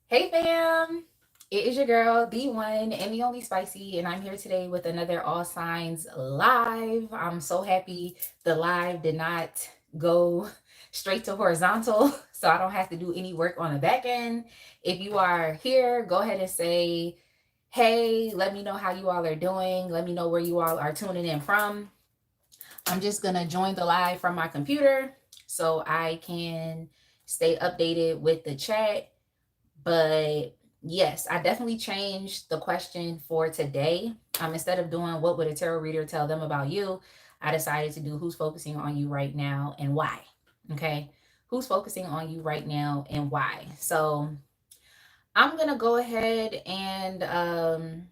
Hey fam, it is your girl, the one and the only Spicy, and I'm here today with another All Signs live. I'm so happy the live did not go straight to horizontal, so I don't have to do any work on the back end. If you are here, go ahead and say, hey, let me know how you all are doing. Let me know where you all are tuning in from. I'm just gonna join the live from my computer so I can stay updated with the chat. But yes, I definitely changed the question for today. Instead of doing what would a tarot reader tell them about you, I decided to do who's focusing on you right now and why. Okay. Who's focusing on you right now and why? So I'm going to go ahead and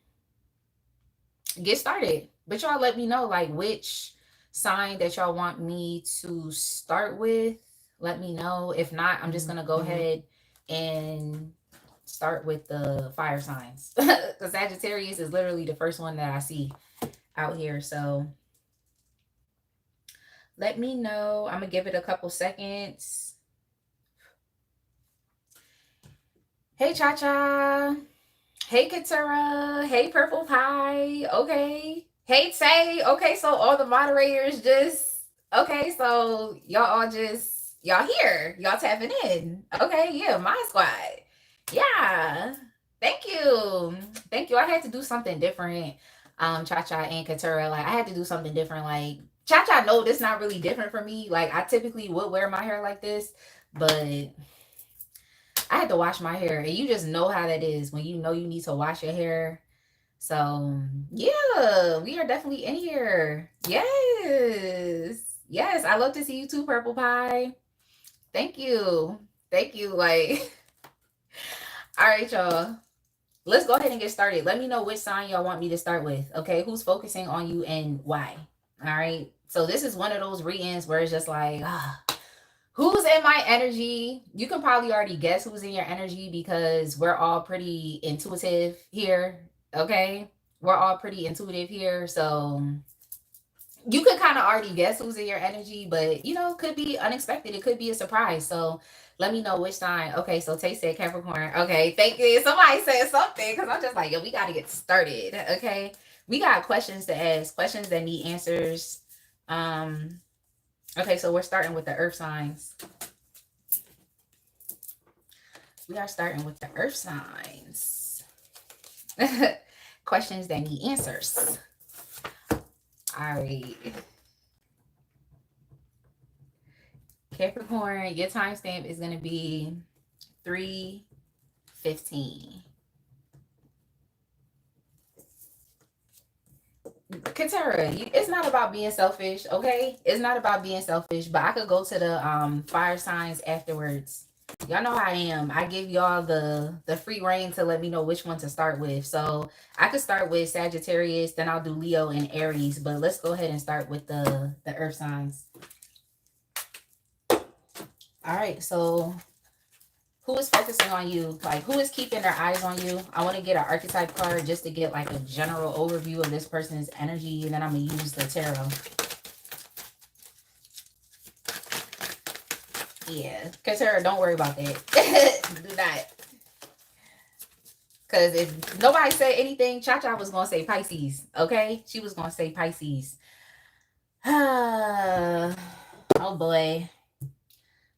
get started. But y'all let me know like which sign that y'all want me to start with. Let me know. If not, I'm just going to go ahead and start with the fire signs. The Sagittarius is literally the first one that I see out here. So let me know. I'm gonna give it a couple seconds. Hey Cha Cha. Hey Katura. Hey Purple Pie. Okay. Hey Tay. Okay, so all the moderators just okay, so y'all all just y'all here. Y'all tapping in. Okay, yeah, my squad. Yeah. Thank you. Thank you. I had to do something different. Cha Cha and Katura. Like I had to do something different. Like Cha Cha know this not really different for me. Like I typically would wear my hair like this, but I had to wash my hair. And you just know how that is when you know you need to wash your hair. So yeah, we are definitely in here. Yes. Yes. I love to see you too, Purple Pie. Thank you. Thank you. Like, all right, y'all. Let's go ahead and get started. Let me know which sign y'all want me to start with. Okay. Who's focusing on you and why? All right. So this is one of those readings where it's just like, who's in my energy? You can probably already guess who's in your energy because we're all pretty intuitive here. Okay. We're all pretty intuitive here. So you could kind of already guess who's in your energy, but you know, could be unexpected. It could be a surprise. So let me know which sign. Okay, so Tay said Capricorn. Okay, thank you. Somebody said something because I'm just like, yo, we got to get started. Okay, we got questions to ask, questions that need answers. Okay, so we're starting with the earth signs. We are starting with the earth signs. Questions that need answers. All right. Capricorn, your timestamp is going to be 3:15. Katara, it's not about being selfish, okay? It's not about being selfish, but I could go to the fire signs afterwards. Y'all know how I am. I give y'all the free reign to let me know which one to start with. So I could start with Sagittarius, then I'll do Leo and Aries. But let's go ahead and start with the earth signs. All right, so who is focusing on you? Like, who is keeping their eyes on you? I want to get an archetype card just to get like a general overview of this person's energy, and then I'm going to use the tarot. Yeah, Katara, don't worry about that. Do not. Because if nobody said anything, Cha-Cha was going to say Pisces, okay? She was going to say Pisces. Oh, boy.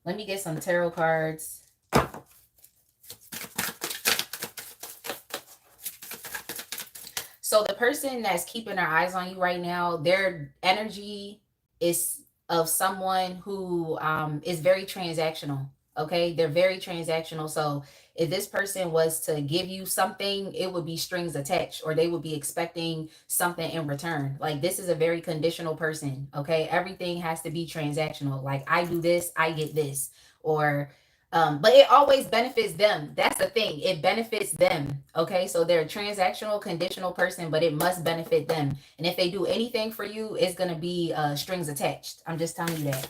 Let me get some tarot cards. So the person that's keeping their eyes on you right now, their energy is of someone who is very transactional. Okay, they're very transactional. So if this person was to give you something, it would be strings attached, or they would be expecting something in return. Like this is a very conditional person. Okay, everything has to be transactional. Like I do this, I get this, or but it always benefits them. That's the thing. It benefits them. Okay. So they're a transactional, conditional person, but it must benefit them. And if they do anything for you, it's going to be strings attached. I'm just telling you that.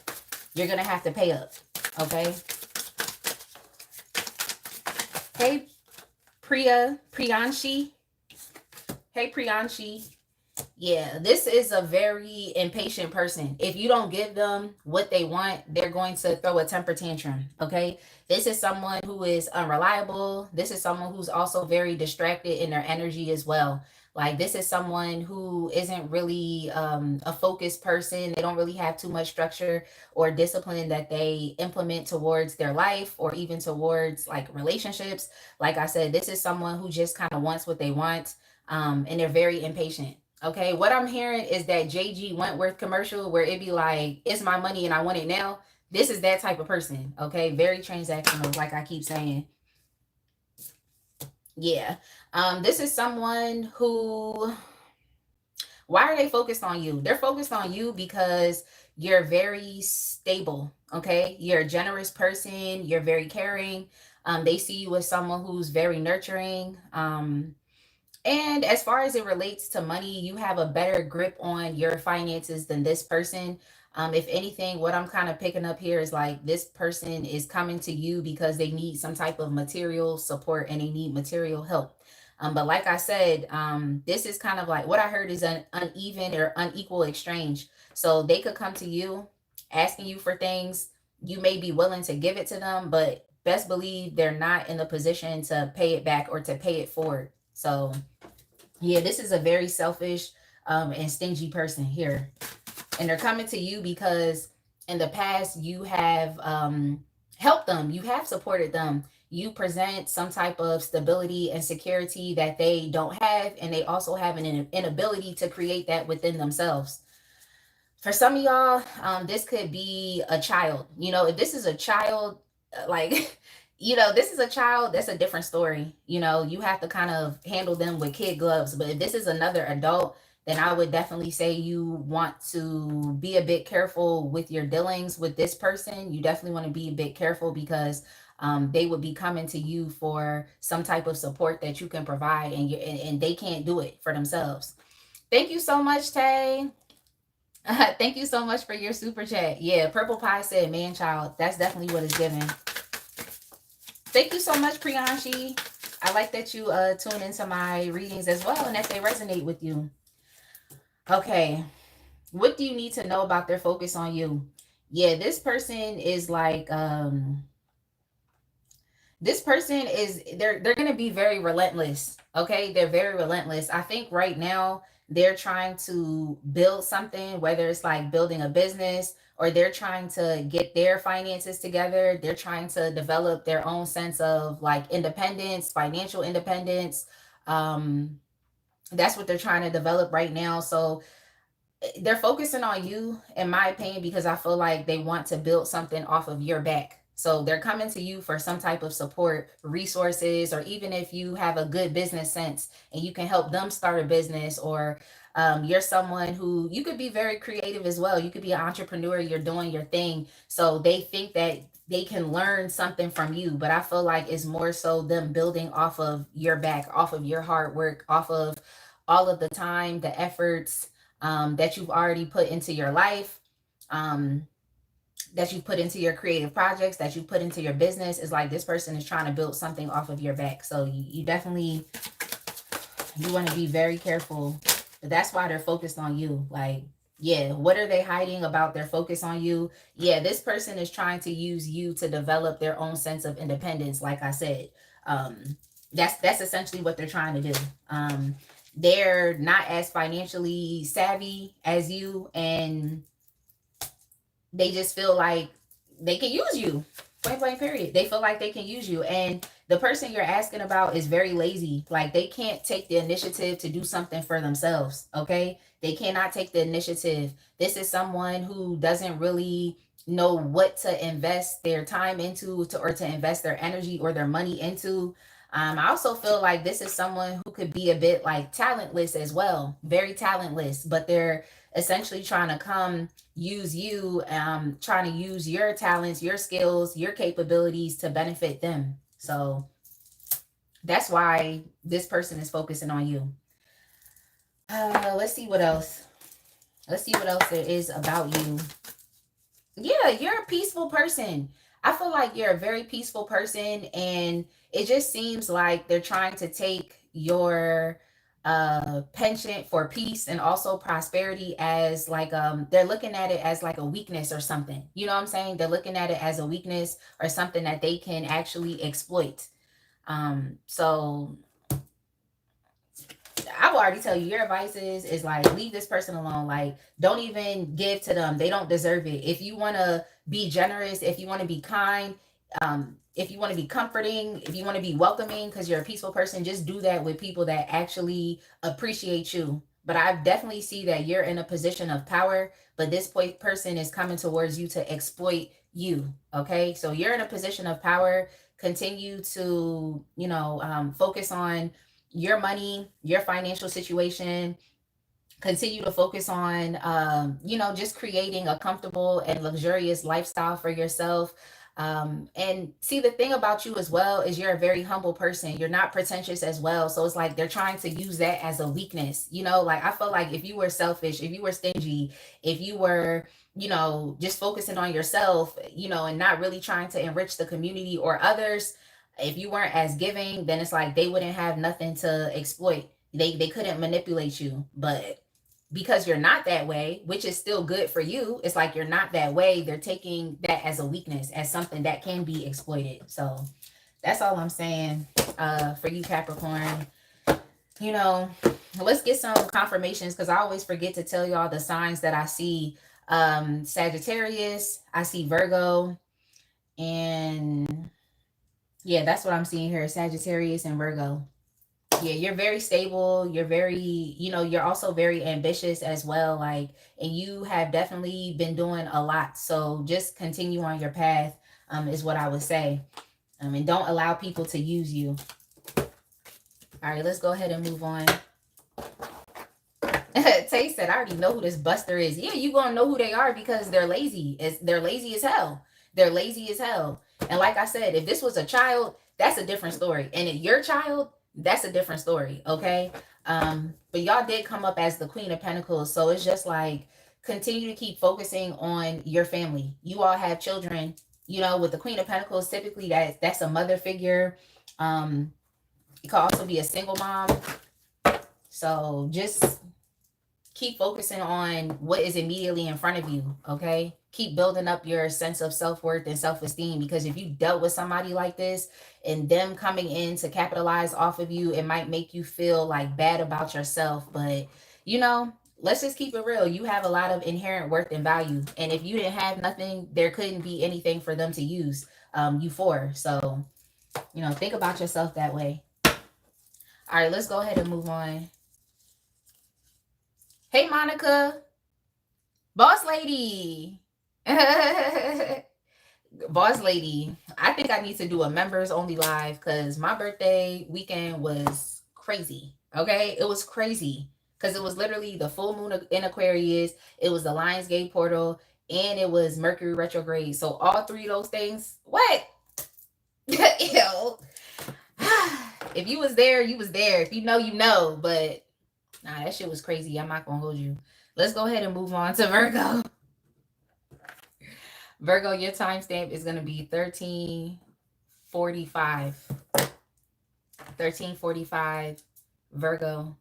You're going to have to pay up. Okay. Hey, Priyanshi. Hey, Priyanshi. Yeah, this is a very impatient person. If you don't give them what they want, they're going to throw a temper tantrum. Okay. This is someone who is unreliable. This is someone who's also very distracted in their energy as well. Like, this is someone who isn't really a focused person. They don't really have too much structure or discipline that they implement towards their life or even towards like relationships. Like I said, this is someone who just kind of wants what they want, and they're very impatient. Okay, what I'm hearing is that JG Wentworth commercial where it be like, it's my money and I want it now. This is that type of person. Okay, very transactional, like I keep saying. Yeah. This is someone who, why are they focused on you? They're focused on you because you're very stable. Okay, you're a generous person, you're very caring. They see you as someone who's very nurturing. And as far as it relates to money, you have a better grip on your finances than this person. If anything, what I'm kind of picking up here is like, this person is coming to you because they need some type of material support and they need material help. But like I said, this is kind of like, what I heard is an uneven or unequal exchange. So they could come to you asking you for things. You may be willing to give it to them, but best believe they're not in the position to pay it back or to pay it forward. So yeah, this is a very selfish and stingy person here. And they're coming to you because in the past you have helped them, you have supported them. You present some type of stability and security that they don't have, and they also have an inability to create that within themselves. For some of y'all, this could be a child. You know, if this is a child, like, this is a child, that's a different story. You have to kind of handle them with kid gloves. But if this is another adult, then I would definitely say you want to be a bit careful with your dealings with this person. You definitely want to be a bit careful because they would be coming to you for some type of support that you can provide, and they can't do it for themselves. Thank you so much, Tay. Thank you so much for your super chat. Yeah, Purple Pie said man child. That's definitely what it's given. Thank you so much, Priyanshi. I like that you tune into my readings as well and that they resonate with you. Okay. What do you need to know about their focus on you? Yeah, this person is like this person is, they're going to be very relentless. Okay, they're very relentless. I think right now they're trying to build something, whether it's like building a business or they're trying to get their finances together. They're trying to develop their own sense of like independence, financial independence. That's what they're trying to develop right now. So they're focusing on you, in my opinion, because I feel like they want to build something off of your back. So they're coming to you for some type of support, resources, or even if you have a good business sense and you can help them start a business, or you're someone who, you could be very creative as well. You could be an entrepreneur, you're doing your thing. So they think that they can learn something from you, but I feel like it's more so them building off of your back, off of your hard work, off of all of the time, the efforts that you've already put into your life, um, that you put into your creative projects, that you put into your business. Is like, this person is trying to build something off of your back. So you definitely, you want to be very careful. But that's why they're focused on you. Like, yeah, what are they hiding about their focus on you? Yeah, this person is trying to use you to develop their own sense of independence. Like I said, that's essentially what they're trying to do. They're not as financially savvy as you, and they just feel like they can use you. Point blank period. They feel like they can use you. And the person you're asking about is very lazy. Like, they can't take the initiative to do something for themselves. Okay. They cannot take the initiative. This is someone who doesn't really know what to invest their time into, or to invest their energy or their money into. I also feel like this is someone who could be a bit like talentless as well, very talentless, but they're essentially trying to come use you, trying to use your talents, your skills, your capabilities to benefit them. So that's why this person is focusing on you. Let's see what else. Let's see what else there is about you. Yeah, you're a peaceful person. I feel like you're a very peaceful person, and it just seems like they're trying to take your penchant for peace and also prosperity as like they're looking at it as like a weakness or something. You know what I'm saying? They're looking at it as a weakness or something that they can actually exploit. So I will already tell you, your advice is like, leave this person alone. Like, don't even give to them. They don't deserve it. If you want to be generous, if you want to be kind, if you want to be comforting, if you want to be welcoming because you're a peaceful person, just do that with people that actually appreciate you. But I definitely see that you're in a position of power, but this person is coming towards you to exploit you. Okay, so you're in a position of power. Continue to, focus on your money, your financial situation. Continue to focus on, just creating a comfortable and luxurious lifestyle for yourself. And see, the thing about you as well is you're a very humble person. You're not pretentious as well. So it's like they're trying to use that as a weakness. Like I feel like if you were selfish, if you were stingy, if you were, just focusing on yourself, and not really trying to enrich the community or others, if you weren't as giving, then it's like they wouldn't have nothing to exploit. They couldn't manipulate you. But because you're not that way, which is still good for you, it's like you're not that way. They're taking that as a weakness, as something that can be exploited. So that's all I'm saying for you, Capricorn. Let's get some confirmations because I always forget to tell y'all the signs that I see. Sagittarius, I see Virgo, and yeah, that's what I'm seeing here, Sagittarius and Virgo. Yeah, you're very stable. You're very, you're also very ambitious as well. Like, and you have definitely been doing a lot. So just continue on your path, is what I would say. And don't allow people to use you. All right, let's go ahead and move on. Tay said, I already know who this Buster is. Yeah, you gonna know who they are because they're lazy. They're lazy as hell. They're lazy as hell. And like I said, if this was a child, that's a different story. And if your child, that's a different story. Okay. But y'all did come up as the Queen of Pentacles. So it's just like, continue to keep focusing on your family. You all have children, with the Queen of Pentacles, typically that's a mother figure. It could also be a single mom. So just keep focusing on what is immediately in front of you. Okay. Keep building up your sense of self-worth and self-esteem, because if you dealt with somebody like this and them coming in to capitalize off of you, it might make you feel like bad about yourself. But let's just keep it real. You have a lot of inherent worth and value, and if you didn't have nothing, there couldn't be anything for them to use you for. So think about yourself that way. All right, let's go ahead and move on. Hey, Monica. Boss lady. Boss lady. I think I need to do a members only live because my birthday weekend was crazy. Okay? It was crazy because it was literally the full moon in Aquarius. It was the Lionsgate portal, and it was Mercury retrograde. So all three of those things. What? Ew. If you was there, you was there. If you know, you know. But nah, that shit was crazy. I'm not gonna hold you. Let's go ahead and move on to Virgo. Virgo, your timestamp is gonna be 1345. 1345. Virgo.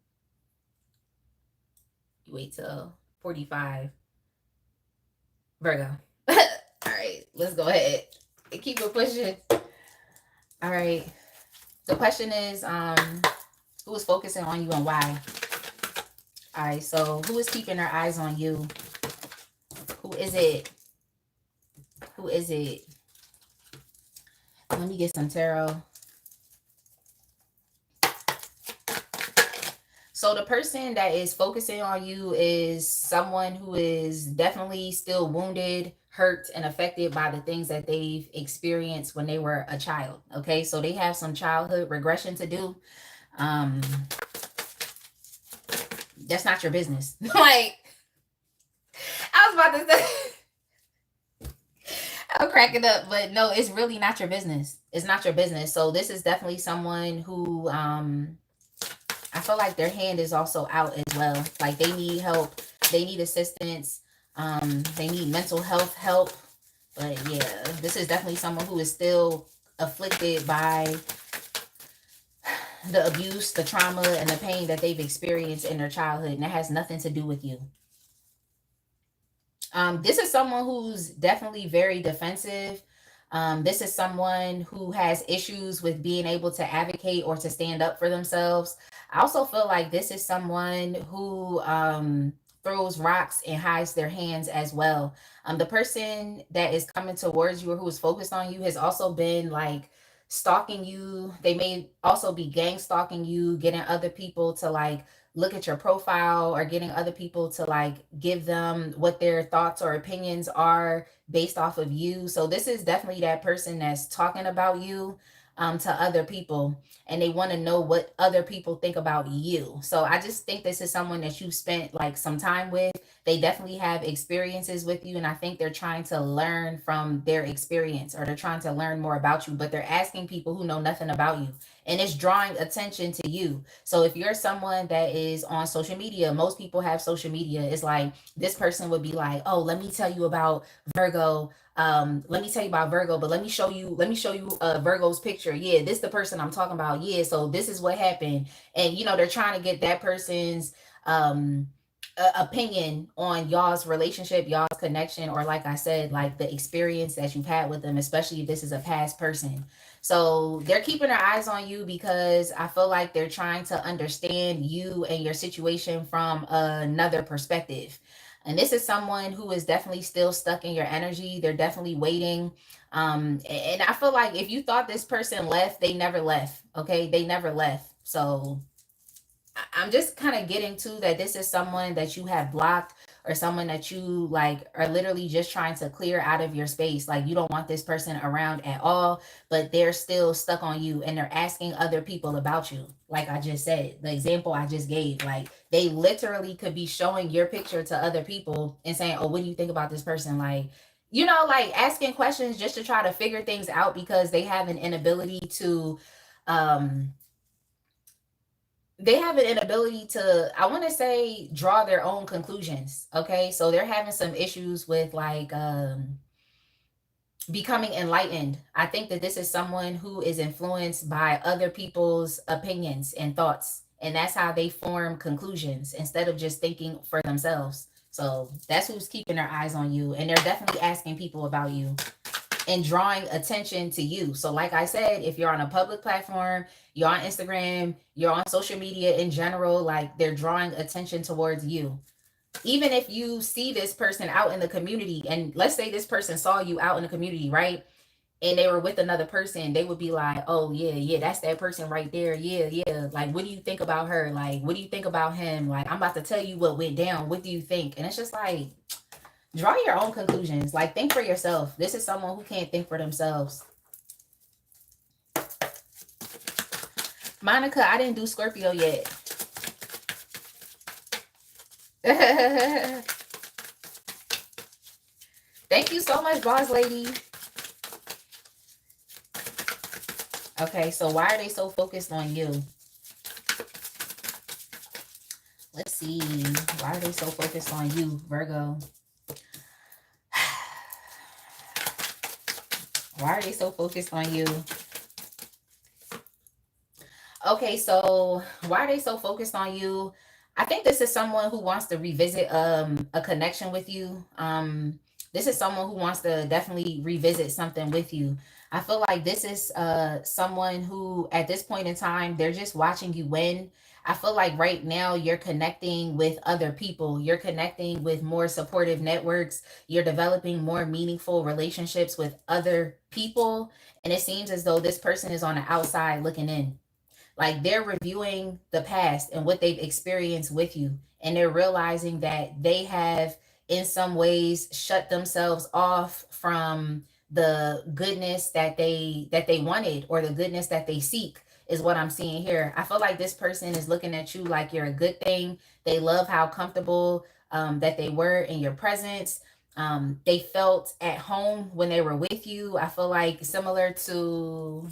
You wait till 45. Virgo. All right, let's go ahead and keep it pushing. All right. The question is, who is focusing on you and why? All right, so who is keeping their eyes on you? Who is it? Who is it? Let me get some tarot. So the person that is focusing on you is someone who is definitely still wounded, hurt, and affected by the things that they've experienced when they were a child. Okay, so they have some childhood regression to do. That's not your business. Like, I was about to say, I'm cracking up, but no, it's really not your business. It's not your business. So this is definitely someone who, I feel like their hand is also out as well. Like they need help. They need assistance. They need mental health help. But yeah, this is definitely someone who is still afflicted by the abuse, the trauma, and the pain that they've experienced in their childhood, and that has nothing to do with you. This is someone who's definitely very defensive. This is someone who has issues with being able to advocate or to stand up for themselves. I also feel like this is someone who throws rocks and hides their hands as well. The person that is coming towards you or who is focused on you has also been like stalking you. They may also be gang stalking you, getting other people to like look at your profile or getting other people to like give them what their thoughts or opinions are based off of you. So this is definitely that person that's talking about you to other people, and they want to know what other people think about you. So I just think this is someone that you spent like some time with. They definitely have experiences with you, and I think they're trying to learn from their experience, or they're trying to learn more about you, but they're asking people who know nothing about you, and it's drawing attention to you. So if you're someone that is on social media, most people have social media. It's like this person would be like, "Oh, let me tell you about Virgo. Let me tell you about Virgo, but let me show you Virgo's picture. Yeah, this the person I'm talking about. Yeah, so this is what happened." And they're trying to get that person's um opinion on y'all's relationship, y'all's connection, or like I said, like the experience that you've had with them, especially if this is a past person. So they're keeping their eyes on you because I feel like they're trying to understand you and your situation from another perspective. And this is someone who is definitely still stuck in your energy. They're definitely waiting. And I feel like if you thought this person left, they never left. Okay. They never left. So I'm just kind of getting to that this is someone that you have blocked, or someone that you like are literally just trying to clear out of your space. Like you don't want this person around at all, but they're still stuck on you and they're asking other people about you. Like I just said, the example I just gave, like they literally could be showing your picture to other people and saying, "Oh, what do you think about this person?" Like, like asking questions just to try to figure things out because they have an inability to um I want to say, draw their own conclusions. Okay, so they're having some issues with like becoming enlightened. I think that this is someone who is influenced by other people's opinions and thoughts, and that's how they form conclusions instead of just thinking for themselves. So that's who's keeping their eyes on you, and they're definitely asking people about you and drawing attention to you. So, like I said, if you're on a public platform, you're on Instagram, you're on social media in general, like they're drawing attention towards you. Even if you see this person out in the community, and let's say this person saw you out in the community, right? And they were with another person, they would be like, "Oh, yeah, yeah, that's that person right there. Yeah, yeah. Like, what do you think about her? Like, what do you think about him? Like, I'm about to tell you what went down. What do you think?" And it's just like, draw your own conclusions. Like, think for yourself. This is someone who can't think for themselves. Monica, I didn't do Scorpio yet. Thank you so much, boss lady. Okay, so why are they so focused on you? Let's see. Why are they so focused on you, Virgo? Why are they so focused on you? Okay, so why are they so focused on you? I think this is someone who wants to revisit a connection with you. This is someone who wants to definitely revisit something with you. I feel like this is someone who at this point in time, they're just watching you win. I feel like right now you're connecting with other people. You're connecting with more supportive networks. You're developing more meaningful relationships with other people. And it seems as though this person is on the outside looking in. Like they're reviewing the past and what they've experienced with you, and they're realizing that they have in some ways shut themselves off from the goodness that they wanted, or the goodness that they seek, is what I'm seeing here. I feel like this person is looking at you like you're a good thing. They love how comfortable that they were in your presence. They felt at home when they were with you. I feel like similar to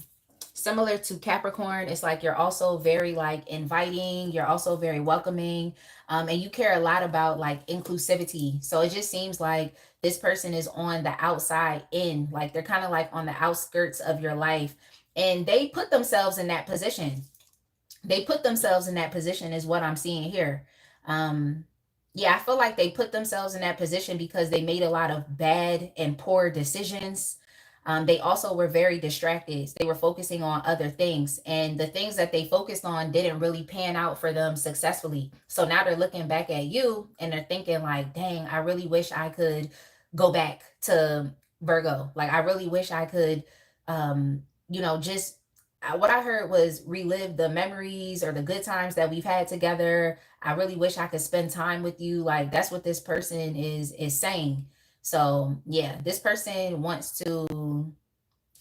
Capricorn, it's like you're also very like inviting, you're also very welcoming, and you care a lot about like inclusivity. So it just seems like this person is on the outside in, like they're kind of like on the outskirts of your life, and they put themselves in that position. they put themselves in that position is what I'm seeing here. Um, yeah, I feel like they put themselves in that position because they made a lot of bad and poor decisions. They also were very distracted. They were focusing on other things, and the things that they focused on didn't really pan out for them successfully. So now they're looking back at you and they're thinking like, "Dang, I really wish I could go back to Virgo. Like I really wish I could just what I heard was relive the memories or the good times that we've had together. I really wish I could spend time with you. Like that's what this person is saying. So yeah, this person wants to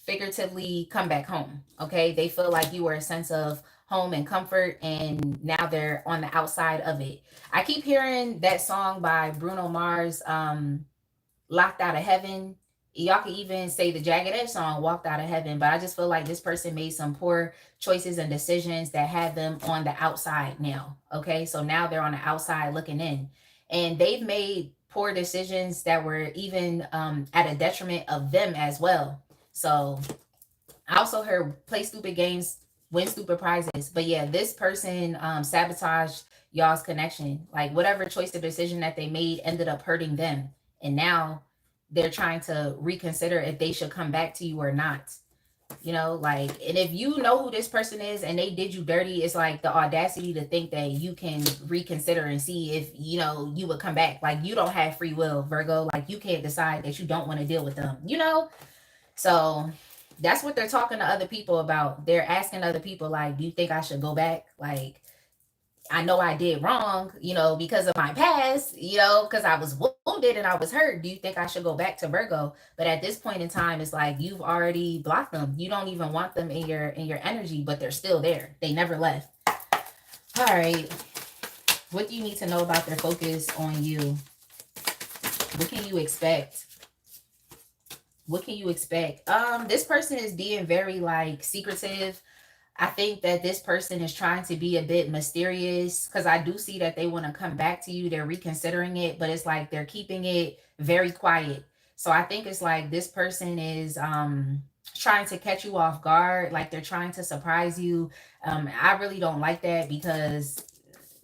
figuratively come back home. Okay. They feel like you were a sense of home and comfort, and now they're on the outside of it. I keep hearing that song by Bruno Mars, Locked Out of Heaven. Y'all can even say the Jagged Edge song, Walked Out of Heaven. But I just feel like this person made some poor choices and decisions that had them on the outside now. Okay. So now they're on the outside looking in. And they've made poor decisions that were even at a detriment of them as well. So I also heard play stupid games, win stupid prizes. But yeah, this person sabotaged y'all's connection. Like whatever choice or decision that they made ended up hurting them. And now they're trying to reconsider if they should come back to you or not. Like, and if you know who this person is and they did you dirty, it's like the audacity to think that you can reconsider and see if, you would come back. Like, you don't have free will, Virgo. Like, you can't decide that you don't want to deal with them. So that's what they're talking to other people about. They're asking other people, like, do you think I should go back? Like, I know I did wrong, because of my past, because I was wounded and I was hurt. Do you think I should go back to Virgo? But at this point in time, it's like you've already blocked them. You don't even want them in your energy, but they're still there. They never left. All right. What do you need to know about their focus on you? What can you expect? What can you expect? This person is being very like secretive. I think that this person is trying to be a bit mysterious because I do see that they want to come back to you. They're reconsidering it, but it's like they're keeping it very quiet. So I think it's like this person is trying to catch you off guard, like they're trying to surprise you. I really don't like that because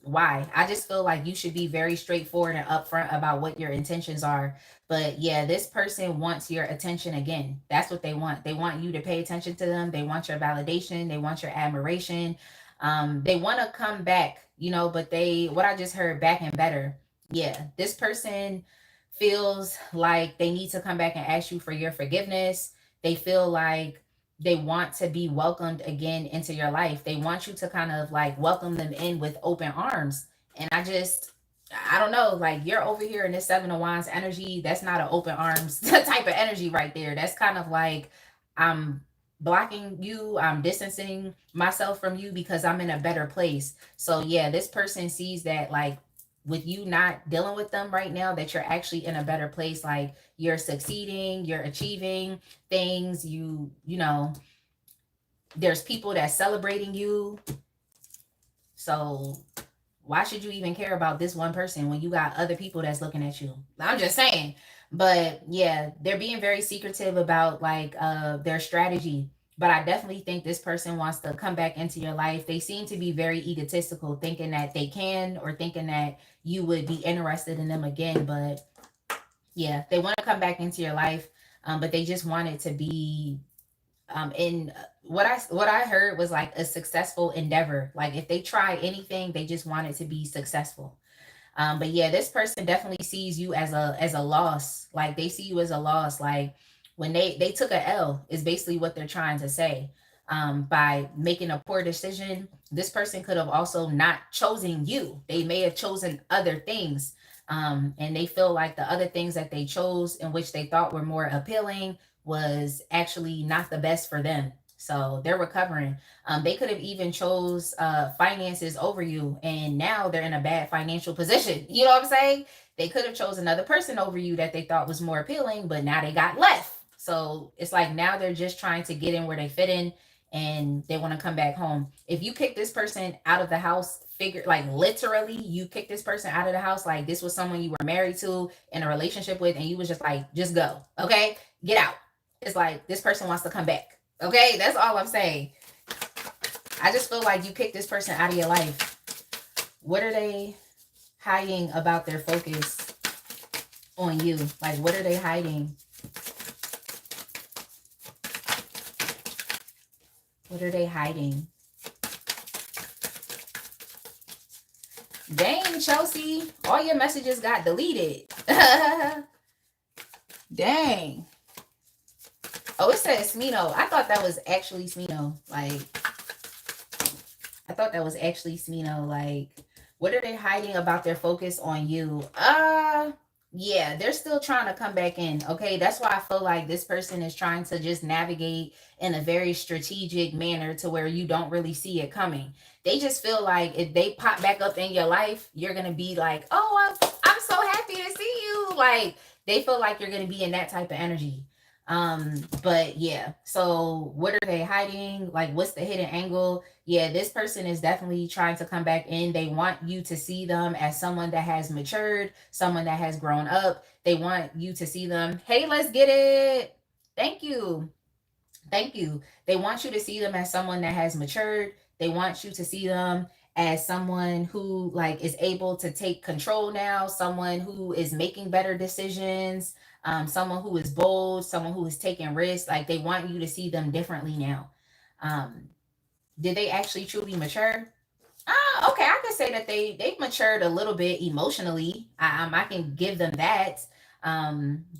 why? I just feel like you should be very straightforward and upfront about what your intentions are. But yeah, this person wants your attention again. That's what they want. They want you to pay attention to them. They want your validation. They want your admiration. They want to come back, but what I just heard, back and better. Yeah, this person feels like they need to come back and ask you for your forgiveness. They feel like they want to be welcomed again into your life. They want you to kind of like welcome them in with open arms. And I don't know, like you're over here in this Seven of Wands energy. That's not an open arms type of energy right there. That's kind of like I'm blocking you, I'm distancing myself from you because I'm in a better place. So yeah, this person sees that like with you not dealing with them right now, that you're actually in a better place. Like you're succeeding, you're achieving things, there's people that's celebrating you. So why should you even care about this one person when you got other people that's looking at you? I'm just saying. But yeah, they're being very secretive about like their strategy. But I definitely think this person wants to come back into your life. They seem to be very egotistical, thinking that they can, or thinking that you would be interested in them again. But yeah, they want to come back into your life, but they just want it to be in what I heard was like a successful endeavor. Like if they try anything, they just want it to be successful. But yeah, this person definitely sees you as a loss. Like they see you as a loss. Like when they took a L is basically what they're trying to say. By making a poor decision, this person could have also not chosen you. They may have chosen other things. And they feel like the other things that they chose in which they thought were more appealing was actually not the best for them. So they're recovering. They could have even chose finances over you, and now they're in a bad financial position. You know what I'm saying? They could have chose another person over you that they thought was more appealing, but now they got left. So it's like now they're just trying to get in where they fit in, and they want to come back home. If you kick this person out of the house, figure like literally you kick this person out of the house, like this was someone you were married to in a relationship with, and you was just like, just go, okay, get out. It's like this person wants to come back. Okay, that's all I'm saying. I just feel like you kicked this person out of your life. What are they hiding about their focus on you? Like, what are they hiding? What are they hiding? Dang, Chelsea. All your messages got deleted. Dang. Oh, it says Smino. I thought that was actually Smino. Like, I thought that was actually Smino. Like, what are they hiding about their focus on you? Yeah, they're still trying to come back in. Okay, that's why I feel like this person is trying to just navigate in a very strategic manner to where you don't really see it coming. They just feel like if they pop back up in your life, you're gonna be like, oh, I'm so happy to see you. Like, they feel like you're gonna be in that type of energy. But yeah, so what are they hiding? Like, what's the hidden angle? Yeah, this person is definitely trying to come back in. They want you to see them as someone that has matured, someone that has grown up. They want you to see them, hey, let's get it. Thank you. Thank you. They want you to see them as someone that has matured. They want you to see them as someone who like is able to take control now, someone who is making better decisions, someone who is bold, someone who is taking risks. Like, they want you to see them differently now. Did they actually truly mature? Okay, I could say that they've matured a little bit emotionally. I can give them that.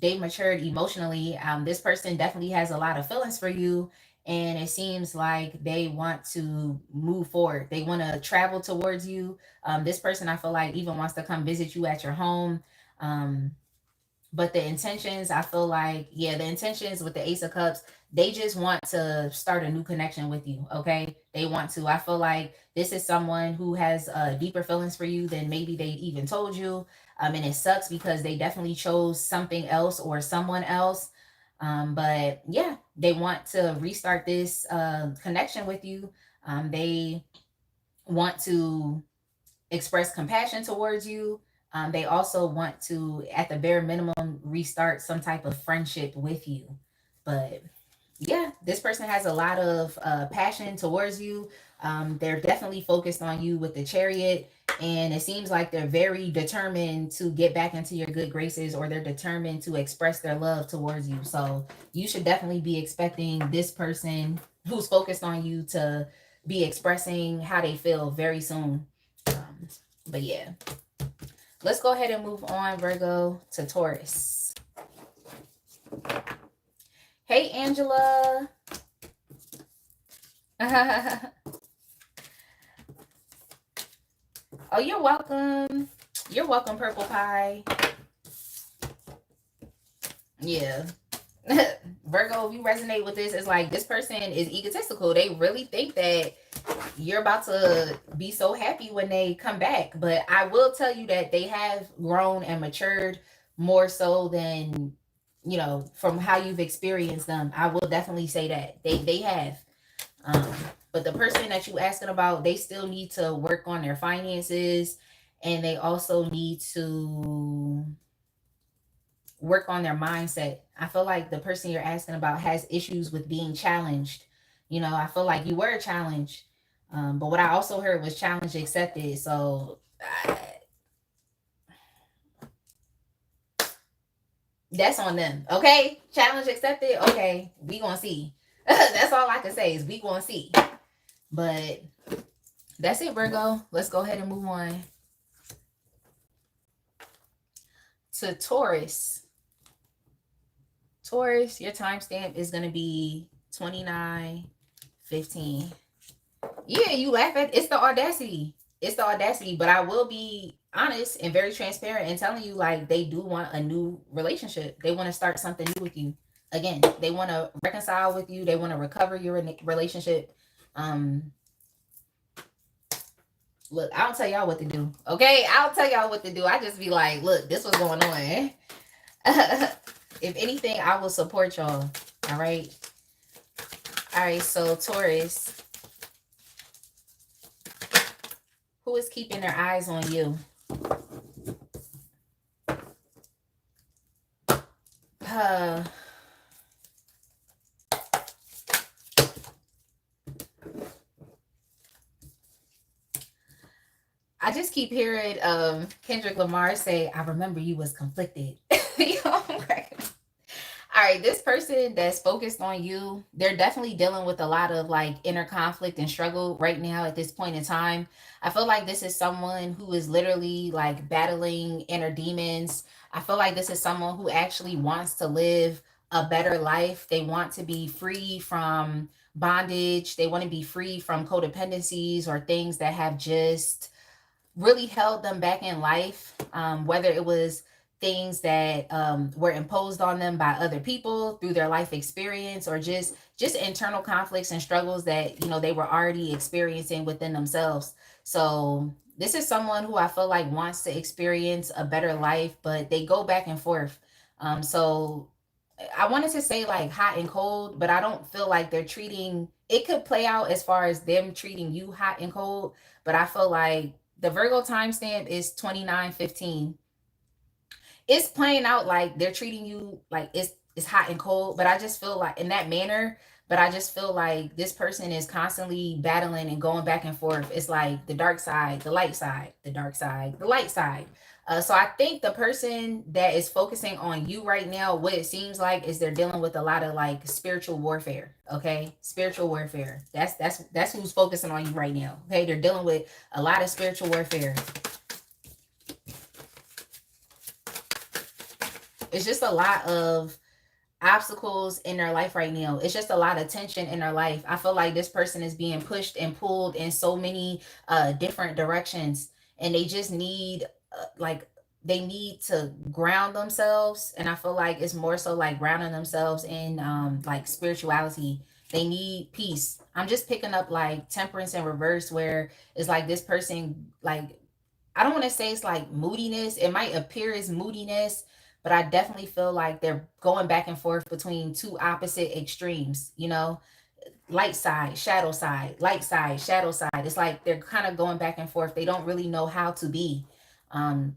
They've matured emotionally. This person definitely has a lot of feelings for you, and it seems like they want to move forward. They want to travel towards you. This person, I feel like, even wants to come visit you at your home. But the intentions, I feel like, yeah, the intentions with the Ace of Cups, they just want to start a new connection with you, okay? They want to. I feel like this is someone who has deeper feelings for you than maybe they even told you. And it sucks because they definitely chose something else or someone else. But yeah, they want to restart this connection with you. They want to express compassion towards you. They also want to, at the bare minimum, restart some type of friendship with you. But yeah, this person has a lot of passion towards you. They're definitely focused on you with the Chariot. And it seems like they're very determined to get back into your good graces, or they're determined to express their love towards you. So you should definitely be expecting this person who's focused on you to be expressing how they feel very soon. But yeah, let's go ahead and move on, Virgo, to Taurus. Hey, Angela. Oh, you're welcome. You're welcome, Purple Pie. Yeah. Virgo, if you resonate with this, it's like this person is egotistical. They really think that you're about to be so happy when they come back. But I will tell you that they have grown and matured more so than, you know, from how you've experienced them. I will definitely say that they have. But the person that you asking about, they still need to work on their finances, and they also need to work on their mindset. I feel like the person you're asking about has issues with being challenged. You know, I feel like you were challenged. But what I also heard was challenge accepted. So that's on them. Okay. Challenge accepted. Okay. We gonna see. That's all I can say is we gonna see. But that's it, Virgo. Let's go ahead and move on to Taurus. Taurus, your timestamp is going to be 29/15. Yeah, you laugh at it's the audacity. It's the audacity. But I will be honest and very transparent in telling you, like, they do want a new relationship. They want to start something new with you. Again, they want to reconcile with you. They want to recover your relationship. Look, I'll tell y'all what to do. Okay, I'll tell y'all what to do. I just be like, look, this was going on. If anything, I will support y'all. All right. All right. So Taurus, who is keeping their eyes on you? I just keep hearing Kendrick Lamar say, I remember you was conflicted. You know, I'm cracking up. All right, this person that's focused on you, they're definitely dealing with a lot of like inner conflict and struggle right now at this point in time. I feel like this is someone who is literally like battling inner demons. I feel like this is someone who actually wants to live a better life. They want to be free from bondage. They want to be free from codependencies or things that have just really held them back in life, whether it was things that were imposed on them by other people through their life experience, or just internal conflicts and struggles that they were already experiencing within themselves. So this is someone who I feel like wants to experience a better life, but they go back and forth. So I wanted to say like hot and cold, but I don't feel like they're treating it. Could play out as far as them treating you hot and cold, but I feel like the Virgo timestamp is 2915. It's playing out like they're treating you like it's hot and cold, but I just feel like in that manner. But I just feel like this person is constantly battling and going back and forth. It's like the dark side, the light side, the dark side, the light side. So I think the person that is focusing on you right now, what it seems like is they're dealing with a lot of like spiritual warfare. Okay, spiritual warfare. That's who's focusing on you right now. Okay, they're dealing with a lot of spiritual warfare. It's just a lot of obstacles in their life right now. It's just a lot of tension in their life. I feel like this person is being pushed and pulled in so many different directions, and they just need like they need to ground themselves. And I feel like it's more so like grounding themselves in like spirituality. They need peace. I'm just picking up like temperance in reverse, where it's like this person like, I don't want to say it's like moodiness. It might appear as moodiness, but I definitely feel like they're going back and forth between two opposite extremes, light side, shadow side, light side, shadow side. It's like they're kind of going back and forth. They don't really know how to be.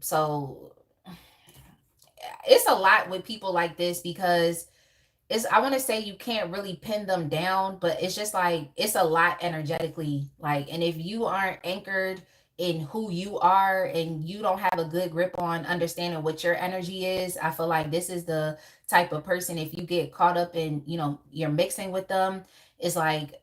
So it's a lot with people like this, because I want to say you can't really pin them down, but it's just like it's a lot energetically. Like, and if you aren't anchored in who you are and you don't have a good grip on understanding what your energy is, I feel like this is the type of person, if you get caught up in, you're mixing with them, it's like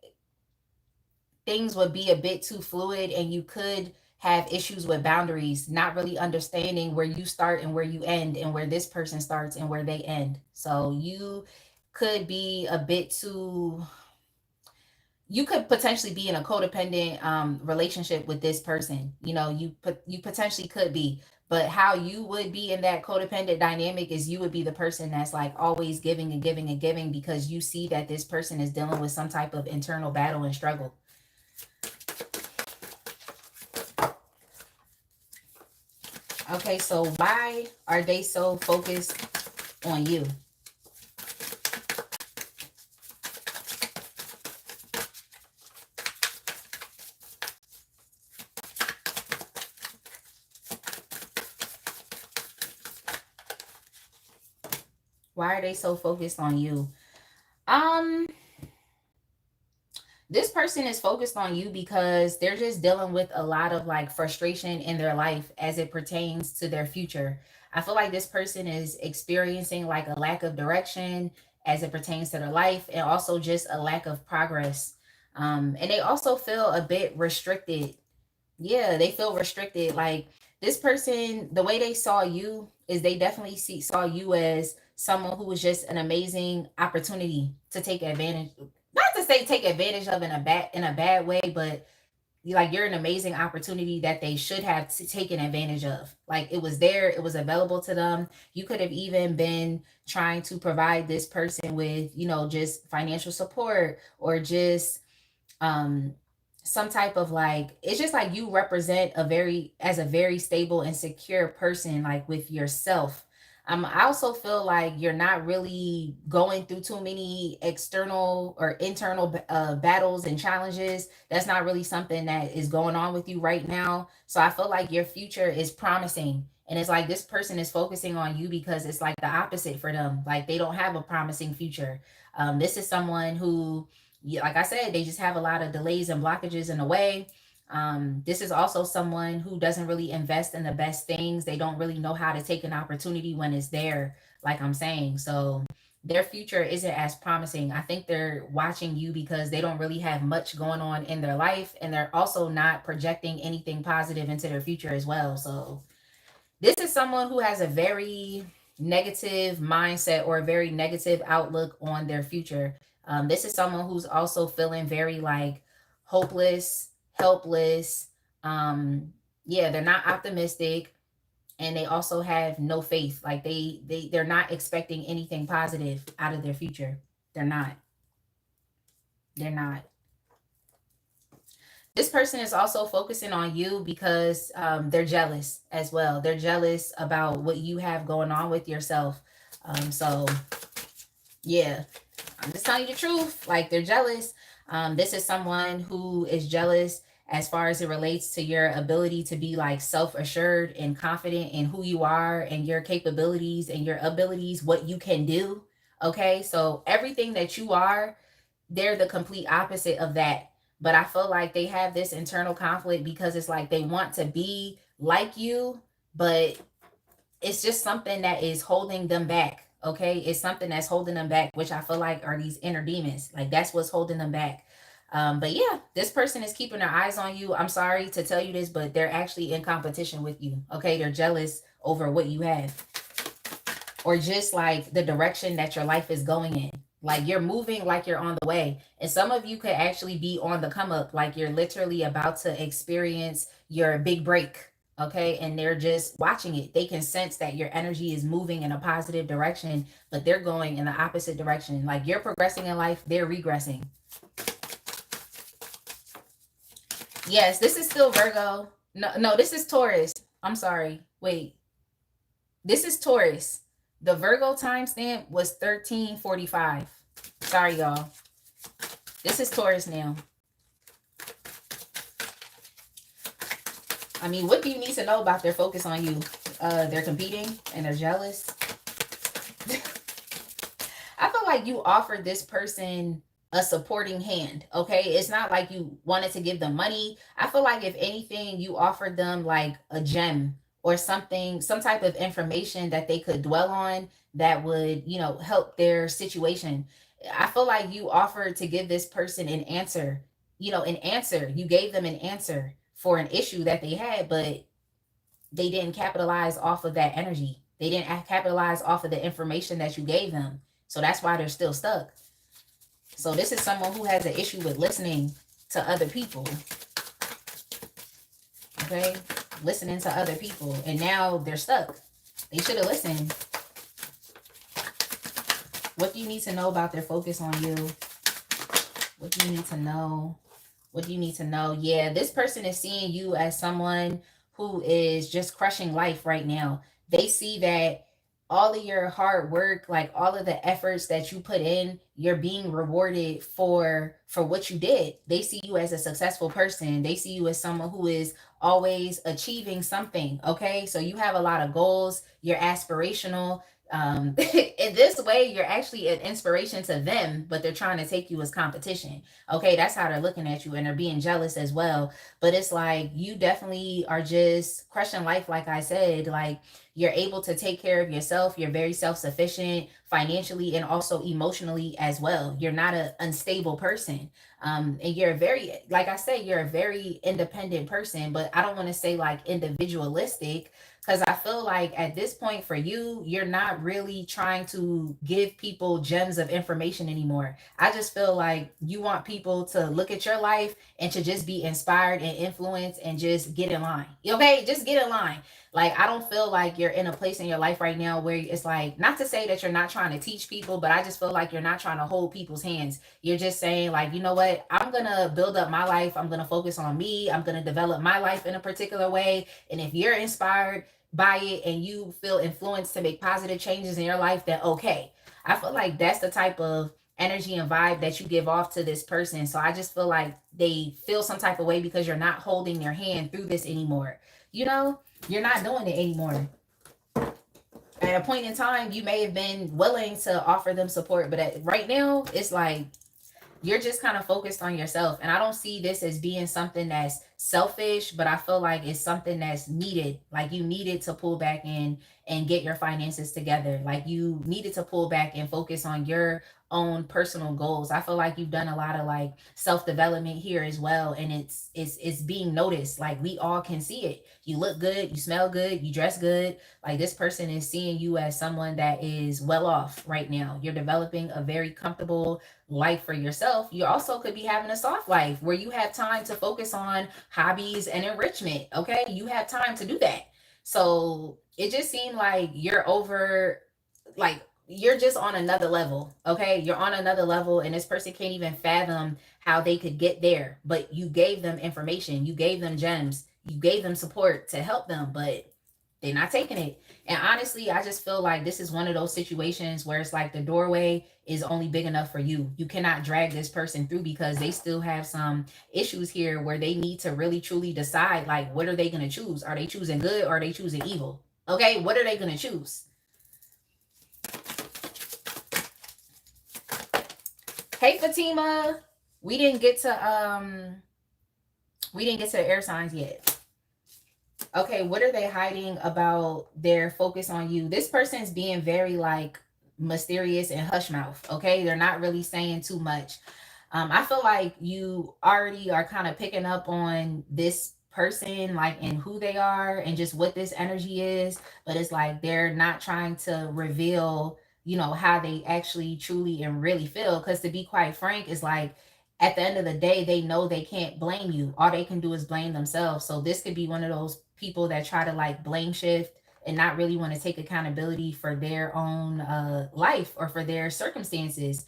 things would be a bit too fluid, and you could have issues with boundaries, not really understanding where you start and where you end, and where this person starts and where they end. So you could be a bit too, you could potentially be in a codependent relationship with this person. You potentially could be, but how you would be in that codependent dynamic is you would be the person that's like always giving and giving and giving, because you see that this person is dealing with some type of internal battle and struggle. Okay, so why are they so focused on you? Why are they so focused on you? Um, this person is focused on you because they're just dealing with a lot of like frustration in their life as it pertains to their future. I feel like this person is experiencing like a lack of direction as it pertains to their life, and also just a lack of progress. And they also feel a bit restricted. Yeah, they feel restricted. Like this person, the way they saw you is they definitely saw you as someone who was just an amazing opportunity to take advantage. Not to say take advantage of in a bad way, but like you're an amazing opportunity that they should have taken advantage of. Like it was there, it was available to them. You could have even been trying to provide this person with, just financial support, or just um some type of like, it's just like you represent a very stable and secure person, like with yourself. I also feel like you're not really going through too many external or internal battles and challenges. That's not really something that is going on with you right now. So I feel like your future is promising, and it's like this person is focusing on you because it's like the opposite for them. Like they don't have a promising future. This is someone who, yeah, like I said, they just have a lot of delays and blockages in the way. This is also someone who doesn't really invest in the best things. They don't really know how to take an opportunity when it's there, like I'm saying. So their future isn't as promising. I think they're watching you because they don't really have much going on in their life, and they're also not projecting anything positive into their future as well. So this is someone who has a very negative mindset or a very negative outlook on their future. This is someone who's also feeling very like hopeless, helpless. Yeah, they're not optimistic, and they also have no faith. Like they're not expecting anything positive out of their future. They're not. They're not. This person is also focusing on you because they're jealous as well. They're jealous about what you have going on with yourself. So yeah, I'm just telling you the truth. Like they're jealous. This is someone who is jealous as far as it relates to your ability to be like self-assured and confident in who you are and your capabilities and your abilities, what you can do. Okay, so everything that you are, they're the complete opposite of that. But I feel like they have this internal conflict because it's like they want to be like you, but it's just something that is holding them back. Okay, it's something that's holding them back, which I feel like are these inner demons. Like that's what's holding them back. But yeah, this person is keeping their eyes on you. I'm sorry to tell you this, but they're actually in competition with you. Okay, they're jealous over what you have, or just like the direction that your life is going in. Like you're moving like you're on the way. And some of you could actually be on the come up, like you're literally about to experience your big break. Okay. And they're just watching it. They can sense that your energy is moving in a positive direction, but they're going in the opposite direction. Like you're progressing in life, they're regressing. Yes, this is still Virgo. No, this is Taurus. I'm sorry. Wait. This is Taurus. The Virgo timestamp was 1345. Sorry, y'all. This is Taurus now. I mean, what do you need to know about their focus on you? They're competing and they're jealous. I feel like you offered this person a supporting hand. Okay, it's not like you wanted to give them money. I feel like if anything, you offered them like a gem or something, some type of information that they could dwell on that would, help their situation. I feel like you offered to give this person an answer, an answer. You gave them an answer for an issue that they had, but they didn't capitalize off of that energy. They didn't capitalize off of the information that you gave them. So that's why they're still stuck. So this is someone who has an issue with listening to other people. Okay? Listening to other people. And now they're stuck. They should have listened. What do you need to know about their focus on you? What do you need to know? What do you need to know? Yeah, this person is seeing you as someone who is just crushing life right now. They see that all of your hard work, like all of the efforts that you put in, you're being rewarded for what you did. They see you as a successful person. They see you as someone who is always achieving something. Okay, so you have a lot of goals. You're aspirational. In this way, you're actually an inspiration to them, but they're trying to take you as competition. Okay, that's how they're looking at you, and they're being jealous as well. But it's like you definitely are just crushing life, like I said. Like you're able to take care of yourself. You're very self-sufficient financially and also emotionally as well. You're not an unstable person. And you're very, like I said, you're a very independent person, but I don't want to say like individualistic, because I feel like at this point for you, you're not really trying to give people gems of information anymore. I just feel like you want people to look at your life and to just be inspired and influenced and just get in line. Okay, just get in line. Like, I don't feel like you're in a place in your life right now where it's like, not to say that you're not trying to teach people, but I just feel like you're not trying to hold people's hands. You're just saying, like, you know what? I'm going to build up my life. I'm going to focus on me. I'm going to develop my life in a particular way. And if you're inspired by it and you feel influenced to make positive changes in your life, then okay. I feel like that's the type of energy and vibe that you give off to this person. So I just feel like they feel some type of way because you're not holding their hand through this anymore. You're not doing it anymore. At a point in time, you may have been willing to offer them support, but right now, it's like you're just kind of focused on yourself. And I don't see this as being something that's selfish, but I feel like it's something that's needed. Like you needed to pull back in and get your finances together. Like you needed to pull back and focus on your own personal goals. I feel like you've done a lot of like self-development here as well, and it's being noticed. Like we all can see it. You look good, you smell good, you dress good. Like this person is seeing you as someone that is well off right now. You're developing a very comfortable life for yourself. You also could be having a soft life where you have time to focus on hobbies and enrichment. Okay, you have time to do that. So it just seemed like you're over, like you're just on another level. Okay, you're on another level, and this person can't even fathom how they could get there. But you gave them information, you gave them gems, you gave them support to help them, but they're not taking it. And honestly, I just feel like this is one of those situations where it's like the doorway is only big enough for you. You cannot drag this person through because they still have some issues here where they need to really truly decide, like, what are they going to choose? Are they choosing good or are they choosing evil? Okay, what are they going to choose? Hey Fatima, we didn't get to the air signs yet. Okay, what are they hiding about their focus on you? This person's being very like mysterious and hush mouth. Okay, they're not really saying too much. I feel like you already are kind of picking up on this person, like and who they are and just what this energy is, but it's like they're not trying to reveal, how they actually truly and really feel. Because to be quite frank, it's like at the end of the day, they know they can't blame you. All they can do is blame themselves. So this could be one of those people that try to like blame shift and not really want to take accountability for their own life or for their circumstances,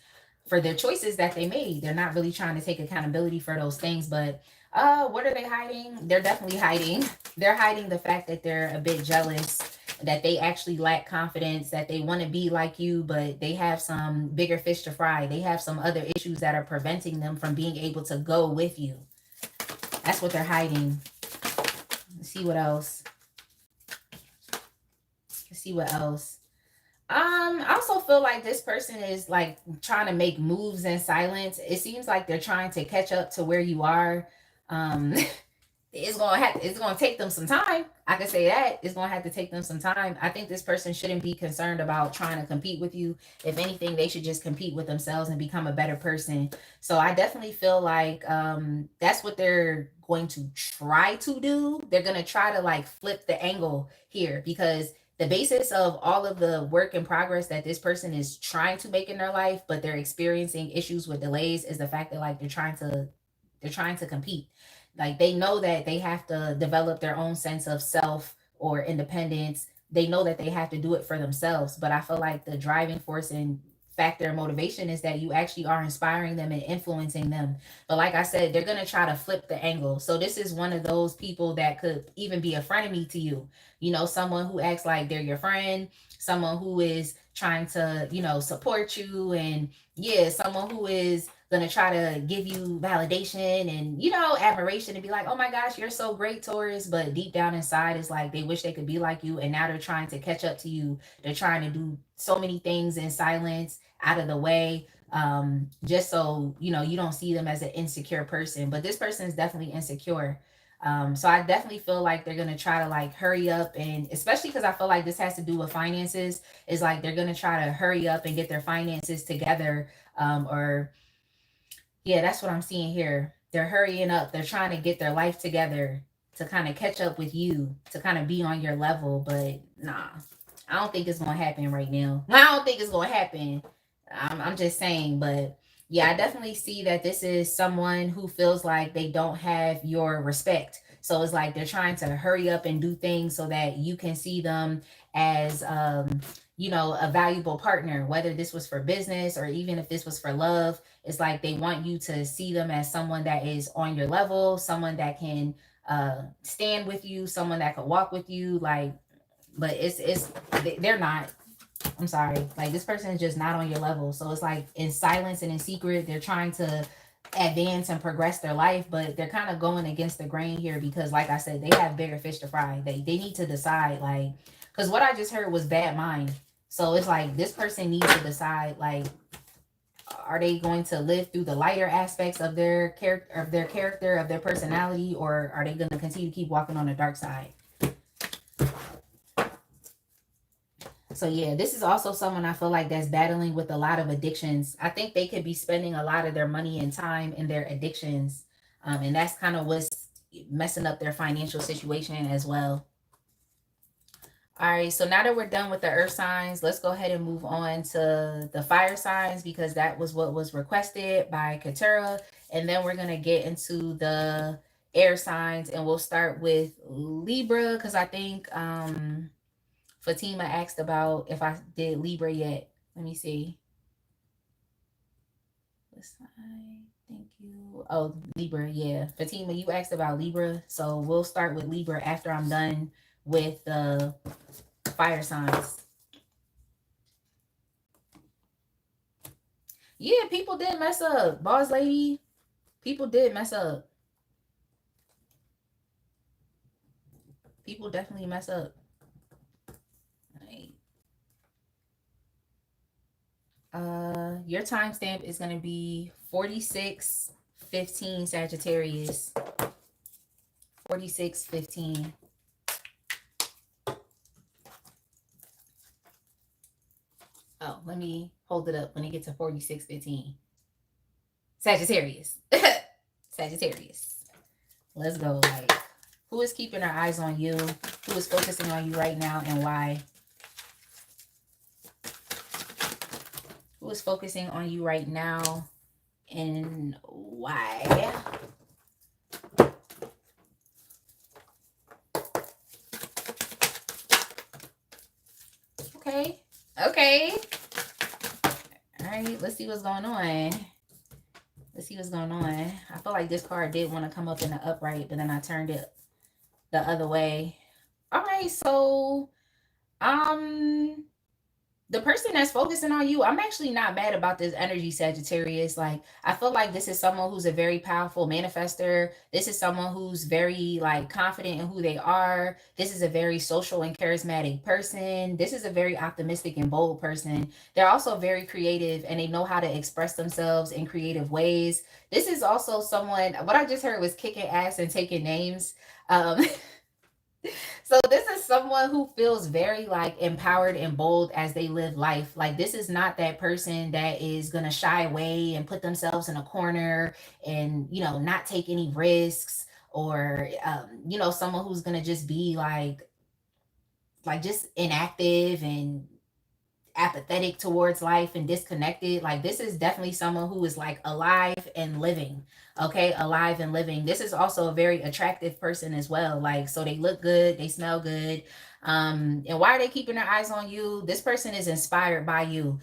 for their choices that they made. They're not really trying to take accountability for those things. But what are they hiding? They're definitely hiding. They're hiding the fact that they're a bit jealous, that they actually lack confidence, that they want to be like you, but they have some bigger fish to fry. They have some other issues that are preventing them from being able to go with you. That's what they're hiding. Let's see what else. Let's see what else. I also feel like this person is like trying to make moves in silence. It seems like they're trying to catch up to where you are. Um, it's gonna take them some time. I can say that it's gonna have to take them some time. I think this person shouldn't be concerned about trying to compete with you. If anything, they should just compete with themselves and become a better person. So I definitely feel like that's what they're going to try to do. They're gonna try to like flip the angle here, because the basis of all of the work in progress that this person is trying to make in their life, but they're experiencing issues with delays, is the fact that like they're trying to compete. Like they know that they have to develop their own sense of self or independence. They know that they have to do it for themselves. But I feel like the driving force and factor and motivation is that you actually are inspiring them and influencing them. But like I said, they're going to try to flip the angle. So this is one of those people that could even be a frenemy to you. Someone who acts like they're your friend, someone who is trying to, support you, and yeah, someone who is gonna try to give you validation and admiration and be like, oh my gosh, you're so great, Taurus. But deep down inside, it's like they wish they could be like you, and now they're trying to catch up to you. They're trying to do so many things in silence, out of the way, just so you don't see them as an insecure person. But this person is definitely insecure. So I definitely feel like they're gonna try to like hurry up, and especially because I feel like this has to do with finances. Is like they're gonna try to hurry up and get their finances together, or yeah, that's what I'm seeing here. They're hurrying up. They're trying to get their life together to kind of catch up with you, to kind of be on your level. But nah, I don't think it's going to happen right now. I don't think it's going to happen. I'm just saying. But yeah, I definitely see that this is someone who feels like they don't have your respect. So it's like they're trying to hurry up and do things so that you can see them as, a valuable partner, whether this was for business or even if this was for love. It's like they want you to see them as someone that is on your level, someone that can stand with you, someone that could walk with you. Like, but they're not. I'm sorry. Like this person is just not on your level. So it's like in silence and in secret, they're trying to advance and progress their life, but they're kind of going against the grain here because, like I said, they have bigger fish to fry. They need to decide, like, because what I just heard was bad mind. So it's like this person needs to decide, like, are they going to live through the lighter aspects of their character, of their personality, or are they going to continue to keep walking on the dark side? So yeah, this is also someone I feel like that's battling with a lot of addictions. I think they could be spending a lot of their money and time in their addictions. And that's kind of what's messing up their financial situation as well. All right, so now that we're done with the earth signs, let's go ahead and move on to the fire signs, because that was what was requested by Katura. And then we're going to get into the air signs, and we'll start with Libra, because I think Fatima asked about if I did Libra yet. Let me see. Thank you. Oh, Libra, yeah. Fatima, you asked about Libra, so we'll start with Libra after I'm done with the fire signs. Yeah, people did mess up, boss lady. People did mess up. People definitely mess up. Your timestamp is going to be 46:15 Sagittarius. 46:15. Oh, let me hold it up when it gets to 46:15. Sagittarius. Sagittarius. Let's go. Like, who is keeping their eyes on you? Who is focusing on you right now, and why? Who is focusing on you right now, and why? Okay. Okay. All right. Let's see what's going on. Let's see what's going on. I feel like this card did want to come up in the upright, but then I turned it the other way. All right. So, the person that's focusing on you, I'm actually not mad about this energy, Sagittarius. Like, I feel like this is someone who's a very powerful manifester. This is someone who's very, like, confident in who they are. This is a very social and charismatic person. This is a very optimistic and bold person. They're also very creative, and they know how to express themselves in creative ways. This is also someone, what I just heard was kicking ass and taking names. So this is someone who feels very, like, empowered and bold as they live life. Like, this is not that person that is going to shy away and put themselves in a corner and, not take any risks, or, someone who's going to just be like just inactive and apathetic towards life and disconnected. Like, this is definitely someone who is, like, alive and living. Okay, alive and living. This is also a very attractive person as well. Like, so they look good, they smell good. And why are they keeping their eyes on you? This person is inspired by you.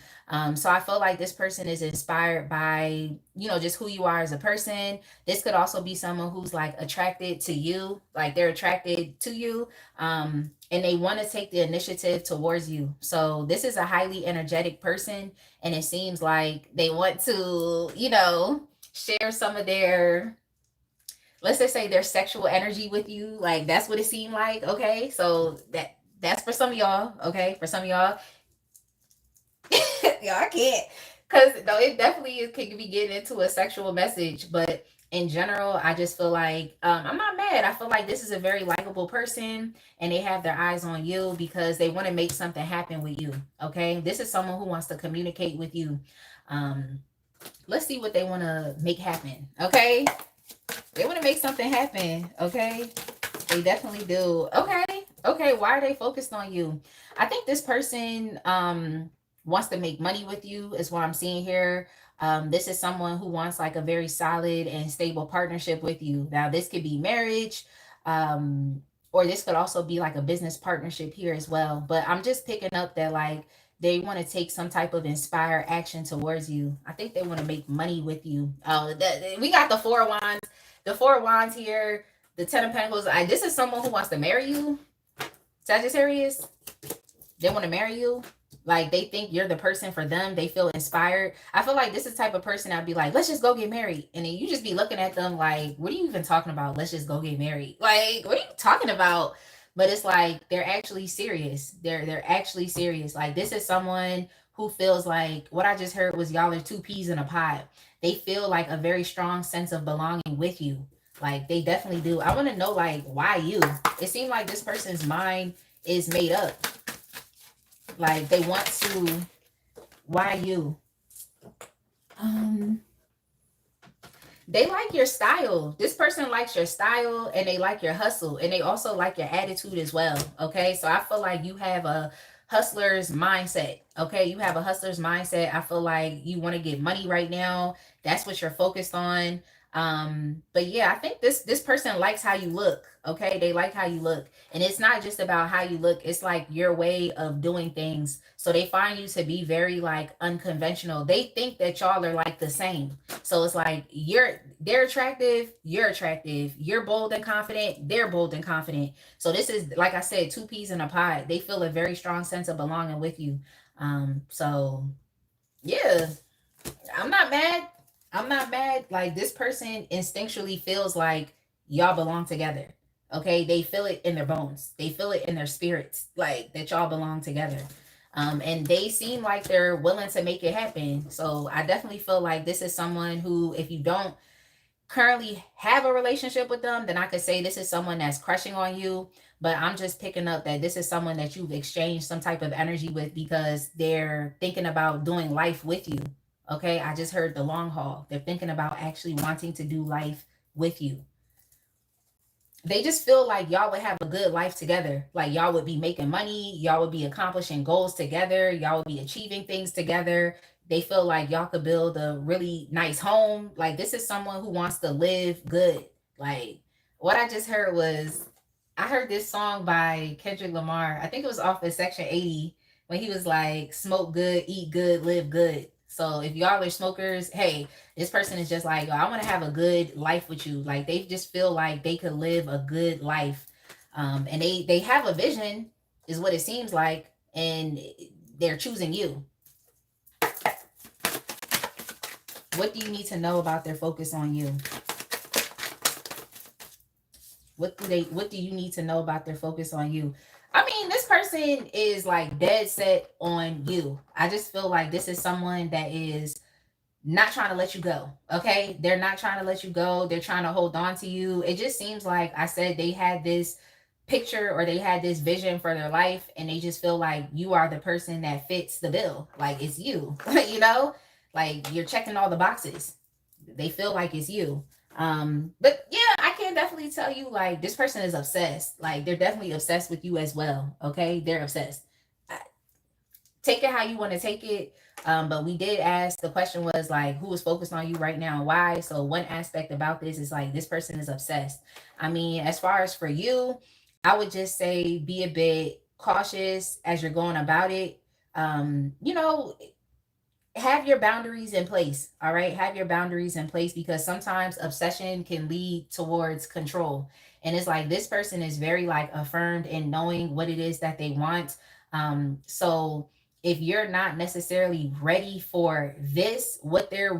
So I feel like this person is inspired by, just who you are as a person. This could also be someone who's, like, attracted to you, like they're attracted to you. And they want to take the initiative towards you. So this is a highly energetic person, and it seems like they want to, share some of their, let's just say, their sexual energy with you. Like, that's what it seemed like. Okay, so that's for some of y'all. Okay, for some of y'all. Yeah, I can't, because no, it definitely can be getting into a sexual message. But in general, I just feel like I'm not mad. I feel like this is a very likable person, and they have their eyes on you because they want to make something happen with you. Okay, this is someone who wants to communicate with you. Let's see what they want to make happen. Okay, they want to make something happen. Okay, they definitely do. Okay, why are they focused on you? I think this person wants to make money with you, is what I'm seeing here. This is someone who wants, like, a very solid and stable partnership with you. Now, this could be marriage, or this could also be like a business partnership here as well. But I'm just picking up that, like, they want to take some type of inspired action towards you. I think they want to make money with you. We got the Four of Wands. The Four of Wands here, the Ten of Pentacles. This is someone who wants to marry you, Sagittarius. They want to marry you. Like, they think you're the person for them. They feel inspired. I feel like this is the type of person I'd be like, let's just go get married. And then you just be looking at them like, what are you even talking about? Let's just go get married. Like, what are you talking about? But it's like, they're actually serious. They're actually serious. Like, this is someone who feels like, what I just heard was y'all are two peas in a pod. They feel like a very strong sense of belonging with you. Like they definitely do. I want to know like why you. It seemed like this person's mind is made up. Like they want to. Why you? They like your style. This person likes your style and they like your hustle and they also like your attitude as well. Okay. So I feel like you have a hustler's mindset. Okay. You have a hustler's mindset. I feel like you want to get money right now. That's what you're focused on. But yeah, I think this person likes how you look. Okay. They like how you look. And it's not just about how you look, it's like your way of doing things. So they find you to be very like unconventional. They think that y'all are like the same. So it's like they're attractive, you're attractive, you're bold and confident, they're bold and confident. So this is, like I said, two peas in a pod. They feel a very strong sense of belonging with you. So yeah, I'm not mad. I'm not mad. Like this person instinctually feels like y'all belong together. Okay, they feel it in their bones. They feel it in their spirits, like that y'all belong together. And they seem like they're willing to make it happen. So I definitely feel like this is someone who, if you don't currently have a relationship with them, then I could say this is someone that's crushing on you. But I'm just picking up that this is someone that you've exchanged some type of energy with because they're thinking about doing life with you. Okay, I just heard the long haul. They're thinking about actually wanting to do life with you. They just feel like y'all would have a good life together. Like y'all would be making money, y'all would be accomplishing goals together, y'all would be achieving things together. They feel like y'all could build a really nice home. Like this is someone who wants to live good. Like what I just heard was, I heard this song by Kendrick Lamar. I think it was off of Section 80 when he was like, smoke good, eat good, live good. So if y'all are smokers, hey, this person is just like, yo, I want to have a good life with you. Like they just feel like they could live a good life. And they have a vision, is what it seems like, and they're choosing you. What do you need to know about their focus on you? What do you need to know about their focus on you? I mean, this person is like dead set on you. I just feel like this is someone that is not trying to let you go. Okay. They're not trying to let you go. They're trying to hold on to you. It just seems like I said they had this picture or they had this vision for their life and they just feel like you are the person that fits the bill. Like it's you, you know, like you're checking all the boxes. They feel like it's you. But yeah, I can definitely tell you like this person is obsessed. Like they're definitely obsessed with you as well. Okay. They're obsessed. Take it how you want to take it. But we did ask, the question was like, who is focused on you right now and why? So one aspect about this is like, this person is obsessed. I mean, as far as for you, I would just say be a bit cautious as you're going about it. You know, have your boundaries in place. All right. Have your boundaries in place because sometimes obsession can lead towards control. And it's like this person is very like affirmed in knowing what it is that they want. So if you're not necessarily ready for this, what they're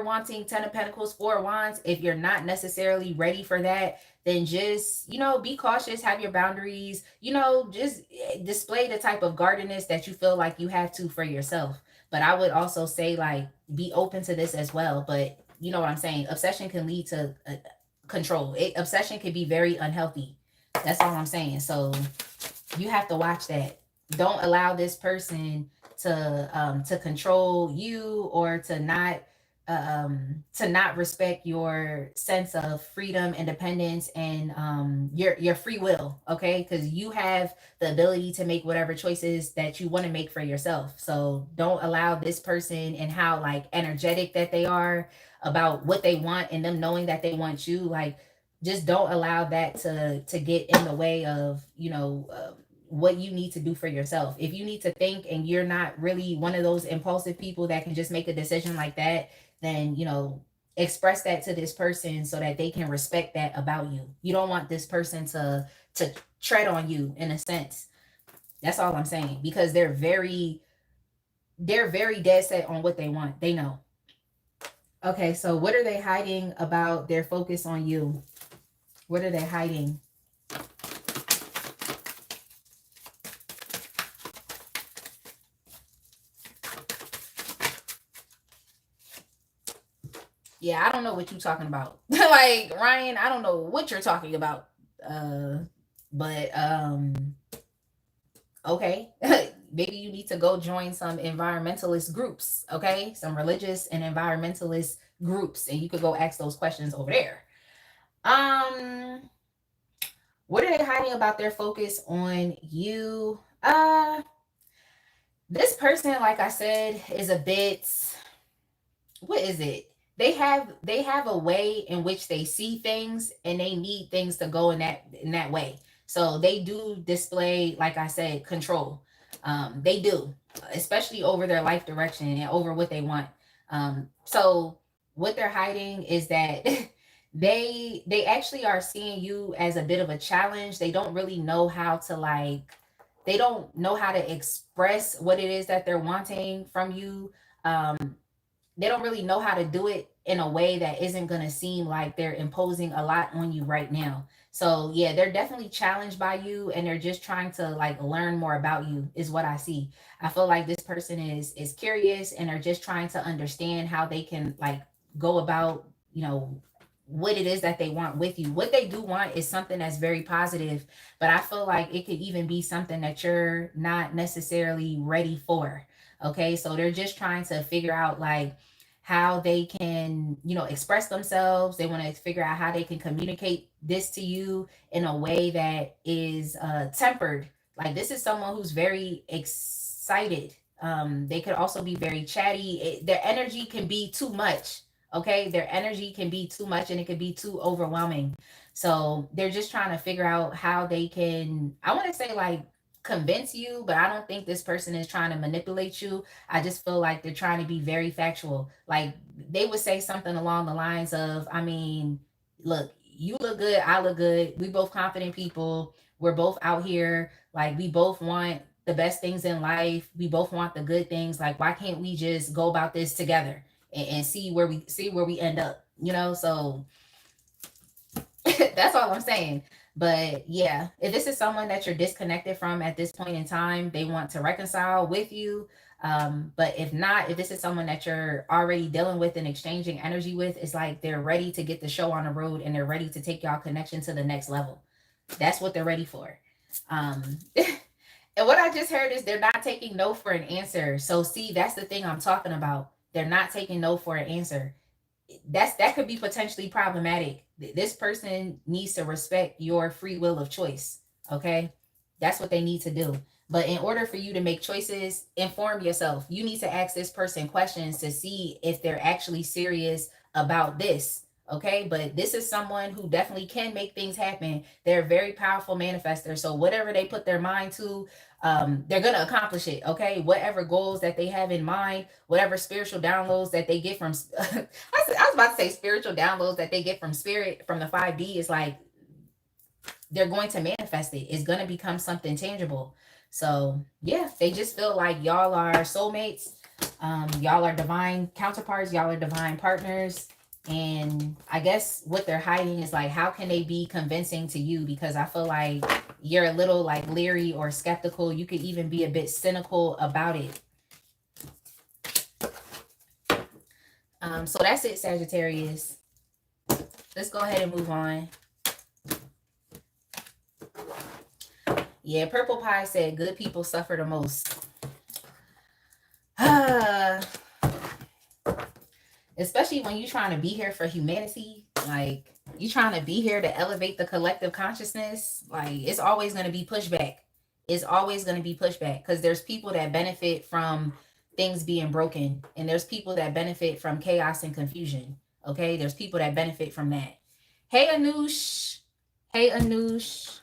wanting, 10 of Pentacles, 4 of Wands, if you're not necessarily ready for that, then just, you know, be cautious, have your boundaries, you know, just display the type of guardedness that you feel like you have to for yourself. But I would also say like be open to this as well. But you know what I'm saying? Obsession can lead to control. Obsession can be very unhealthy. That's all I'm saying. So you have to watch that. Don't allow this person to control you or to not respect your sense of freedom, independence, and your free will. Okay, because you have the ability to make whatever choices that you want to make for yourself. So don't allow this person and how like energetic that they are about what they want and them knowing that they want you. Like just don't allow that to get in the way of, you know, what you need to do for yourself. If you need to think and you're not really one of those impulsive people that can just make a decision like that, then, you know, express that to this person so that they can respect that about you. You don't want this person to tread on you in a sense. That's all I'm saying, because they're very dead set on what they want. They know. Okay, so what are they hiding about their focus on you? What are they hiding? Yeah, I don't know what you're talking about. Like, Ryan, I don't know what you're talking about. But okay. Maybe you need to go join some environmentalist groups, okay? Some religious and environmentalist groups, and you could go ask those questions over there. Um, what are they hiding about their focus on you? This person, like I said, is a bit, what is it? They have a way in which they see things, and they need things to go in that way. So they do display, like I said, control. They do, especially over their life direction and over what they want. So what they're hiding is that they actually are seeing you as a bit of a challenge. They don't really know how to, like, they don't know how to express what it is that they're wanting from you. They don't really know how to do it in a way that isn't going to seem like they're imposing a lot on you right now. So yeah, they're definitely challenged by you, and they're just trying to, like, learn more about you is what I see. I feel like this person is curious, and are just trying to understand how they can, like, go about, what it is that they want with you. What they do want is something that's very positive, but I feel like it could even be something that you're not necessarily ready for. Okay, so they're just trying to figure out, like, how they can, express themselves. They want to figure out how they can communicate this to you in a way that is tempered. Like, this is someone who's very excited. They could also be very chatty. Their energy can be too much. Okay, their energy can be too much, and it could be too overwhelming. So they're just trying to figure out how they can, I want to say, like, convince you, but I don't think this person is trying to manipulate you. I just feel like they're trying to be very factual. Like, they would say something along the lines of, I mean, look, you look good, I look good. We both confident people. We're both out here. Like, we both want the best things in life. We both want the good things. Like, why can't we just go about this together and see where we end up? So that's all I'm saying. But yeah, if this is someone that you're disconnected from at this point in time, they want to reconcile with you. But if not, if this is someone that you're already dealing with and exchanging energy with, it's like they're ready to get the show on the road, and they're ready to take y'all connection to the next level. That's what they're ready for. And what I just heard is they're not taking no for an answer. So see, that's the thing I'm talking about. They're not taking no for an answer. That could be potentially problematic. This person needs to respect your free will of choice. Okay, that's what they need to do. But in order for you to make choices, inform yourself. You need to ask this person questions to see if they're actually serious about this. Okay, but this is someone who definitely can make things happen. They're a very powerful manifester. So whatever they put their mind to, they're going to accomplish it. Okay, whatever goals that they have in mind, whatever spiritual downloads that they get from I was about to say spiritual downloads that they get from spirit, from the 5D, is like they're going to manifest it. It's going to become something tangible. So yeah, they just feel like y'all are soulmates. Y'all are divine counterparts. Y'all are divine partners. And I guess what they're hiding is, like, how can they be convincing to you? Because I feel like you're a little, like, leery or skeptical. You could even be a bit cynical about it. So that's it, Sagittarius. Let's go ahead and move on. Yeah, Purple Pie said good people suffer the most. Especially when you're trying to be here for humanity. Like, you trying to be here to elevate the collective consciousness. Like, it's always going to be pushback. It's always going to be pushback, because there's people that benefit from things being broken, and there's people that benefit from chaos and confusion. Okay, there's people that benefit from that. Hey, Anush. Hey, Anush.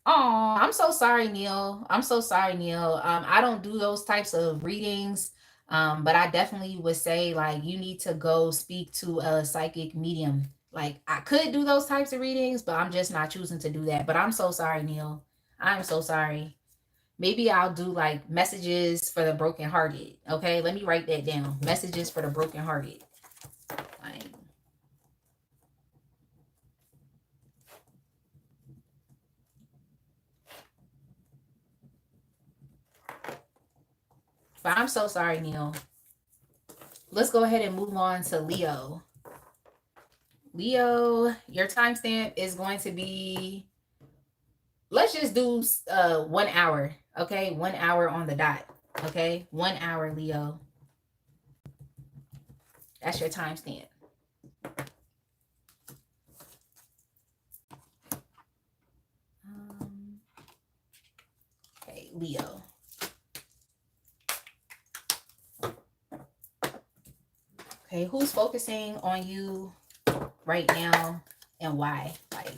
Oh, I'm so sorry, Neil. I'm so sorry, Neil. I don't do those types of readings. But I definitely would say, like, you need to go speak to a psychic medium. Like, I could do those types of readings, but I'm just not choosing to do that. But I'm so sorry, Neil. I'm so sorry. Maybe I'll do, like, messages for the brokenhearted. Okay, let me write that down. Messages for the brokenhearted. Like, but I'm so sorry, Neil. Let's go ahead and move on to Leo. Leo, your timestamp is going to be, let's just do 1 hour. Okay, 1 hour on the dot. Okay, 1 hour, Leo. That's your timestamp. Okay, Leo. Okay, who's focusing on you right now and why? Like,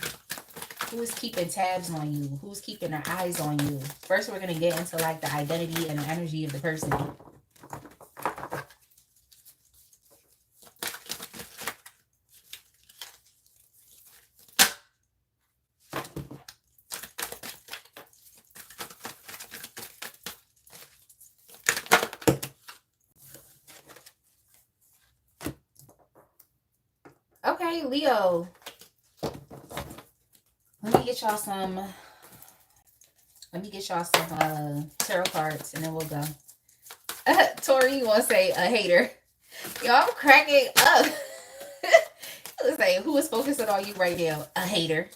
who is keeping tabs on you? Who's keeping their eyes on you? First, we're going to get into like the identity and the energy of the person. Okay, Leo. Let me get y'all some tarot cards and then we'll go. Tori, you want to say a hater? Yo, I'm cracking up. Let's say, who is focusing on you right now? A hater.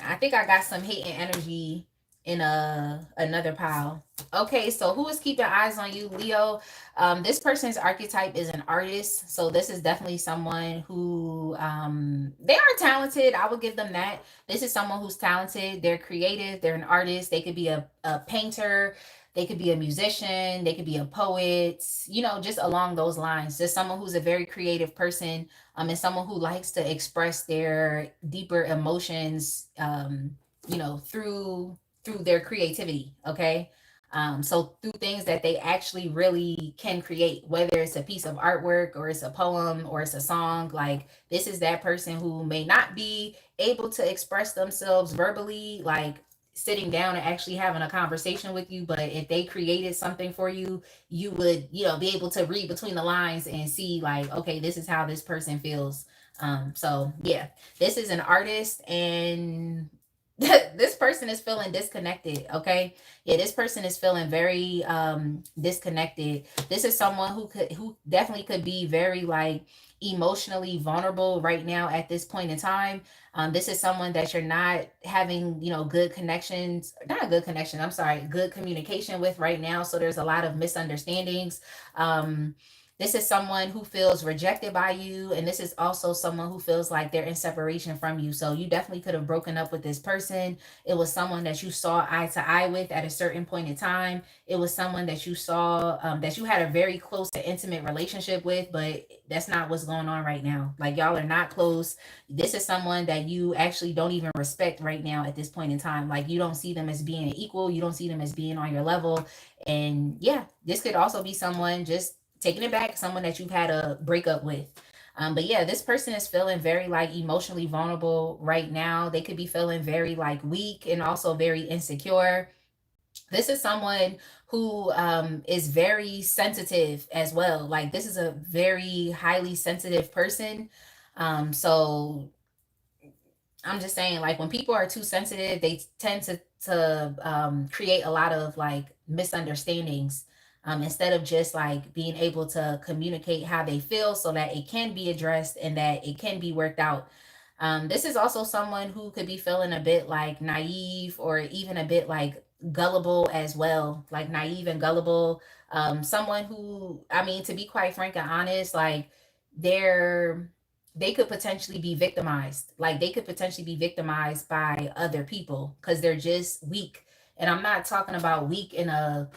I think I got some hating energy in another pile. Okay, so who is keeping eyes on you, Leo? This person's archetype is an artist, so this is definitely someone who they are talented. I will give them that. This is someone who's talented. They're creative. They're an artist. They could be a painter. They could be a musician. They could be a poet. You know, just along those lines. Just someone who's a very creative person. And someone who likes to express their deeper emotions. You know, through their creativity. Okay. So through things that they actually really can create, whether it's a piece of artwork or it's a poem or it's a song, like this is that person who may not be able to express themselves verbally, like sitting down and actually having a conversation with you, but if they created something for you, you would, you know, be able to read between the lines and see like, okay, this is how this person feels. So yeah, this is an artist and this person is feeling disconnected. Okay, yeah, this person is feeling very disconnected. This is someone who definitely could be very like emotionally vulnerable right now at this point in time. This is someone that you're not having, you know, good connections, not a good connection, I'm sorry, good communication with right now, so there's a lot of misunderstandings. This is someone who feels rejected by you, and this is also someone who feels like they're in separation from you. So you definitely could have broken up with this person. It was someone that you saw eye to eye with at a certain point in time. It was someone that you saw, that you had a very close and intimate relationship with, but that's not what's going on right now. Like, y'all are not close. This is someone that you actually don't even respect right now at this point in time. Like, you don't see them as being equal. You don't see them as being on your level. And yeah, this could also be someone just taking it back, someone that you've had a breakup with. But yeah, this person is feeling very like emotionally vulnerable right now. They could be feeling very like weak and also very insecure. This is someone who is very sensitive as well. Like, this is a very highly sensitive person. So I'm just saying, like, when people are too sensitive, they tend to create a lot of like misunderstandings. Instead of just like being able to communicate how they feel so that it can be addressed and that it can be worked out. This is also someone who could be feeling a bit like naive or even a bit like gullible as well, like naive and gullible. Someone who, I mean, to be quite frank and honest, like they're they could potentially be victimized. Like, they could potentially be victimized by other people because they're just weak. And I'm not talking about weak in a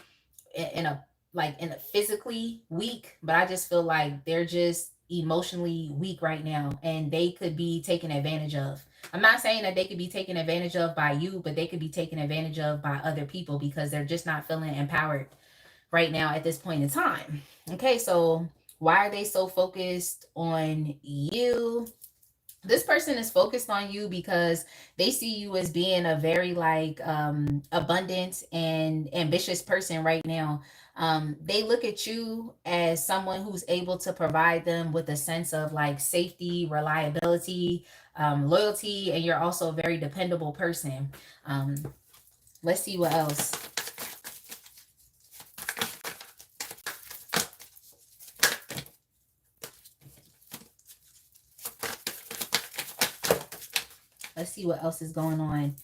like in a physically weak, but I just feel like they're just emotionally weak right now and they could be taken advantage of. I'm not saying that they could be taken advantage of by you, but they could be taken advantage of by other people because they're just not feeling empowered right now at this point in time. Okay, so why are they so focused on you? This person is focused on you because they see you as being a very like abundant and ambitious person right now. They look at you as someone who's able to provide them with a sense of like safety, reliability, loyalty, and you're also a very dependable person. um, let's see what else. Let's see what else is going on.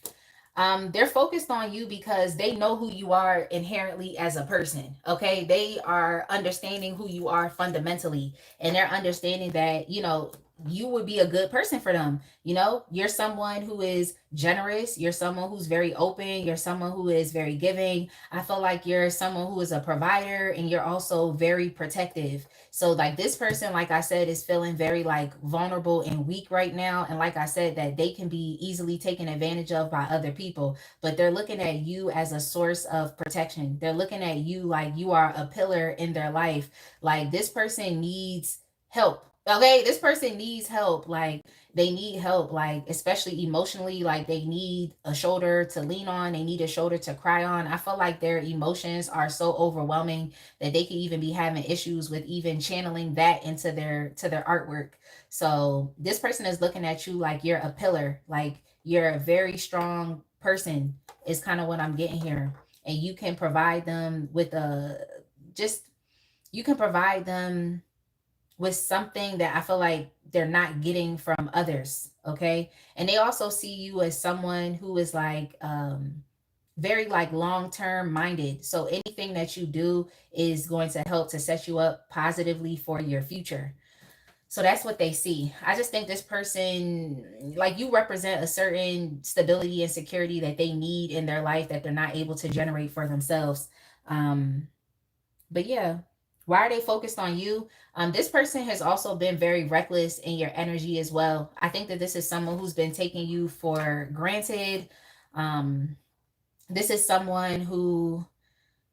They're focused on you because they know who you are inherently as a person. Okay, they are understanding who you are fundamentally, and they're understanding that, you know, you would be a good person for them. You know, you're someone who is generous, you're someone who's very open, you're someone who is very giving. I feel like you're someone who is a provider, and you're also very protective. So like this person, like I said, is feeling very like vulnerable and weak right now. And like I said, that they can be easily taken advantage of by other people. But they're looking at you as a source of protection. They're looking at you like you are a pillar in their life. Like this person needs help. Okay, this person needs help. Like they need help, like especially emotionally. Like they need a shoulder to lean on, they need a shoulder to cry on. I feel like their emotions are so overwhelming that they could even be having issues with even channeling that into their artwork. So this person is looking at you like you're a pillar, like you're a very strong person, is kind of what I'm getting here. And you can provide them with a just you can provide them with something that I feel like they're not getting from others. Okay. And they also see you as someone who is like very like long term minded. So anything that you do is going to help to set you up positively for your future. So that's what they see. I just think this person, like you represent a certain stability and security that they need in their life that they're not able to generate for themselves. Um, but yeah, why are they focused on you? This person has also been very reckless in your energy as well. I think that this is someone who's been taking you for granted. Um, this is someone who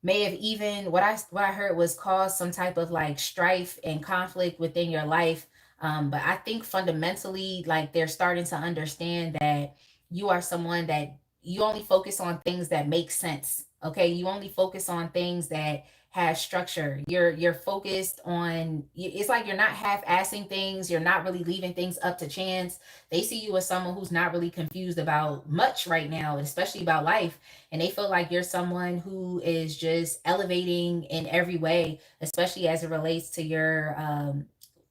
may have even what I heard was caused some type of like strife and conflict within your life. But I think fundamentally, like they're starting to understand that you are someone that you only focus on things that make sense. Okay, you only focus on things that have structure. You're focused on. It's like you're not half-assing things. You're not really leaving things up to chance. They see you as someone who's not really confused about much right now, especially about life, and they feel like you're someone who is just elevating in every way, especially as it relates to your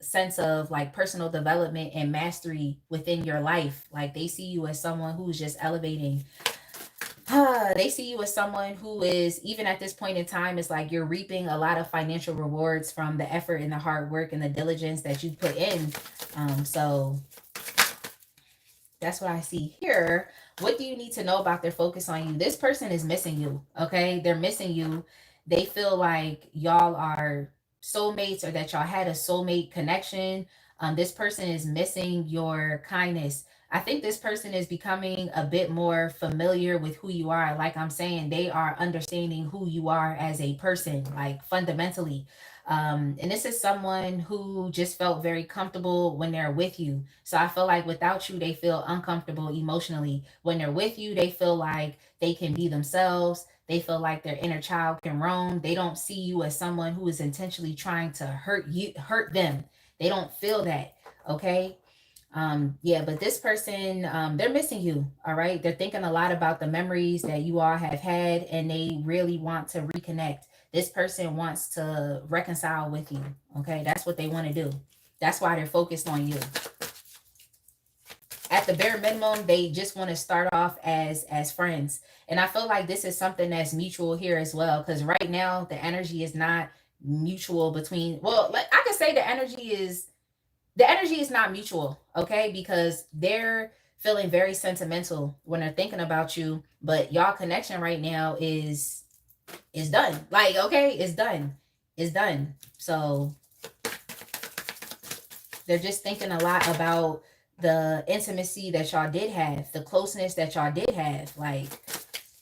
sense of like personal development and mastery within your life. Like they see you as someone who's just elevating. They see you as someone who is, even at this point in time, is like you're reaping a lot of financial rewards from the effort and the hard work and the diligence that you put in. So that's what I see here. What do you need to know about their focus on you? This person is missing you. Okay. They're missing you. They feel like y'all are soulmates, or that y'all had a soulmate connection. This person is missing your kindness. I think this person is becoming a bit more familiar with who you are. Like I'm saying, they are understanding who you are as a person, like fundamentally. And this is someone who just felt very comfortable when they're with you. So I feel like without you, they feel uncomfortable emotionally. When they're with you, they feel like they can be themselves. They feel like their inner child can roam. They don't see you as someone who is intentionally trying to hurt them. They don't feel that. Okay. Yeah, but this person, they're missing you. All right. They're thinking a lot about the memories that you all have had, and they really want to reconnect. This person wants to reconcile with you. Okay. That's what they want to do. That's why they're focused on you. At the bare minimum, they just want to start off as friends. And I feel like this is something that's mutual here as well. Because right now the energy is not mutual between, well, like I could say the energy is not mutual. Okay, because they're feeling very sentimental when they're thinking about you, but y'all connection right now is done. Like, okay, it's done. It's done. So they're just thinking a lot about the intimacy that y'all did have, the closeness that y'all did have, like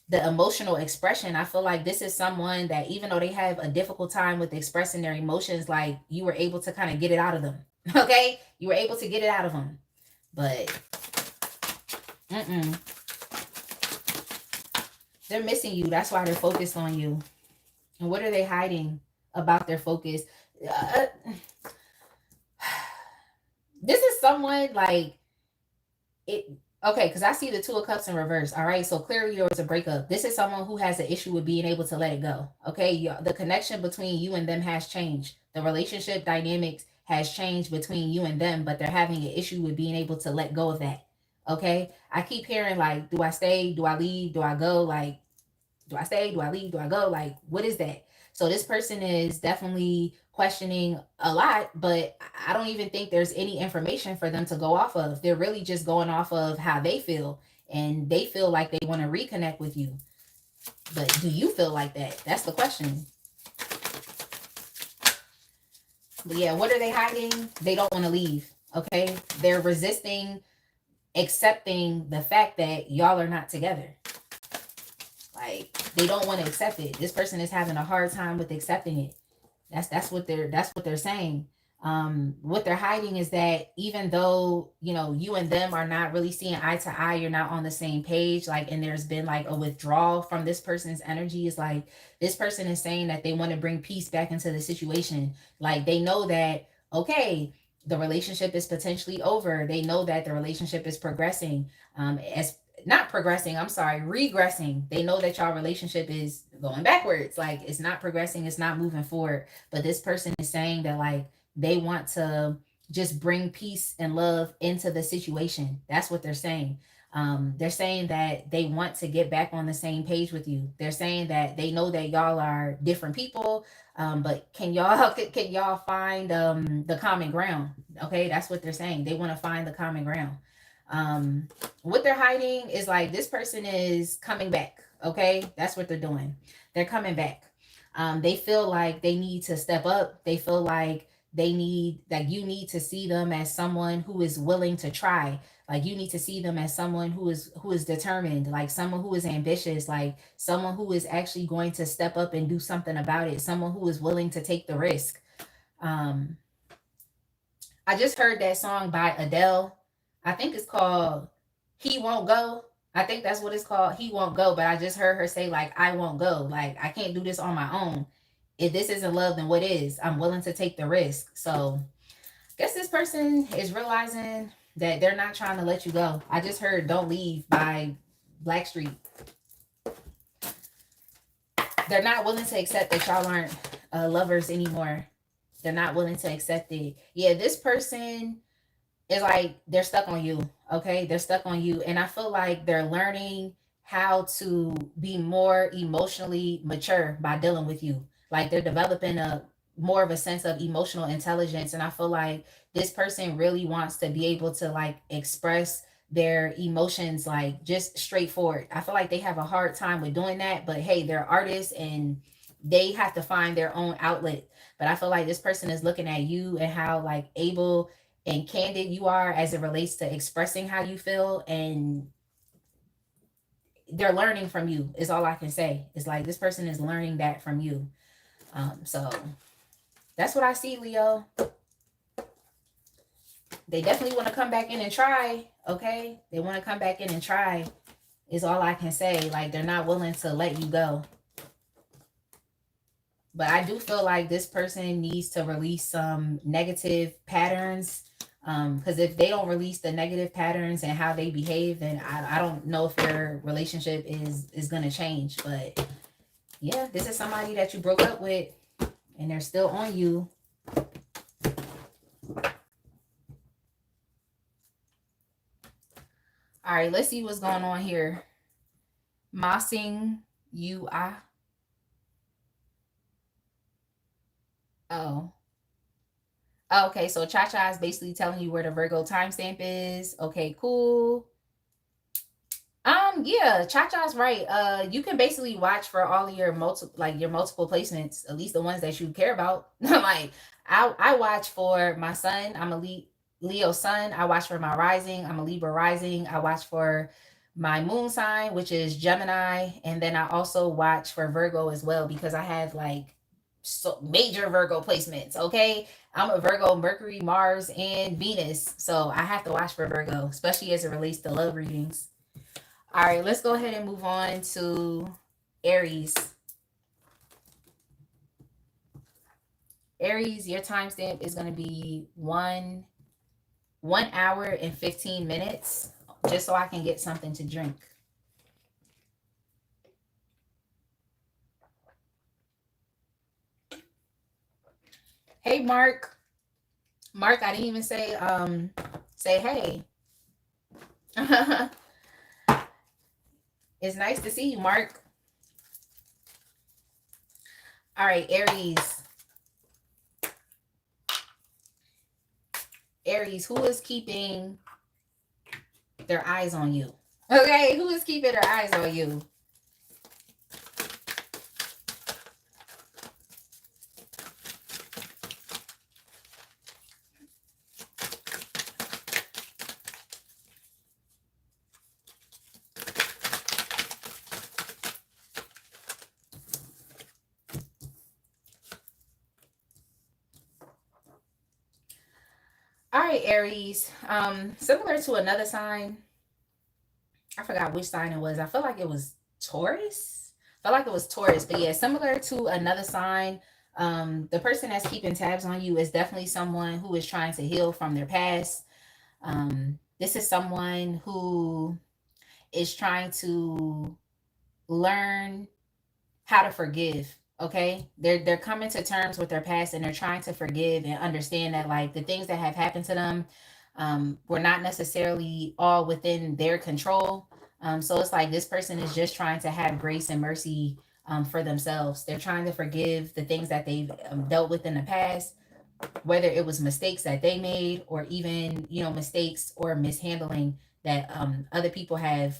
the emotional expression. I feel like this is someone that, even though they have a difficult time with expressing their emotions, like you were able to kind of get it out of them. Okay, you were able to get it out of them, but they're missing you. That's why they're focused on you. And what are they hiding about their focus? Uh, this is someone like it. Okay, because I see the Two of Cups in reverse. All right, so clearly there was a breakup. This is someone who has an issue with being able to let it go. Okay, the connection between you and them has changed. The relationship dynamics has changed between you and them, but they're having an issue with being able to let go of that. Okay. I keep hearing like, do I stay? Do I leave? Do I go? Like, do I stay? Do I leave? Do I go? Like, what is that? So this person is definitely questioning a lot, but I don't even think there's any information for them to go off of. They're really just going off of how they feel, and they feel like they want to reconnect with you. But do you feel like that? That's the question. But yeah, what are they hiding? They don't want to leave. Okay. They're resisting accepting the fact that y'all are not together. Like, they don't want to accept it. This person is having a hard time with accepting it. That's what they're saying. What they're hiding is that even though, you and them are not really seeing eye to eye, you're not on the same page, like, and there's been like a withdrawal from this person's energy. Is like, this person is saying that they want to bring peace back into the situation. Like, they know that, okay, the relationship is potentially over. They know that the relationship is progressing, as not progressing, I'm sorry, regressing. They know that y'all relationship is going backwards. Like, it's not progressing, it's not moving forward. But this person is saying that, like, they want to just bring peace and love into the situation. That's what they're saying. They're saying that they want to get back on the same page with you. They're saying that they know that y'all are different people, but can y'all find the common ground? Okay, that's what they're saying. They want to find the common ground. Um, what they're hiding is like, this person is coming back. Okay, that's what they're doing. They're coming back. They feel like they need to step up. They feel like you need to see them as someone who is willing to try. Like, you need to see them as someone who is determined, like someone who is ambitious, like someone who is actually going to step up and do something about it, someone who is willing to take the risk. um I just heard that song by Adele. I think it's called He Won't Go. I think that's what it's called. He Won't Go. But I just heard her say, like, I won't go. Like, I can't do this on my own. If this isn't love, then what is? I'm willing to take the risk. So I guess this person is realizing that they're not trying to let you go. I just heard Don't Leave by Blackstreet. They're not willing to accept that y'all aren't lovers anymore. They're not willing to accept it. Yeah, this person, it's like they're stuck on you. Okay, they're stuck on you, and I feel like they're learning how to be more emotionally mature by dealing with you. Like, they're developing a more of a sense of emotional intelligence, and I feel like this person really wants to be able to, like, express their emotions, like, just straightforward. I feel like they have a hard time with doing that, but hey, they're artists and they have to find their own outlet. But I feel like this person is looking at you and how, like, able and candid you are as it relates to expressing how you feel, and they're learning from you, is all I can say. It's like, this person is learning that from you. So that's what I see, Leo. They definitely want to come back in and try. Okay, they want to come back in and try, is all I can say. Like, they're not willing to let you go. But I do feel like this person needs to release some negative patterns. Because if they don't release the negative patterns and how they behave, then I don't know if their relationship is gonna change. But yeah, this is somebody that you broke up with and they're still on you. All right, let's see what's going on here. Mossing you. Oh. Okay, so Cha Cha is basically telling you where the Virgo timestamp is. Okay, cool. Yeah, Cha Cha's right. You can basically watch for all of your multiple placements, at least the ones that you care about. Like, I watch for my sun. I'm a Leo sun. I watch for my rising. I'm a Libra rising. I watch for my moon sign, which is Gemini, and then I also watch for Virgo as well, because I have, like, so major Virgo placements. Okay, I'm a Virgo, Mercury, Mars, and Venus, so I have to watch for Virgo, especially as it relates to love readings. All right, let's go ahead and move on to Aries. Aries, your timestamp is going to be 1 hour and 15 minutes, just so I can get something to drink. Hey, Mark. Mark, I didn't even say hey. It's nice to see you, Mark. All right, Aries. Aries, who is keeping their eyes on you? Okay, who is keeping their eyes on you? All right, Aries. Similar to another sign, I forgot which sign it was. I feel like it was Taurus. I feel like it was Taurus, but yeah, similar to another sign. The person that's keeping tabs on you is definitely someone who is trying to heal from their past. This is someone who is trying to learn how to forgive. Okay, they're coming to terms with their past and they're trying to forgive and understand that like the things that have happened to them were not necessarily all within their control. So it's like this person is just trying to have grace and mercy for themselves. They're trying to forgive the things that they've dealt with in the past, whether it was mistakes that they made or even mistakes or mishandling that other people have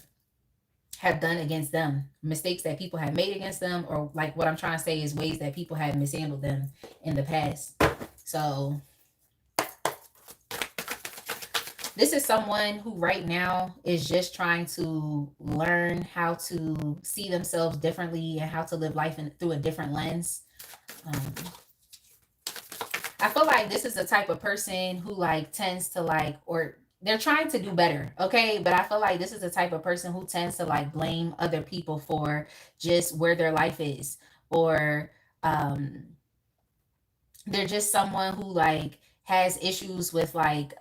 done against them, mistakes that people have made against them, or like what I'm trying to say is ways that people have mishandled them in the past. So this is someone who right now is just trying to learn how to see themselves differently and how to live life through a different lens. Um, I feel like this is the type of person who like tends to like, or they're trying to do better, okay? But I feel like this is the type of person who tends to like blame other people for just where their life is, or um, they're just someone who like has issues with like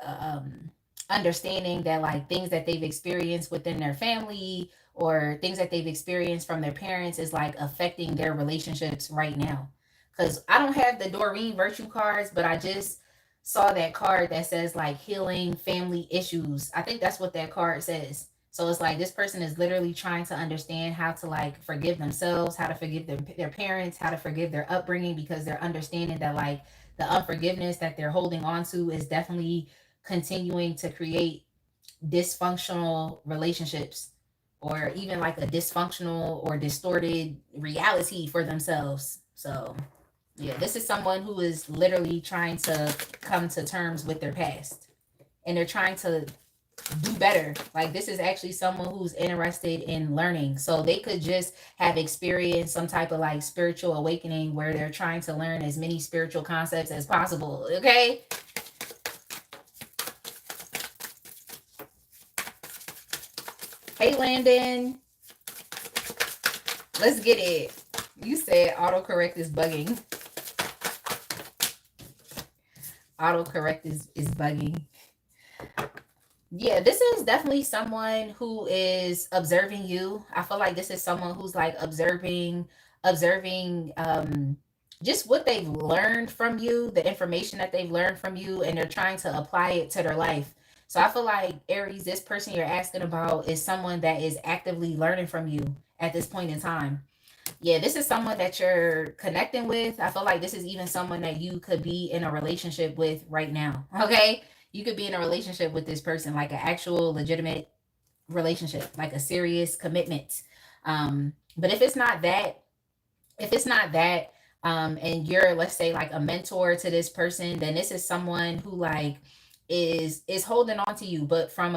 understanding that like things that they've experienced within their family or things that they've experienced from their parents is like affecting their relationships right now. Because I don't have the Doreen Virtue cards, but I just saw that card that says like healing family issues. I think that's what that card says. So it's like this person is literally trying to understand how to like forgive themselves, how to forgive their parents, how to forgive their upbringing, because they're understanding that like the unforgiveness that they're holding on to is definitely continuing to create dysfunctional relationships, or even like a dysfunctional or distorted reality for themselves. So yeah, this is someone who is literally trying to come to terms with their past and they're trying to do better. Like this is actually someone who's interested in learning. So they could just have experienced some type of like spiritual awakening where they're trying to learn as many spiritual concepts as possible. Okay. Hey Landon, let's get it. You said autocorrect is bugging. Autocorrect is bugging. Yeah, this is definitely someone who is observing you. I feel like this is someone who's like observing just what they've learned from you, the information that they've learned from you, and they're trying to apply it to their life. So I feel like Aries, this person you're asking about is someone that is actively learning from you at this point in time. Yeah, this is someone that you're connecting with. I feel like this is even someone that you could be in a relationship with right now. Okay. You could be in a relationship with this person, like an actual legitimate relationship, like a serious commitment. But if it's not that, and you're, let's say, like a mentor to this person, then this is someone who like is holding on to you, but from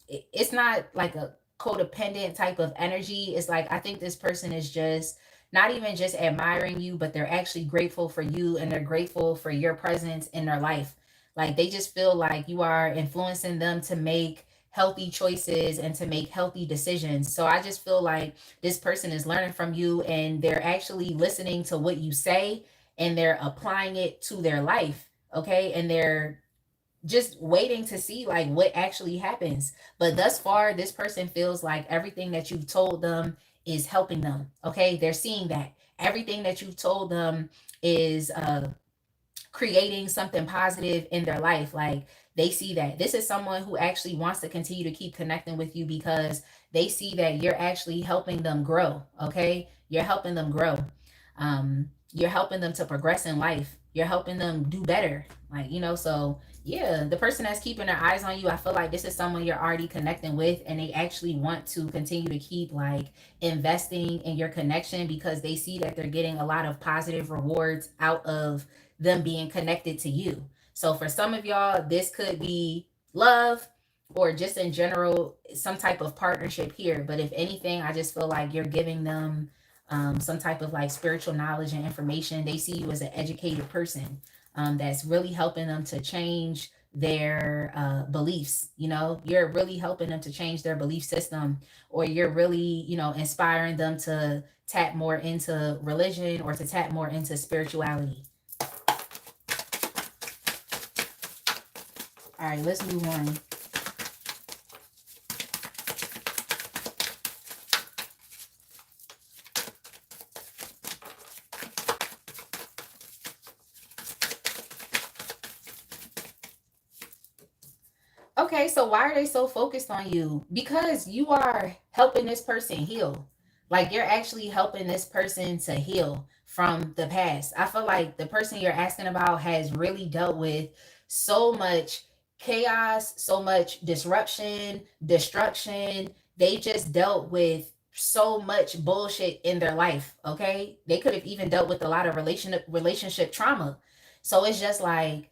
it's not like a codependent type of energy. It's like I think this person is just not even just admiring you, but they're actually grateful for you and they're grateful for your presence in their life. Like they just feel like you are influencing them to make healthy choices and to make healthy decisions. So I just feel like this person is learning from you and they're actually listening to what you say and they're applying it to their life. Okay. And they're just waiting to see like what actually happens. But thus far, this person feels like everything that you've told them is helping them. Okay. They're seeing that everything that you've told them is creating something positive in their life. Like They see that. This is someone who actually wants to continue to keep connecting with you because they see that you're actually helping them grow, okay? You're helping them grow. You're helping them to progress in life. You're helping them do better. Like, so yeah, the person that's keeping their eyes on you, I feel like this is someone you're already connecting with, and they actually want to continue to keep like investing in your connection because they see that they're getting a lot of positive rewards out of them being connected to you. So for some of y'all, this could be love or just in general some type of partnership here. But if anything, I just feel like you're giving them some type of like spiritual knowledge and information. They see you as an educated person that's really helping them to change their beliefs. You're really helping them to change their belief system, or you're really, inspiring them to tap more into religion or to tap more into spirituality. All right, let's move on. Okay, so why are they so focused on you? Because you are helping this person heal. Like you're actually helping this person to heal from the past. I feel like the person you're asking about has really dealt with so much chaos, so much disruption, destruction. They just dealt with so much bullshit in their life, okay? They could have even dealt with a lot of relationship trauma. So it's just like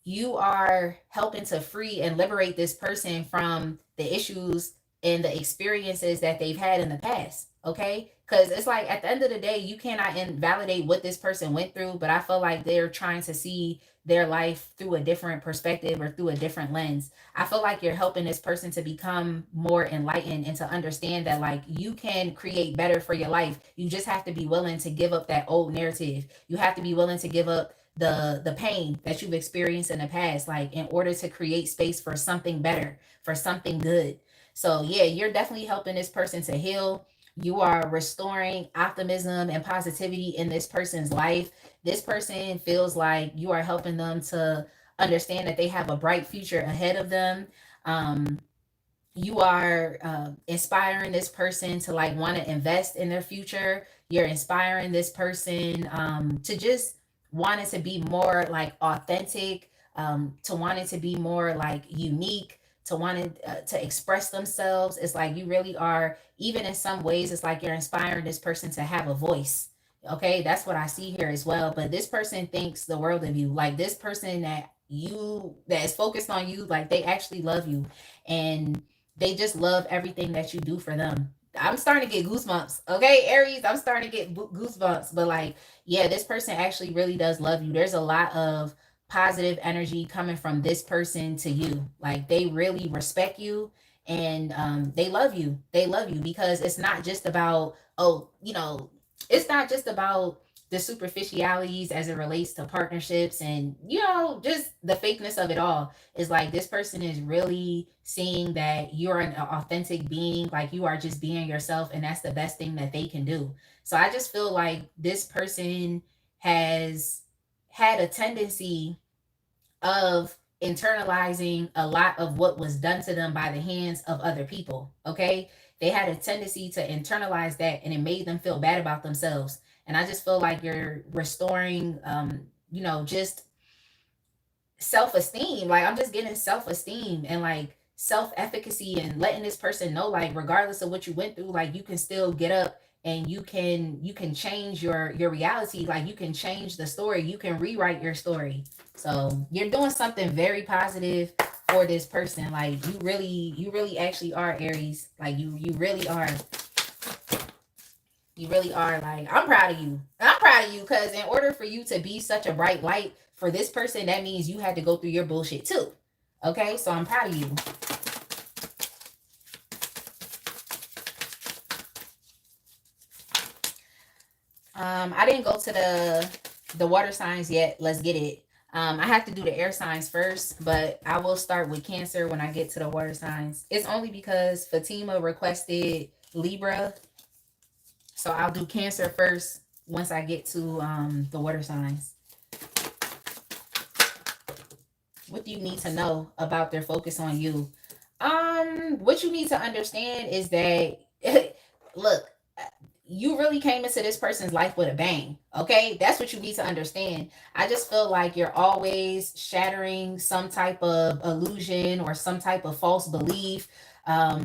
you are helping to free and liberate this person from the issues and the experiences that they've had in the past. Okay. Because it's like at the end of the day, you cannot invalidate what this person went through, but I feel like they're trying to see their life through a different perspective or through a different lens. I feel like you're helping this person to become more enlightened and to understand that like you can create better for your life. You just have to be willing to give up that old narrative. You have to be willing to give up the pain that you've experienced in the past, like in order to create space for something better, for something good. So yeah, you're definitely helping this person to heal. You are restoring optimism and positivity in this person's life. This person feels like you are helping them to understand that they have a bright future ahead of them. You are inspiring this person to like want to invest in their future. You're inspiring this person to just want it to be more like authentic, to want it to be more like unique, to want it to express themselves. It's like you really are, even in some ways, it's like you're inspiring this person to have a voice. Okay, that's what I see here as well. But this person thinks the world of you. Like this person that is focused on you, like they actually love you. And they just love everything that you do for them. I'm starting to get goosebumps. Okay, Aries, I'm starting to get goosebumps. But like, yeah, this person actually really does love you. There's a lot of positive energy coming from this person to you. Like they really respect you, and they love you. They love you because it's not just about, it's not just about the superficialities as it relates to partnerships and just the fakeness of it all. Is like this person is really seeing that you're an authentic being, like you are just being yourself, and that's the best thing that they can do. So I just feel like this person has had a tendency of internalizing a lot of what was done to them by the hands of other people. Okay, they had a tendency to internalize that, and it made them feel bad about themselves. And I just feel like you're restoring just self-esteem. Like I'm just getting self-esteem and like self-efficacy, and letting this person know like regardless of what you went through, like you can still get up, and you can change your reality. Like you can change the story, you can rewrite your story. So you're doing something very positive for this person. Like you really actually are, Aries. Like you really are. You really are. Like I'm proud of you. I'm proud of you because in order for you to be such a bright light for this person, that means you had to go through your bullshit too. Okay, so I'm proud of you. I didn't go to the water signs yet. Let's get it. I have to do the air signs first, but I will start with Cancer when I get to the water signs. It's only because Fatima requested Libra, so I'll do Cancer first once I get to the water signs. What do you need to know about their focus on you? What you need to understand is that look, you really came into this person's life with a bang. Okay, that's what you need to understand. I just feel like you're always shattering some type of illusion or some type of false belief.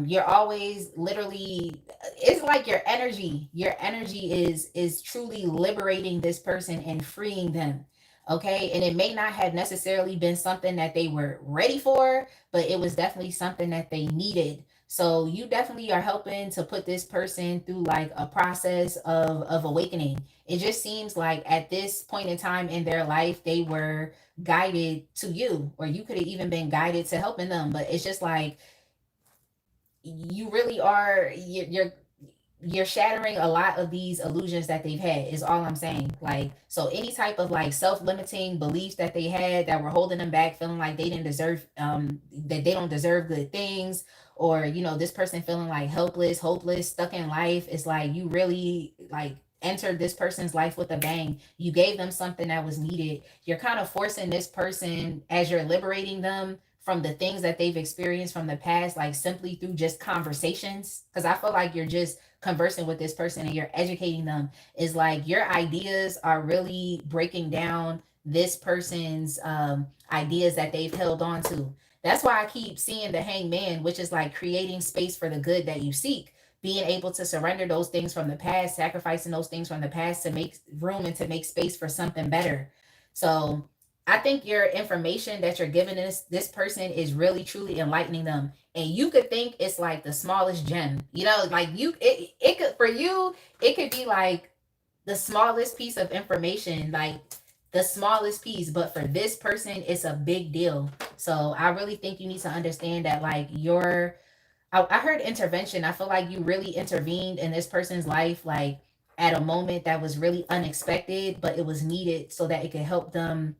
You're always literally, it's like your energy is truly liberating this person and freeing them. Okay, and it may not have necessarily been something that they were ready for, but it was definitely something that they needed. So you definitely are helping to put this person through like a process of awakening. It just seems like at this point in time in their life, they were guided to you, or you could have even been guided to helping them. But it's just like you really are, you're shattering a lot of these illusions that they've had, is all I'm saying. Like, so any type of like self-limiting beliefs that they had that were holding them back, feeling like they didn't deserve, that they don't deserve good things, or this person feeling like helpless, hopeless, stuck in life, it's like you really like entered this person's life with a bang. You gave them something that was needed. You're kind of forcing this person, as you're liberating them from the things that they've experienced from the past, like simply through just conversations. Because I feel like you're just conversing with this person and you're educating them, is like your ideas are really breaking down this person's ideas that they've held on to. That's why I keep seeing the hangman, which is like creating space for the good that you seek, being able to surrender those things from the past, sacrificing those things from the past to make room and to make space for something better. So I think your information that you're giving this person is really truly enlightening them. And you could think it's like the smallest gem. Like it could, for you, it could be like the smallest piece of information, like the smallest piece, but for this person it's a big deal. So I really think you need to understand that, like, I heard intervention. I feel like you really intervened in this person's life, like at a moment that was really unexpected, but it was needed so that it could help them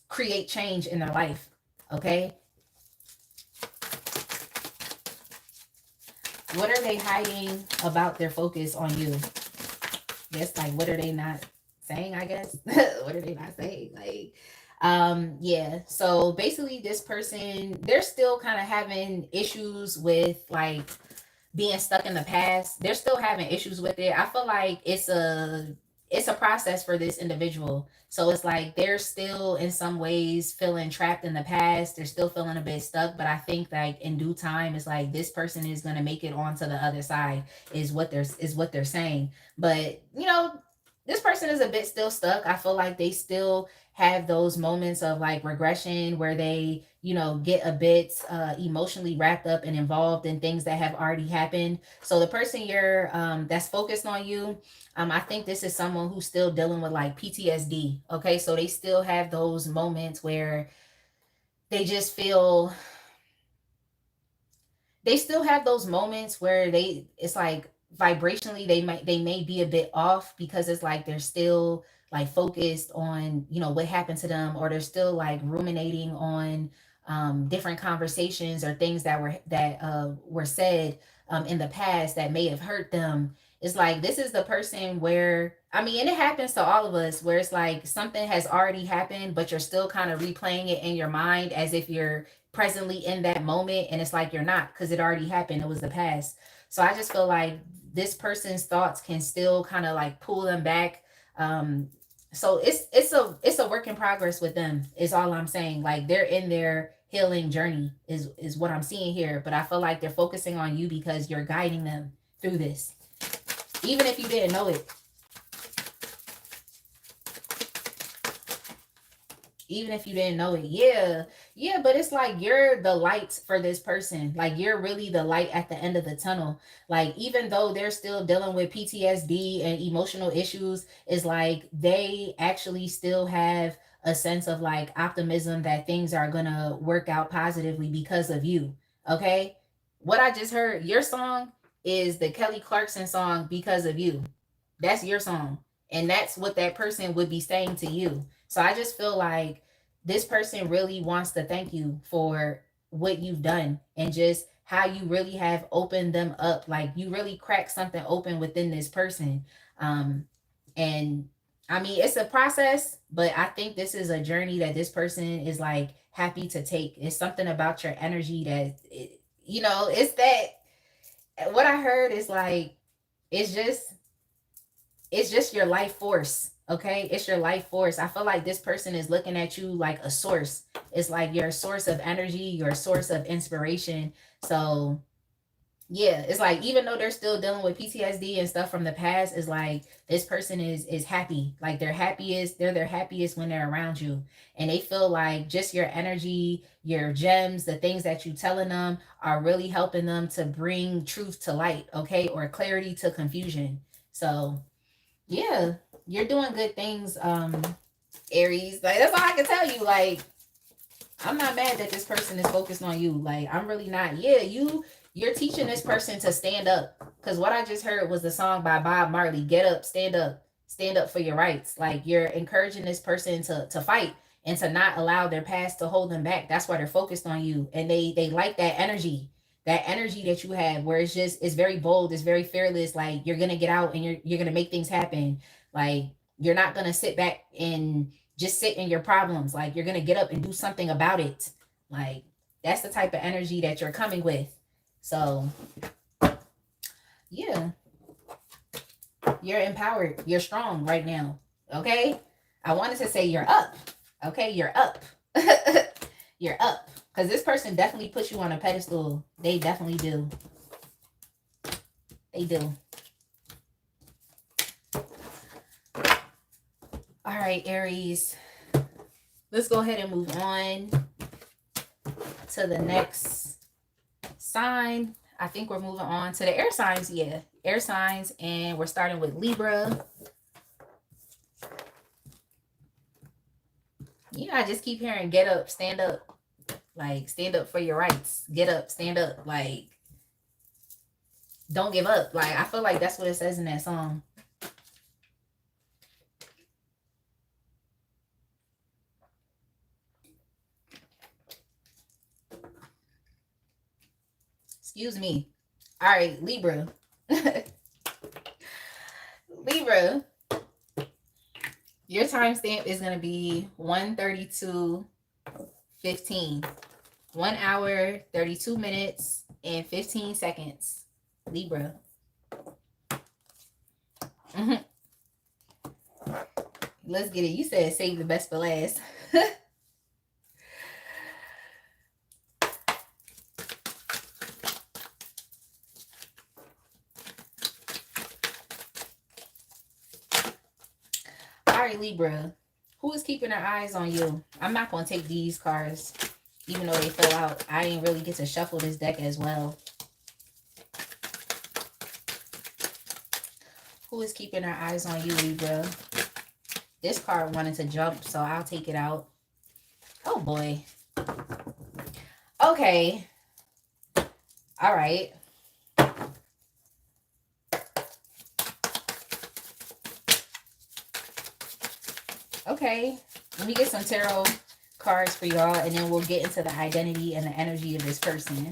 create change in their life. Okay. What are they hiding about their focus on you? Guess, like, what are they not saying? I guess. What are they not saying? Like, yeah. So basically, this person, they're still kind of having issues with like being stuck in the past. They're still having issues with it. I feel like it's a process for this individual. So it's like they're still in some ways feeling trapped in the past. They're still feeling a bit stuck, but I think like in due time, it's like this person is going to make it onto the other side, is what they're saying. But this person is a bit still stuck. I feel like they still have those moments of like regression where they get a bit emotionally wrapped up and involved in things that have already happened. So the person you're that's focused on you, I think this is someone who's still dealing with like PTSD. Okay, so they still have those moments where they just feel, they still have those moments where it's like vibrationally they may be a bit off, because it's like they're still like focused on what happened to them, or they're still like ruminating on different conversations or things that were said in the past that may have hurt them. It's like this is the person where, I mean, and it happens to all of us, where it's like something has already happened, but you're still kind of replaying it in your mind as if you're presently in that moment, and it's like you're not, because it already happened, it was the past. So I just feel like this person's thoughts can still kind of like pull them back. So it's a work in progress with them, is all I'm saying. Like they're in their healing journey, is what I'm seeing here, but I feel like they're focusing on you because you're guiding them through this, even if you didn't know it. Even if you didn't know it. Yeah. Yeah, but it's like you're the light for this person. Like you're really the light at the end of the tunnel. Like even though they're still dealing with PTSD and emotional issues, is like they actually still have a sense of like optimism that things are going to work out positively because of you. Okay? What I just heard, your song is the Kelly Clarkson song, Because of You. That's your song. And that's what that person would be saying to you. So I just feel like this person really wants to thank you for what you've done, and just how you really have opened them up. Like you really cracked something open within this person. And I mean, it's a process, but I think this is a journey that this person is like happy to take. It's something about your energy that, it's that what I heard is like, it's just, it's just your life force. Okay. It's your life force. I feel like this person is looking at you like a source. It's like your source of energy, your source of inspiration. So yeah, it's like even though they're still dealing with PTSD and stuff from the past, it's like this person is happy. Like they're their happiest when they're around you. And they feel like just your energy, your gems, the things that you telling them are really helping them to bring truth to light, okay? Or clarity to confusion. So yeah, you're doing good things, Aries. Like that's all I can tell you. Like I'm not mad that this person is focused on you. Like I'm really not. Yeah, you're teaching this person to stand up. Cause what I just heard was the song by Bob Marley. Get up, stand up for your rights. Like you're encouraging this person to fight and to not allow their past to hold them back. That's why they're focused on you. And they like that energy. That energy that you have where it's very bold, it's very fearless. Like you're gonna get out and you're gonna make things happen. Like you're not gonna sit back and just sit in your problems. Like you're gonna get up and do something about it. Like that's the type of energy that you're coming with. So yeah, you're empowered. You're strong right now. Okay. I wanted to say you're up. Okay, you're up. You're up. Because this person definitely puts you on a pedestal. They definitely do. They do. All right, Aries. Let's go ahead and move on to the next sign. I think we're moving on to the air signs. Yeah, air signs. And we're starting with Libra. I just keep hearing get up, stand up. Like, stand up for your rights. Get up, stand up. Like, don't give up. Like, I feel like that's what it says in that song. Excuse me. All right, Libra. Libra. Your timestamp is going to be 1:32:15. 1 hour, 32 minutes, and 15 seconds. Libra. Let's get it. You said save the best for last. All right, Libra. Who is keeping their eyes on you? I'm not going to take these cards, even though they fell out. I didn't really get to shuffle this deck as well. Who is keeping their eyes on you, Libra? This card wanted to jump, so I'll take it out. Oh, boy. Okay. All right. Okay. Let me get some tarot cards for y'all, and then we'll get into the identity and the energy of this person.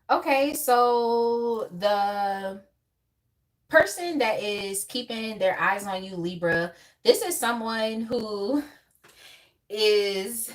Okay, so the person that is keeping their eyes on you, Libra, this is someone who is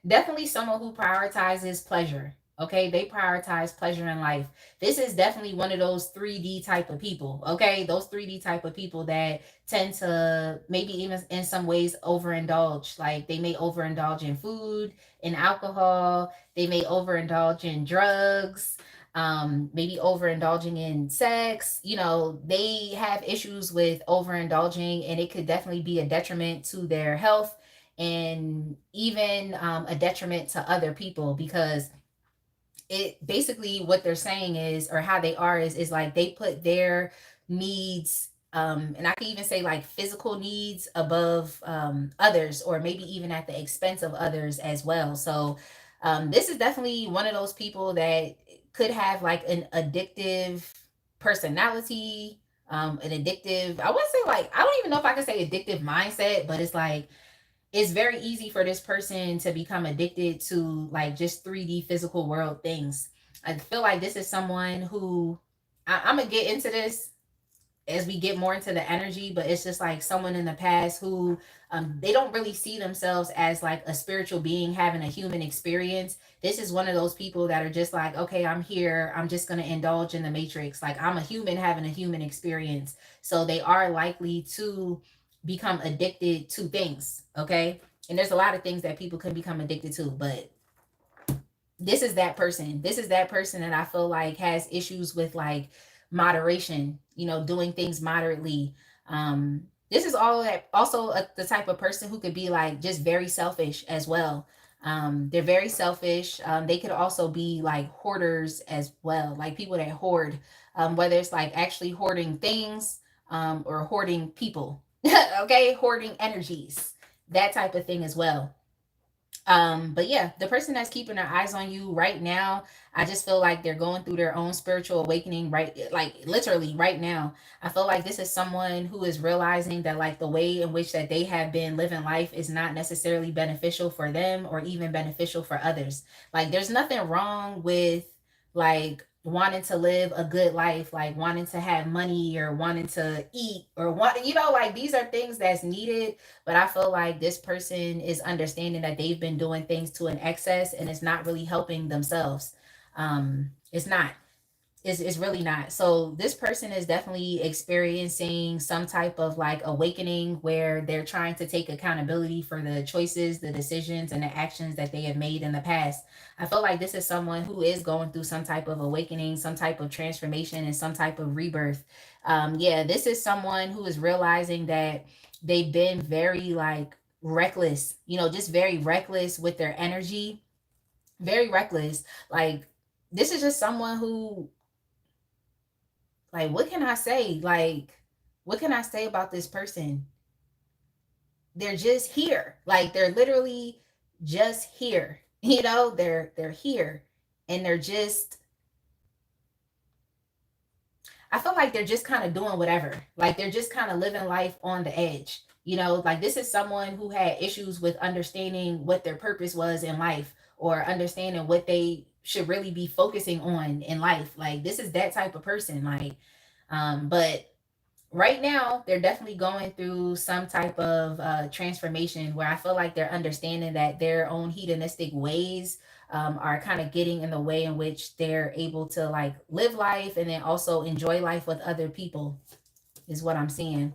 definitely someone who prioritizes pleasure. Okay, they prioritize pleasure in life. This is definitely one of those 3D type of people. Okay, those 3D type of people that tend to maybe even in some ways overindulge. Like they may overindulge in food, in alcohol, they may overindulge in drugs, maybe overindulging in sex. They have issues with overindulging, and it could definitely be a detriment to their health and even a detriment to other people, because it basically what they're saying is, or how they are is like they put their needs, and I can even say like physical needs above others, or maybe even at the expense of others as well. So this is definitely one of those people that could have like an addictive personality, an addictive, I wouldn't say like, I don't even know if I can say addictive mindset, but it's like it's very easy for this person to become addicted to like just 3D physical world things. I feel like this is someone who I'm gonna get into this as we get more into the energy, but it's just like someone in the past who they don't really see themselves as like a spiritual being having a human experience. This is one of those people that are just like, okay, I'm here, I'm just going to indulge in the matrix, like I'm a human having a human experience. So they are likely to become addicted to things. Okay, and there's a lot of things that people can become addicted to, but this is that person. This is that person that I feel like has issues with like moderation, doing things moderately. This is all that also the type of person who could be like just very selfish as well. They're very selfish. They could also be like hoarders as well, like people that hoard, whether it's like actually hoarding things, or hoarding people. Okay, hoarding energies, that type of thing as well. But yeah, the person that's keeping their eyes on you right now, I just feel like they're going through their own spiritual awakening, right? Like literally right now. I feel like this is someone who is realizing that like the way in which that they have been living life is not necessarily beneficial for them or even beneficial for others. Like there's nothing wrong with like wanting to live a good life, like wanting to have money or wanting to eat or want, like these are things that's needed, but I feel like this person is understanding that they've been doing things to an excess and it's not really helping themselves. It's not. It's really not. So this person is definitely experiencing some type of like awakening where they're trying to take accountability for the choices, the decisions, and the actions that they have made in the past. I feel like this is someone who is going through some type of awakening, some type of transformation, and some type of rebirth. Yeah, this is someone who is realizing that they've been very like reckless, just very reckless with their energy, very reckless. Like this is just someone who, like, what can I say? Like, what can I say about this person? They're just here. Like they're literally just here. They're here and they're just, I feel like they're just kind of doing whatever. Like they're just kind of living life on the edge. Like this is someone who had issues with understanding what their purpose was in life or understanding what they should really be focusing on in life. Like this is that type of person. Like, but right now they're definitely going through some type of transformation where I feel like they're understanding that their own hedonistic ways are kind of getting in the way in which they're able to like live life and then also enjoy life with other people, is what I'm seeing.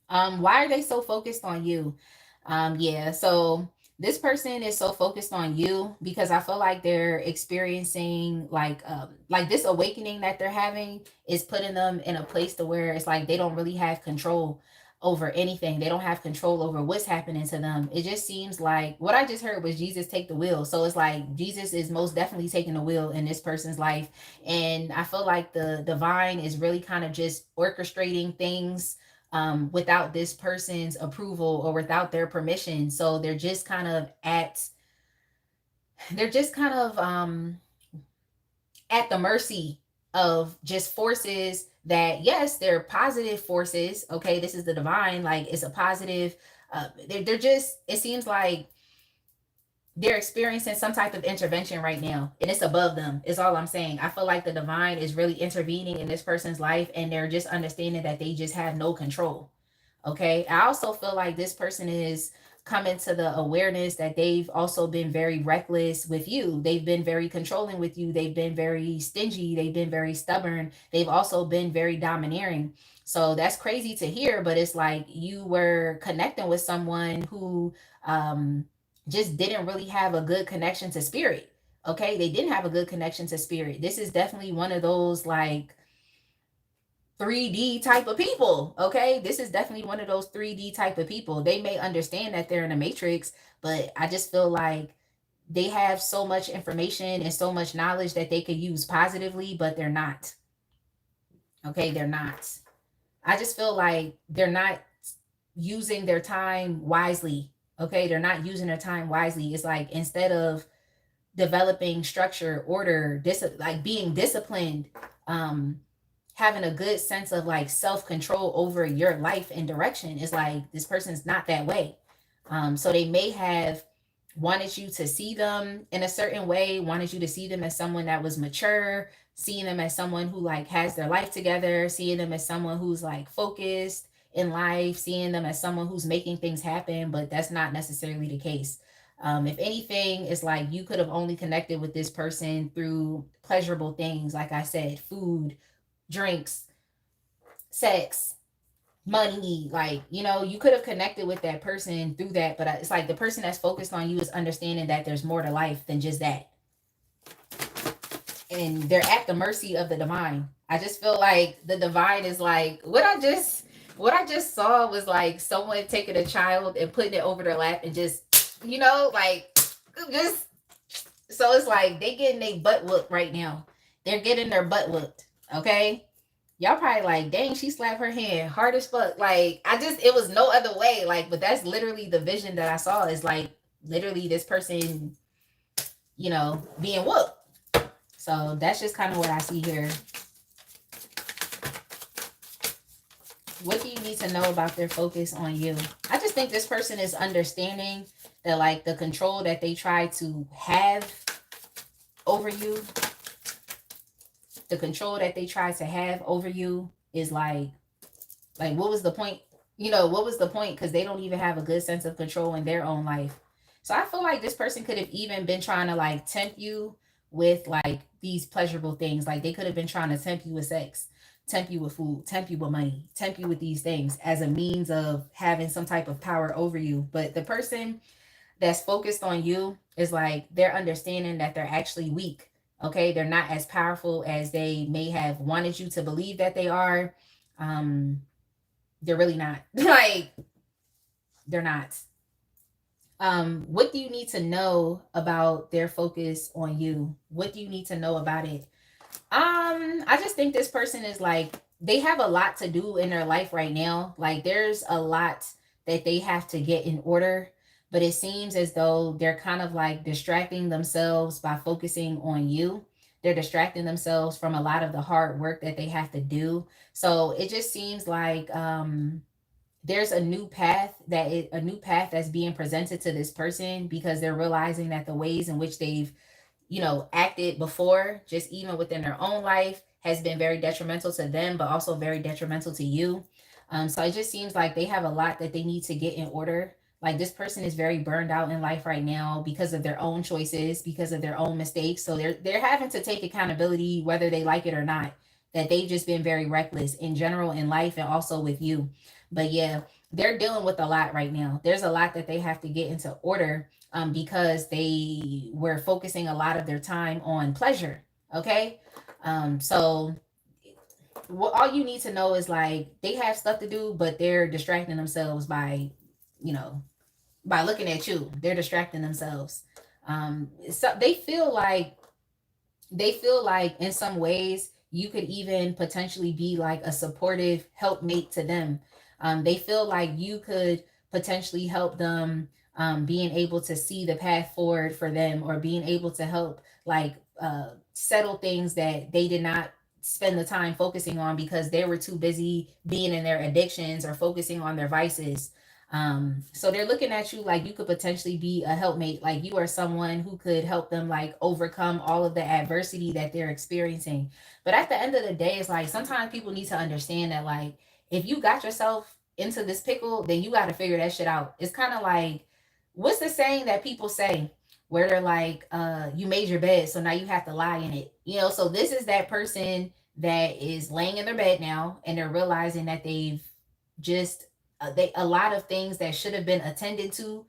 Why are they so focused on you? Yeah, so this person is so focused on you because I feel like they're experiencing like this awakening that they're having is putting them in a place to where it's like they don't really have control over anything. They don't have control over what's happening to them. It just seems like what I just heard was Jesus take the wheel. So it's like Jesus is most definitely taking the wheel in this person's life. And I feel like the divine is really kind of just orchestrating things without this person's approval or without their permission. So they're just kind of at the mercy of just forces that, yes, they're positive forces. Okay, this is the divine, like it's a positive. They're just, it seems like they're experiencing some type of intervention right now and it's above them, is all I'm saying. I feel like the divine is really intervening in this person's life and they're just understanding that they just have no control. Okay. I also feel like this person is coming to the awareness that they've also been very reckless with you. They've been very controlling with you. They've been very stingy. They've been very stubborn. They've also been very domineering. So that's crazy to hear, but it's like you were connecting with someone who just didn't really have a good connection to spirit. Okay. They didn't have a good connection to spirit. This is definitely one of those like 3D type of people. Okay. This is definitely one of those 3D type of people. They may understand that they're in a matrix, but I just feel like they have so much information and so much knowledge that they could use positively, but they're not. Okay. They're not. I just feel like they're not using their time wisely. Okay. They're not using their time wisely. It's like instead of developing structure, order, like being disciplined, having a good sense of like self control over your life and direction, is like this person's not that way. So they may have wanted you to see them in a certain way, wanted you to see them as someone that was mature, seeing them as someone who like has their life together, seeing them as someone who's like focused in life, seeing them as someone who's making things happen, but that's not necessarily the case. If anything, it's like you could have only connected with this person through pleasurable things, like I said, food, drinks, sex, money. Like, you know, you could have connected with that person through that, but it's like the person that's focused on you is understanding that there's more to life than just that, and they're at the mercy of the divine. I just feel like the divine is like what I just saw was like someone taking a child and putting it over their lap and just, you know, like just, so it's like they getting their butt whooped right now. They're getting their butt whooped. Okay. Y'all probably like, dang, she slapped her hand hard as fuck. Like, it was no other way. Like, but that's literally the vision that I saw, is like literally this person, you know, being whooped. So that's just kind of what I see here. What do you need to know about their focus on you? I just think this person is understanding that like the control that they try to have over you, the control that they try to have over you is like what was the point? You know, what was the point? Because they don't even have a good sense of control in their own life. So I feel like this person could have even been trying to like tempt you with like these pleasurable things. Like they could have been trying to tempt you with sex, tempt you with food, tempt you with money, tempt you with these things as a means of having some type of power over you. But the person that's focused on you is like they're understanding that they're actually weak. Okay, they're not as powerful as they may have wanted you to believe that they are. Um, they're really not. Like, they're not. What do you need to know about their focus on you? What do you need to know about it? I just think this person is like, they have a lot to do in their life right now. Like there's a lot that they have to get in order, but it seems as though they're kind of like distracting themselves by focusing on you. They're distracting themselves from a lot of the hard work that they have to do. So it just seems like there's a new path that's being presented to this person, because they're realizing that the ways in which they've, you know, acted before, just even within their own life, has been very detrimental to them, but also very detrimental to you. So it just seems like they have a lot that they need to get in order. Like this person is very burned out in life right now because of their own choices, because of their own mistakes. So they're having to take accountability whether they like it or not. That they've just been very reckless in general in life and also with you. But yeah, they're dealing with a lot right now. There's a lot that they have to get into order, because they were focusing a lot of their time on pleasure. Okay. So what all you need to know is like they have stuff to do, but they're distracting themselves by, you know, by looking at you. They're distracting themselves. So they feel like in some ways you could even potentially be like a supportive helpmate to them. They feel like you could potentially help them, being able to see the path forward for them, or being able to help like settle things that they did not spend the time focusing on because they were too busy being in their addictions or focusing on their vices. So they're looking at you like you could potentially be a helpmate, like you are someone who could help them like overcome all of the adversity that they're experiencing. But at the end of the day, it's like sometimes people need to understand that like if you got yourself into this pickle, then you got to figure that shit out. It's kind of like, what's the saying that people say where they're like, you made your bed, so now you have to lie in it. You know, so this is that person that is laying in their bed now and they're realizing that they've just a lot of things that should have been attended to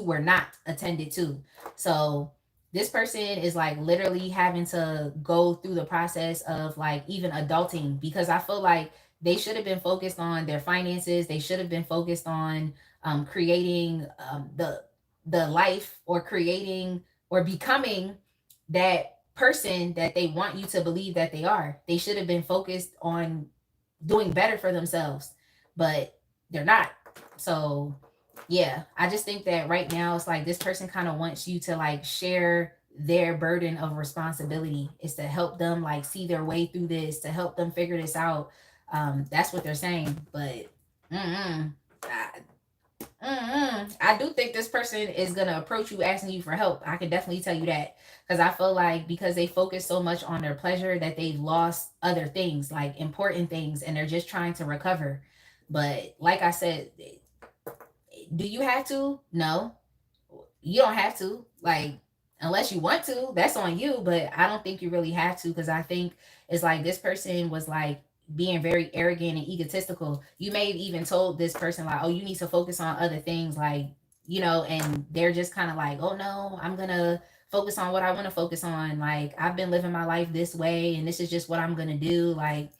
were not attended to. So this person is like literally having to go through the process of like even adulting, because I feel like they should have been focused on their finances. They should have been focused on creating the life, or creating or becoming that person that they want you to believe that they are. They should have been focused on doing better for themselves, but they're not. So yeah, I just think that right now it's like this person kind of wants you to like share their burden of responsibility, is to help them like see their way through this, to help them figure this out. That's what they're saying. But mm-mm, I, I do think this person is gonna approach you asking you for help. I can definitely tell you that, because I feel like because they focus so much on their pleasure that they've lost other things, like important things, and they're just trying to recover. But like I said, do you have to? No, you don't have to. Like, unless you want to, that's on you. But I don't think you really have to, because I think it's like this person was like being very arrogant and egotistical. You may have even told this person like, oh, you need to focus on other things, like, and they're just kind of like, oh no, I'm gonna focus on what I want to focus on. Like, I've been living my life this way and this is just what I'm gonna do. Like,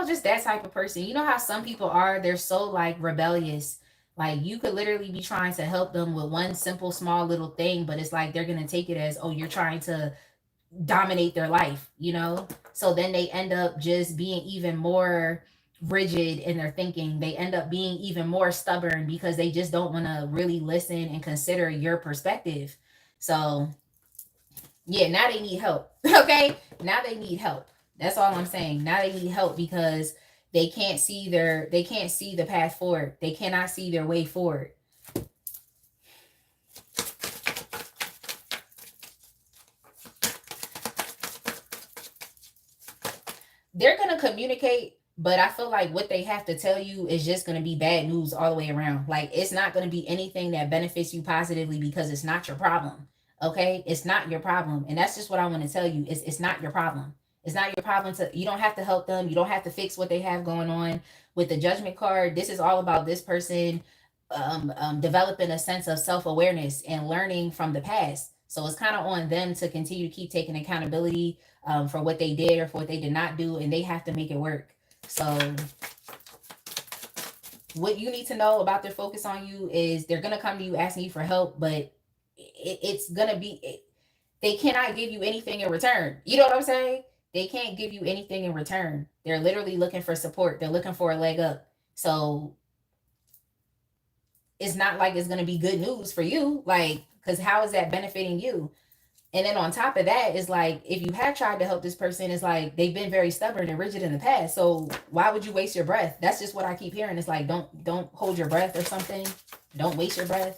just that type of person. You know how some people are, they're so like rebellious. Like, you could literally be trying to help them with one simple, small little thing, but it's like they're going to take it as, oh, you're trying to dominate their life. So then they end up just being even more rigid in their thinking. They end up being even more stubborn because they just don't want to really listen and consider your perspective. So, yeah, now they need help. Okay? Now they need help. That's all I'm saying. Now they need help because they can't see the path forward. They cannot see their way forward. They're going to communicate, but I feel like what they have to tell you is just going to be bad news all the way around. Like, it's not going to be anything that benefits you positively because it's not your problem. Okay? It's not your problem. And that's just what I want to tell you. It's not your problem. It's not your problem you don't have to help them. You don't have to fix what they have going on. With the judgment card, this is all about this person developing a sense of self-awareness and learning from the past. So it's kind of on them to continue to keep taking accountability for what they did or for what they did not do, and they have to make it work. So what you need to know about their focus on you is they're going to come to you asking you for help, but it's going to be, they cannot give you anything in return. You know what I'm saying? They can't give you anything in return. They're literally looking for support. They're looking for a leg up. So it's not like it's going to be good news for you. Like, because how is that benefiting you? And then on top of that, is like, if you have tried to help this person, it's like they've been very stubborn and rigid in the past. So why would you waste your breath? That's just what I keep hearing. It's like, don't hold your breath or something. Don't waste your breath.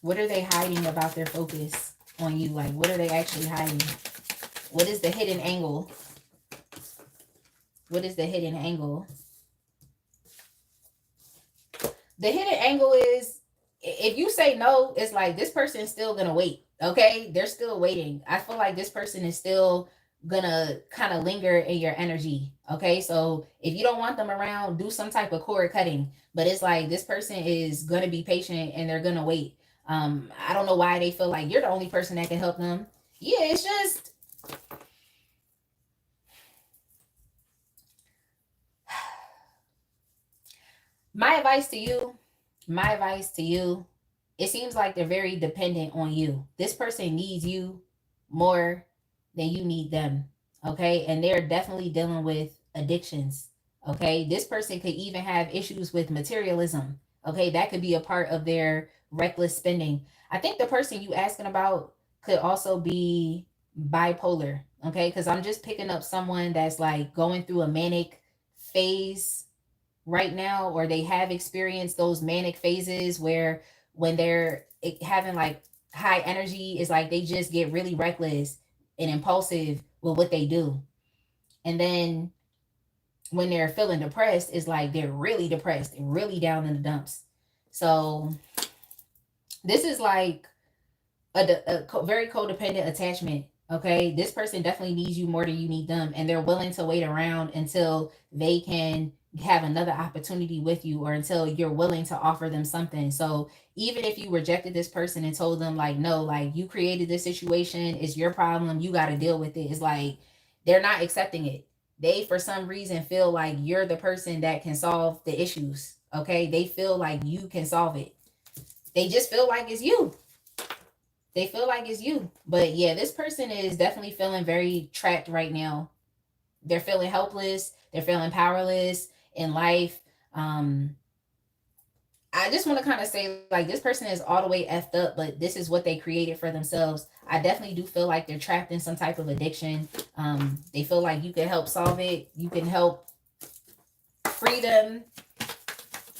What are they hiding about their focus on you? Like, what are they actually hiding? What is the hidden angle? What is the hidden angle? The hidden angle is, if you say no, it's like this person is still gonna wait. Okay, they're still waiting. I feel like this person is still gonna kind of linger in your energy. Okay, so if you don't want them around, do some type of cord cutting. But it's like this person is gonna be patient and they're gonna wait. I don't know why they feel like you're the only person that can help them. Yeah, it's just, my advice to you, it seems like they're very dependent on you. This person needs you more than you need them. Okay. And they're definitely dealing with addictions. Okay. This person could even have issues with materialism. Okay. That could be a part of their reckless spending. I think the person you asking about could also be bipolar. Okay. Because I'm just picking up someone that's like going through a manic phase right now, or they have experienced those manic phases where when they're having like high energy, it's like they just get really reckless and impulsive with what they do. And then when they're feeling depressed, it's like they're really depressed and really down in the dumps. So this is like a very codependent attachment. Okay, this person definitely needs you more than you need them, and they're willing to wait around until they can have another opportunity with you, or until you're willing to offer them something. So even if you rejected this person and told them like, no, like, you created this situation, it's your problem, you got to deal with it, it's like they're not accepting it. They for some reason feel like you're the person that can solve the issues. Okay, they feel like you can solve it. They just feel like it's you. They feel like it's you. But yeah, this person is definitely feeling very trapped right now. They're feeling helpless. They're feeling powerless in life. I just want to kind of say, like, this person is all the way effed up, but this is what they created for themselves. I definitely do feel like they're trapped in some type of addiction. They feel like you can help solve it. You can help freedom.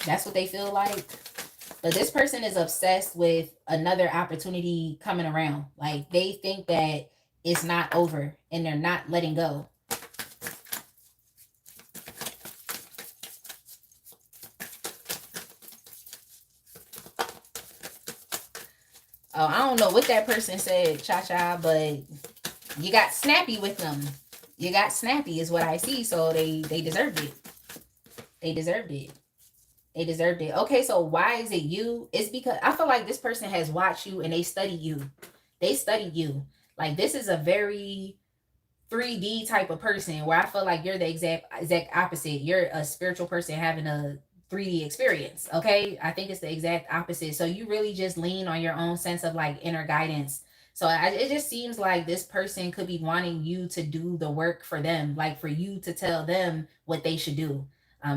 That's what they feel like. But this person is obsessed with another opportunity coming around. Like they think that it's not over and they're not letting go. Oh, I don't know what that person said, Cha-Cha, but you got snappy with them. You got snappy is what I see. So they deserved it. They deserved it. They deserved it. Okay, so why is it you? It's because I feel like this person has watched you and they study you. They study you. Like this is a very 3D type of person where I feel like you're the exact opposite. You're a spiritual person having a 3D experience. Okay. I think it's the exact opposite. So you really just lean on your own sense of like inner guidance. So it just seems like this person could be wanting you to do the work for them, like for you to tell them what they should do,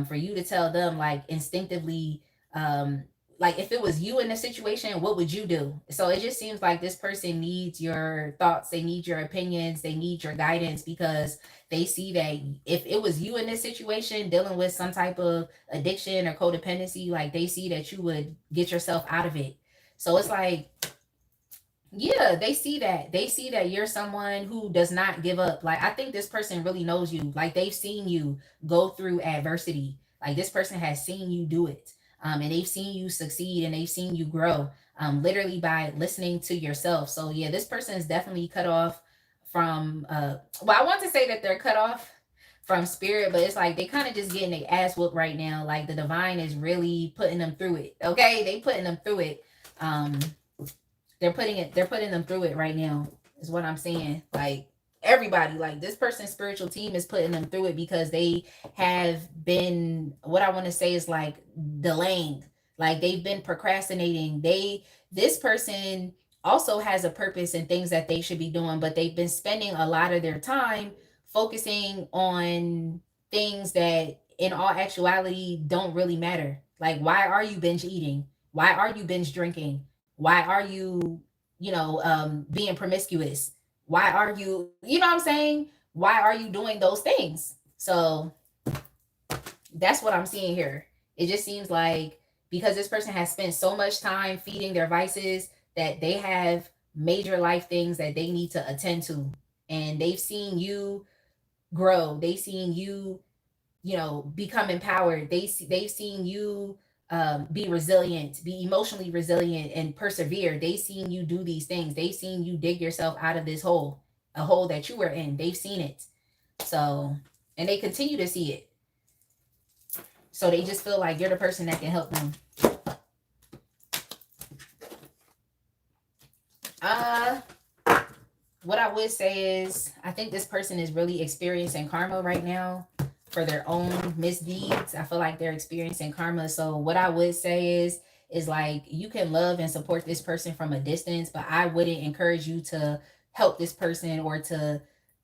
for you to tell them like instinctively, like if it was you in the situation, what would you do? So it just seems like this person needs your thoughts, they need your opinions, they need your guidance, because they see that if it was you in this situation dealing with some type of addiction or codependency, like they see that you would get yourself out of it. So it's like, yeah, they see that you're someone who does not give up. Like I think this person really knows you. Like they've seen you go through adversity. Like this person has seen you do it, and they've seen you succeed and they've seen you grow, literally by listening to yourself. So yeah, this person is definitely cut off from well, I want to say that they're cut off from spirit, but it's like they kind of just getting their ass whooped right now. Like the divine is really putting them through it. Okay, they putting them through it. They're putting them through it right now, is what I'm saying. Like everybody, like this person's spiritual team is putting them through it because they have been, what I want to say is like delaying. Like they've been procrastinating. This person also has a purpose and things that they should be doing, but they've been spending a lot of their time focusing on things that in all actuality don't really matter. Like why are you binge eating? Why are you binge drinking? Why are you, being promiscuous? Why are you, you know what I'm saying? Why are you doing those things? So that's what I'm seeing here. It just seems like because this person has spent so much time feeding their vices that they have major life things that they need to attend to. And they've seen you grow. They've seen you, become empowered. They've seen you be resilient, be emotionally resilient, and persevere. They've seen you do these things. They've seen you dig yourself out of this hole, a hole that you were in. They've seen it. So, and they continue to see it. So they just feel like you're the person that can help them. What I would say is I think this person is really experiencing karma right now for their own misdeeds. I feel like they're experiencing karma. So what I would say is like you can love and support this person from a distance, but I wouldn't encourage you to help this person or to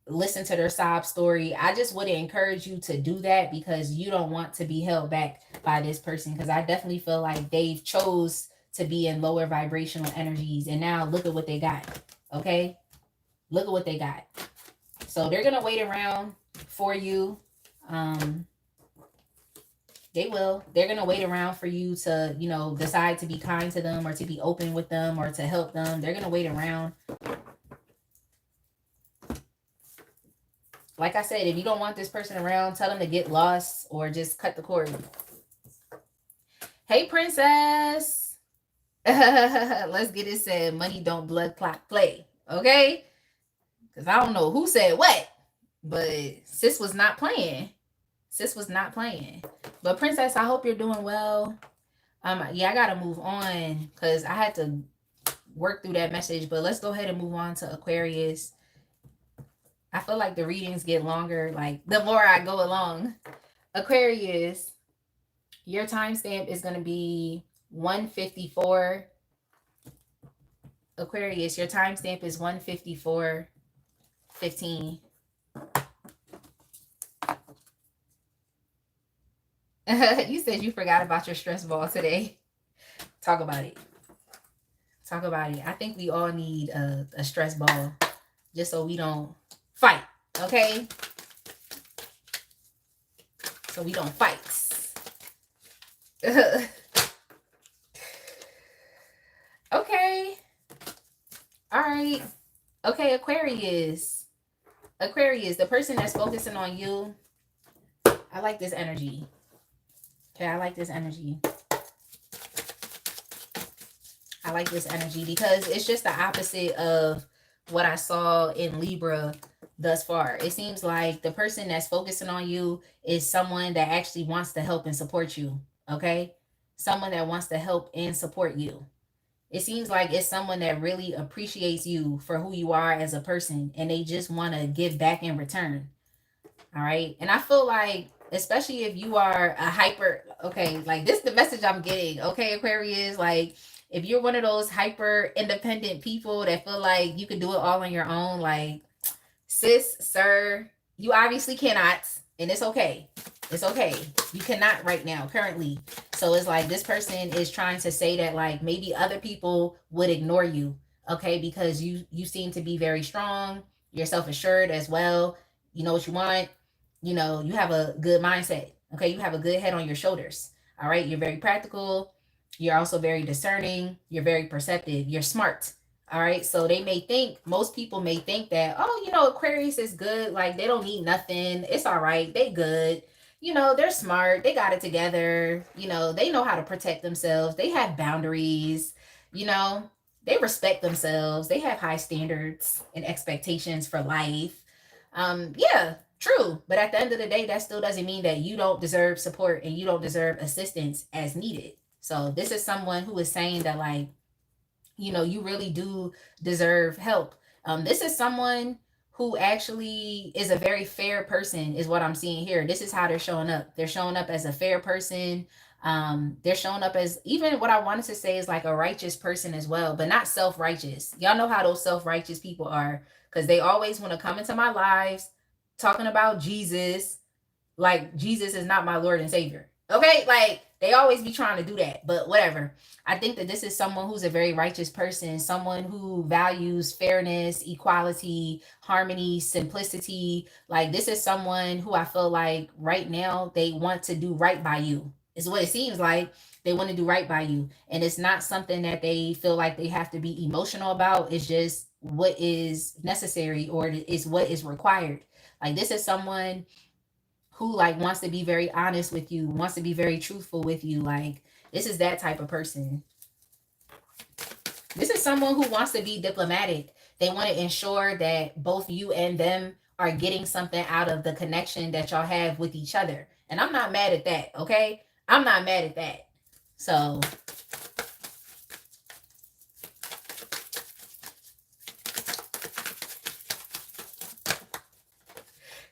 listen to their sob story. I just wouldn't encourage you to do that because you don't want to be held back by this person, because I definitely feel like they've chose to be in lower vibrational energies, and now look at what they got. Okay, look at what they got. So they're gonna wait around for you. They will. They're gonna wait around for you to, decide to be kind to them or to be open with them or to help them. They're gonna wait around. Like I said, if you don't want this person around, tell them to get lost or just cut the cord. Hey, princess. Let's get it said. Money don't blood clot play. Okay? Because I don't know who said what, but sis was not playing. Sis was not playing. But princess, I hope you're doing well. Yeah, I gotta move on because I had to work through that message. But let's go ahead and move on to Aquarius. I feel like the readings get longer, like the more I go along. Aquarius, your timestamp is going to be 154. Aquarius, your timestamp is 154:15. You said you forgot about your stress ball today. Talk about it. Talk about it. I think we all need a stress ball just so we don't fight, okay? So we don't fight. Okay. All right. Okay, Aquarius. Aquarius, the person that's focusing on you. I like this energy. Okay, I like this energy. I like this energy because it's just the opposite of what I saw in Libra thus far. It seems like the person that's focusing on you is someone that actually wants to help and support you. Okay? Someone that wants to help and support you. It seems like it's someone that really appreciates you for who you are as a person and they just want to give back in return. All right. And I feel like, especially if you are a hyper, okay, like this is the message I'm getting. Okay, Aquarius, like if you're one of those hyper independent people that feel like you can do it all on your own, like sis, sir, you obviously cannot. And it's okay. It's okay. You cannot right now, currently. So it's like this person is trying to say that like maybe other people would ignore you, okay, because you seem to be very strong, you're self-assured as well. You know what you want, you know, you have a good mindset. Okay, you have a good head on your shoulders. All right, you're very practical. You're also very discerning. You're very perceptive. You're smart. All right, so they may think, most people may think that, oh, you know, Aquarius is good. Like they don't need nothing. It's all right. They good. You know, they're smart. They got it together. You know, they know how to protect themselves. They have boundaries. You know, they respect themselves. They have high standards and expectations for life. Yeah, true. But at the end of the day, that still doesn't mean that you don't deserve support and you don't deserve assistance as needed. So this is someone who is saying that like, you know, you really do deserve help. This is someone who actually is a very fair person, is what I'm seeing here. This is how they're showing up. They're showing up as a fair person. They're showing up as, even what I wanted to say is like a righteous person as well, but not self-righteous. Y'all know how those self-righteous people are, because they always want to come into my lives talking about Jesus, like Jesus is not my Lord and Savior. Okay, like they always be trying to do that, but whatever. I think that this is someone who's a very righteous person, someone who values fairness, equality, harmony, simplicity. Like this is someone who I feel like right now they want to do right by you. Is what it seems like. They want to do right by you. And it's not something that they feel like they have to be emotional about. It's just what is necessary or is what is required. Like this is someone who like wants to be very honest with you, wants to be very truthful with you. Like this is that type of person. This is someone who wants to be diplomatic. They want to ensure that both you and them are getting something out of the connection that y'all have with each other. And I'm not mad at that, okay? I'm not mad at that. So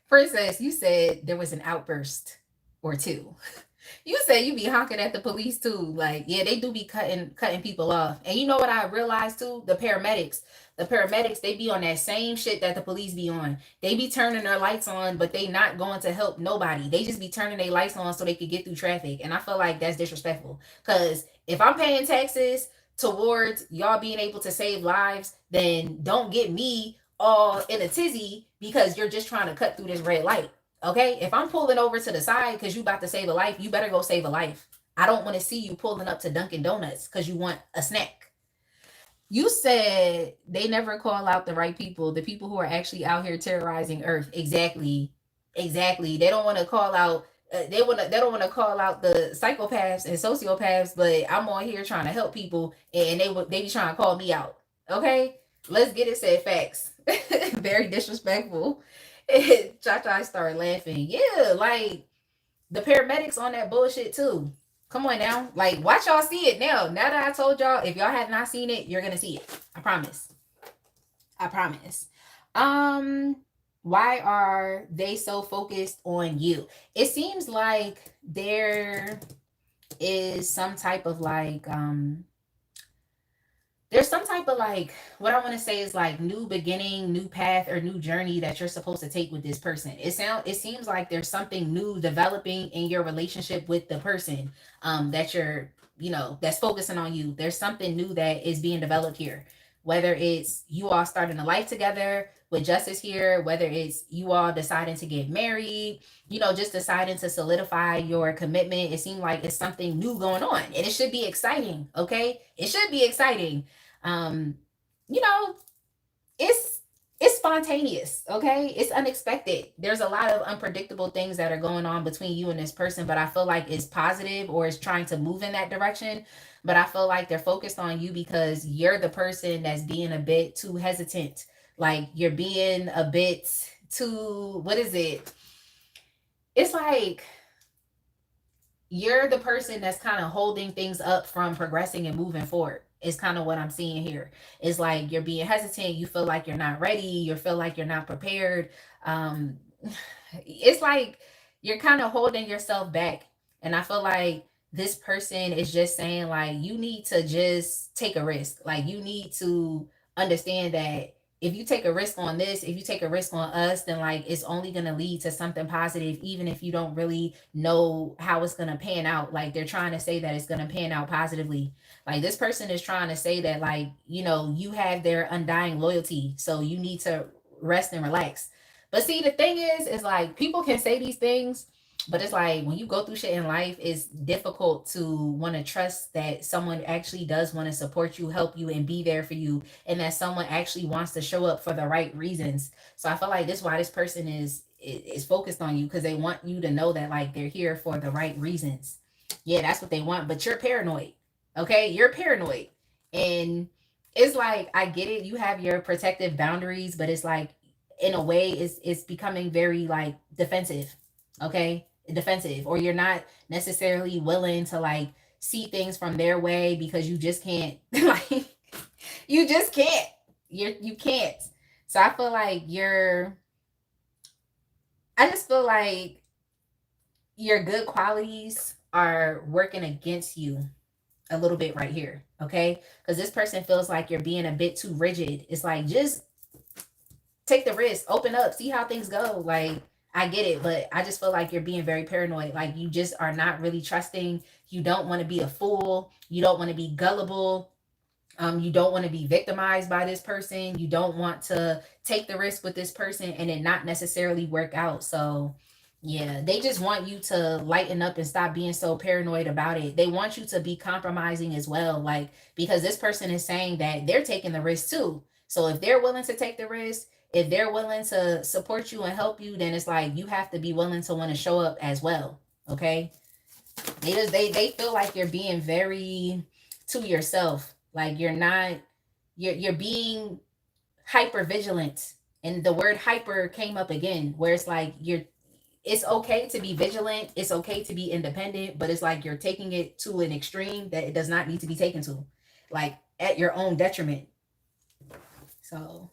Princess, you said there was an outburst or two. You said you be honking at the police too. Like, yeah, they do be cutting people off. And you know what I realized too? The paramedics, they be on that same shit that the police be on. They be turning their lights on, but they not going to help nobody. They just be turning their lights on so they could get through traffic. And I feel like that's disrespectful. Cause if I'm paying taxes towards y'all being able to save lives, then don't get me all in a tizzy because you're just trying to cut through this red light. Okay, if I'm pulling over to the side because you about to save a life, you better go save a life. I don't want to see you pulling up to Dunkin' Donuts because you want a snack. You said they never call out the right people, the people who are actually out here terrorizing Earth. Exactly, exactly. They don't want to call out. They don't want to call out the psychopaths and sociopaths, but I'm on here trying to help people, and they be trying to call me out. Okay, let's get it said facts. Very disrespectful. Cha Cha started laughing. Yeah, like the paramedics on that bullshit too. Come on now. Like, watch y'all see it now. Now that I told y'all, if y'all have not seen it, you're gonna see it. I promise. I promise. Um, why are they so focused on you? It seems like there is some type of like there's some type of like, what I want to say is like new beginning, new path, or new journey that you're supposed to take with this person. It seems like there's something new developing in your relationship with the person that you're, you know, that's focusing on you. There's something new that is being developed here. Whether it's you all starting a life together, with justice here, whether it's you all deciding to get married, you know, just deciding to solidify your commitment. It seemed like it's something new going on, and it should be exciting. Okay, it should be exciting. um you know, it's it's spontaneous. Okay, it's unexpected. There's a lot of unpredictable things that are going on between you and this person, but I feel like it's positive, or it's trying to move in that direction. But I feel like they're focused on you because you're the person that's being a bit too hesitant. Like, you're being a bit too, what is it, it's like you're the person that's kind of holding things up from progressing and moving forward. Is kind of what I'm seeing here. It's like you're being hesitant. You feel like you're not ready. You feel like you're not prepared. Um, it's like you're kind of holding yourself back. And I feel like this person is just saying, like, you need to just take a risk. Like, you need to understand that if you take a risk on this, if you take a risk on us, then like it's only going to lead to something positive, even if you don't really know how it's going to pan out. Like, they're trying to say that it's going to pan out positively. Like, this person is trying to say that, like, you know, you have their undying loyalty, so you need to rest and relax. But see, the thing is like, people can say these things, but it's like when you go through shit in life, it's difficult to want to trust that someone actually does want to support you, help you, and be there for you, and that someone actually wants to show up for the right reasons. So I feel like this is why this person is focused on you, because they want you to know that, like, they're here for the right reasons. Yeah, that's what they want. But you're paranoid. Okay, you're paranoid, and it's like, I get it. You have your protective boundaries, but it's like, in a way, it's becoming very like defensive. Okay, defensive, or you're not necessarily willing to like see things from their way because you just can't. Like, you just can't. You can't. So I feel like I just feel like your good qualities are working against you a little bit right here. Okay, because this person feels like you're being a bit too rigid. It's like, just take the risk, open up, see how things go. Like, I get it, but I just feel like you're being very paranoid. Like, you just are not really trusting. You don't want to be a fool. You don't want to be gullible. You don't want to be victimized by this person. You don't want to take the risk with this person and it not necessarily work out. So yeah, they just want you to lighten up and stop being so paranoid about it. They want you to be compromising as well. Like, because this person is saying that they're taking the risk too. So if they're willing to take the risk, if they're willing to support you and help you, then it's like you have to be willing to want to show up as well. Okay. They feel like you're being very to yourself. Like, you're not, you're being hyper vigilant. And the word hyper came up again, where it's like it's okay to be vigilant, it's okay to be independent, but it's like you're taking it to an extreme that it does not need to be taken to, like at your own detriment. So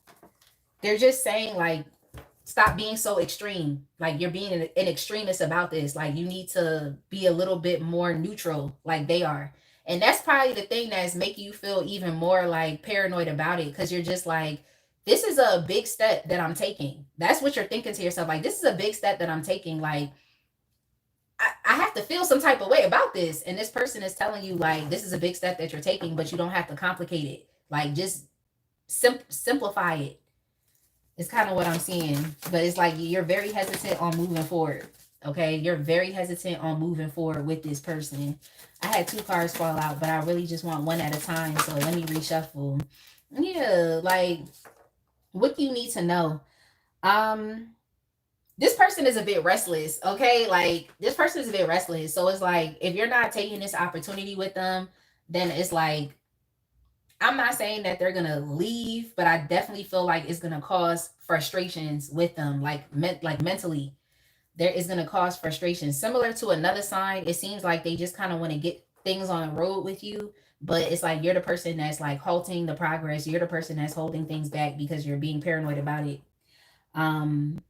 they're just saying, like, stop being so extreme. Like, you're being an extremist about this. Like, you need to be a little bit more neutral, like they are. And that's probably the thing that's making you feel even more like paranoid about it, because you're just like, this is a big step that I'm taking. That's what you're thinking to yourself. Like, this is a big step that I'm taking. Like, I have to feel some type of way about this. And this person is telling you, like, this is a big step that you're taking, but you don't have to complicate it. Like, just simplify it. It's kind of what I'm seeing. But it's like you're very hesitant on moving forward. Okay, you're very hesitant on moving forward with this person. I had 2 cards fall out, but I really just want one at a time. So let me reshuffle. Yeah, like, what do you need to know? Um, this person is a bit restless. Okay, like, this person is a bit restless. So it's like, if you're not taking this opportunity with them, then it's like, I'm not saying that they're gonna leave, but I definitely feel like it's gonna cause frustrations with them, like mentally. There is gonna cause frustration. Similar to another sign, it seems like they just kind of want to get things on the road with you, but it's like you're the person that's like halting the progress. You're the person that's holding things back because you're being paranoid about it. Um,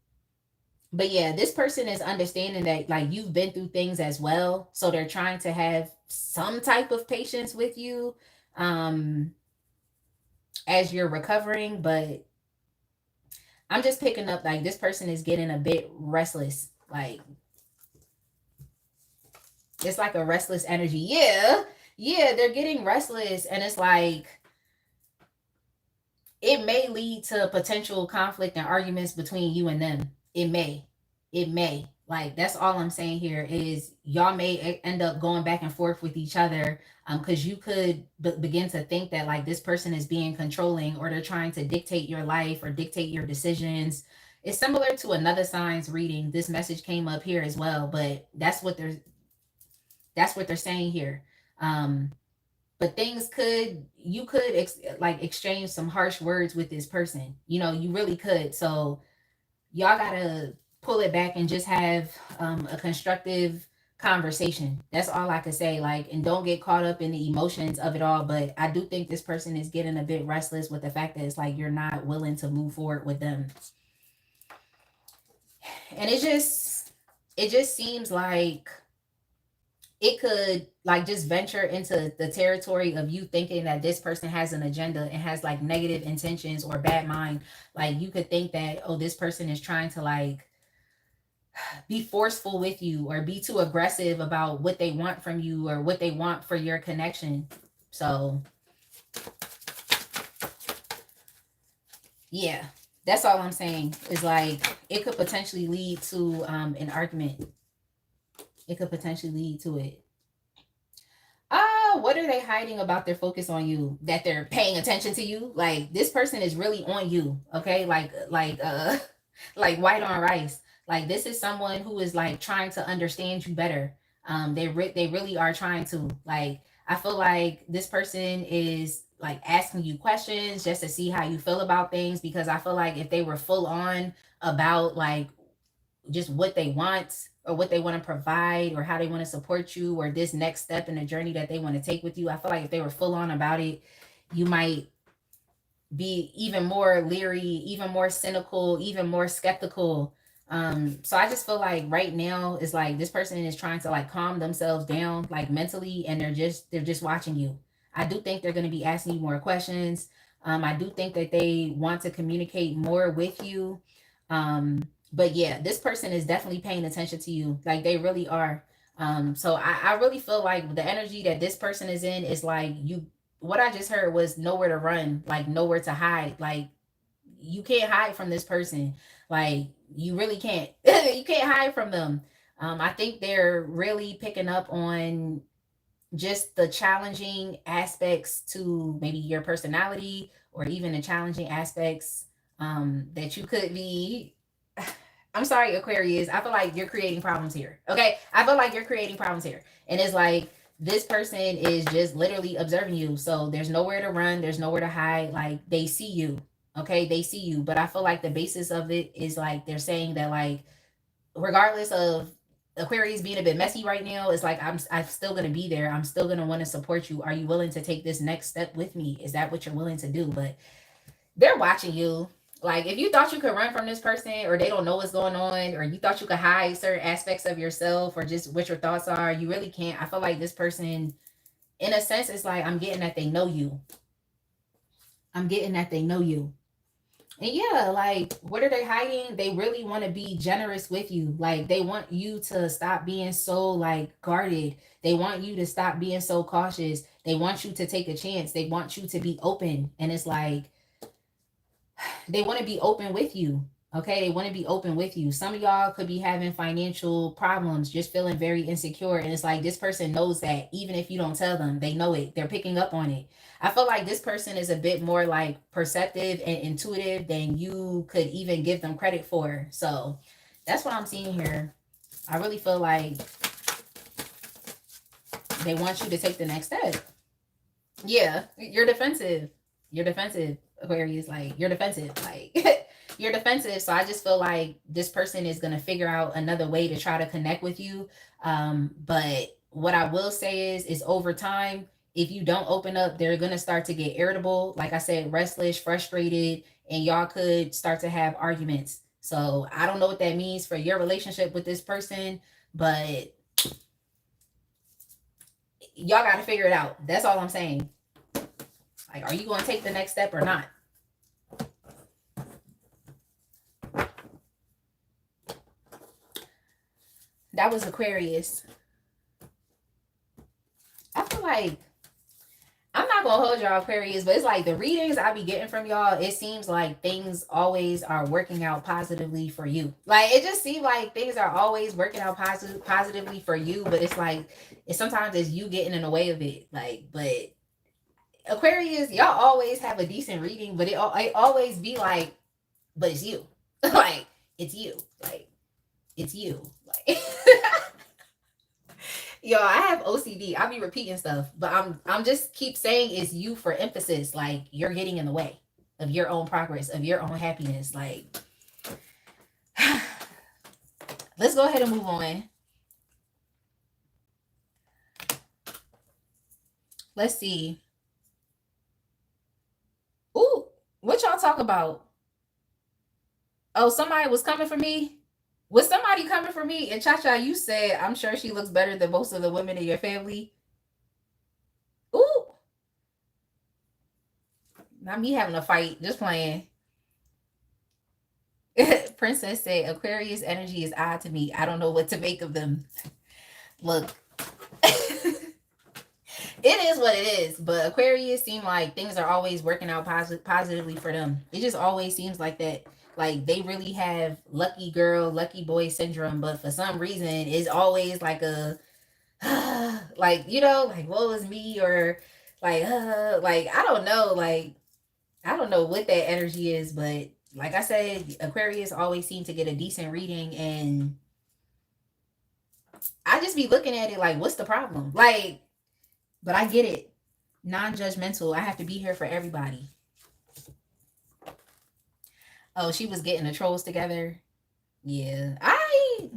but yeah, this person is understanding that, like, you've been through things as well, so they're trying to have some type of patience with you. Um, as you're recovering, but I'm just picking up, like, this person is getting a bit restless. Like, it's like a restless energy. Yeah. Yeah, they're getting restless, and it's like it may lead to potential conflict and arguments between you and them. It may like, that's all I'm saying here is y'all may end up going back and forth with each other, because you could begin to think that like this person is being controlling, or they're trying to dictate your life or dictate your decisions. It's similar to another sign's reading. This message came up here as well, but that's what they're saying here. um but things could, you could like exchange some harsh words with this person, you really could. So y'all gotta pull it back and just have a constructive conversation. That's all I could say. Like, and don't get caught up in the emotions of it all. But I do think this person is getting a bit restless with the fact that it's like you're not willing to move forward with them. And it just seems like it could like just venture into the territory of you thinking that this person has an agenda and has like negative intentions or bad mind. Like, you could think that, oh, this person is trying to like be forceful with you or be too aggressive about what they want from you or what they want for your connection. So yeah, that's all I'm saying is like it could potentially lead to an argument. It could potentially lead to it. What are they hiding about their focus on you? That they're paying attention to you? Like, this person is really on you, okay? Like like white on rice. Like, this is someone who is like trying to understand you better. They really are trying to. Like, I feel like this person is like asking you questions just to see how you feel about things, because I feel like if they were full on about like just what they want or what they want to provide or how they want to support you or this next step in the journey that they want to take with you, I feel like if they were full on about it, you might be even more leery, even more cynical, even more skeptical. So I just feel like right now it's like this person is trying to like calm themselves down like mentally, and they're just watching you. I do think they're going to be asking you more questions. I do think that they want to communicate more with you. But yeah, this person is definitely paying attention to you. Like, they really are. So I really feel like the energy that this person is in is like you, what I just heard was nowhere to run, like nowhere to hide. Like, you can't hide from this person. Like, you really can't. You can't hide from them. I think they're really picking up on just the challenging aspects to maybe your personality, or even the challenging aspects that you could be. I'm sorry, Aquarius. I feel like you're creating problems here. Okay. I feel like you're creating problems here. And it's like this person is just literally observing you. So there's nowhere to run, there's nowhere to hide. Like, they see you. Okay. They see you. But I feel like the basis of it is like they're saying that, like, regardless of Aquarius being a bit messy right now, it's like I'm still gonna be there. I'm still gonna want to support you. Are you willing to take this next step with me? Is that what you're willing to do? But they're watching you. Like, if you thought you could run from this person, or they don't know what's going on, or you thought you could hide certain aspects of yourself or just what your thoughts are, you really can't. I feel like this person, in a sense, it's like I'm getting that they know you. I'm getting that they know you. And yeah, like, what are they hiding? They really want to be generous with you. Like, they want you to stop being so like guarded. They want you to stop being so cautious. They want you to take a chance. They want you to be open. And it's like they want to be open with you. Okay, they want to be open with you. Some of y'all could be having financial problems, just feeling very insecure. And it's like this person knows that even if you don't tell them, they know it. They're picking up on it. I feel like this person is a bit more like perceptive and intuitive than you could even give them credit for. So that's what I'm seeing here. I really feel like they want you to take the next step. Yeah, you're defensive. You're defensive, Aquarius. Like, you're defensive. Like, you're defensive. So I just feel like this person is going to figure out another way to try to connect with you. But what I will say is over time, if you don't open up, they're going to start to get irritable. Like I said, restless, frustrated, and y'all could start to have arguments. So I don't know what that means for your relationship with this person, but y'all got to figure it out. That's all I'm saying. Like, are you going to take the next step or not? That was Aquarius. I feel like I'm not gonna hold y'all, Aquarius, but it's like the readings I be getting from y'all, it seems like things always are working out positively for you. Like it just seems like things are always working out positively for you, but it's like it's sometimes it's you getting in the way of it. Like, but Aquarius, y'all always have a decent reading, but it always be like, but it's you. Like, it's you. Like, it's you. Like yo, I have OCD. I'll be repeating stuff, but I'm just keep saying it's you for emphasis. Like you're getting in the way of your own progress, of your own happiness. Like let's go ahead and move on. Let's see. Ooh, what y'all talk about? Oh, somebody was coming for me. Was somebody coming for me? And Cha-Cha, you said, I'm sure she looks better than most of the women in your family. Ooh. Not me having a fight, just playing. Princess said, Aquarius energy is odd to me. I don't know what to make of them. Look. It is what it is, but Aquarius seem like things are always working out positively for them. It just always seems like that. Like they really have lucky girl, lucky boy syndrome, but for some reason it's always like a like, you know, like woe is me, or like I don't know, like I don't know what that energy is, but like I said, Aquarius always seem to get a decent reading, and I just be looking at it like, what's the problem? Like, but I get it. Non-judgmental. I have to be here for everybody. Oh, she was getting the trolls together. Yeah. I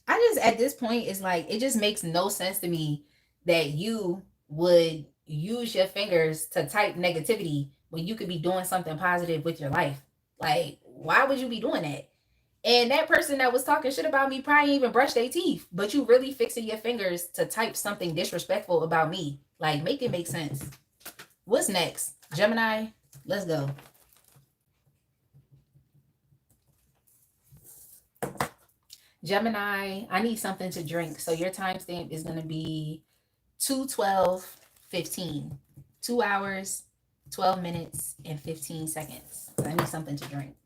just at this point it's like it just makes no sense to me that you would use your fingers to type negativity when you could be doing something positive with your life. Like, why would you be doing that? And that person that was talking shit about me probably even brushed their teeth, but you really fixing your fingers to type something disrespectful about me. Like, make it make sense. What's next? Gemini, let's go. Gemini, I need something to drink. So your timestamp is going to be 2:12:15. 2 hours, 12 minutes, and 15 seconds. I need something to drink.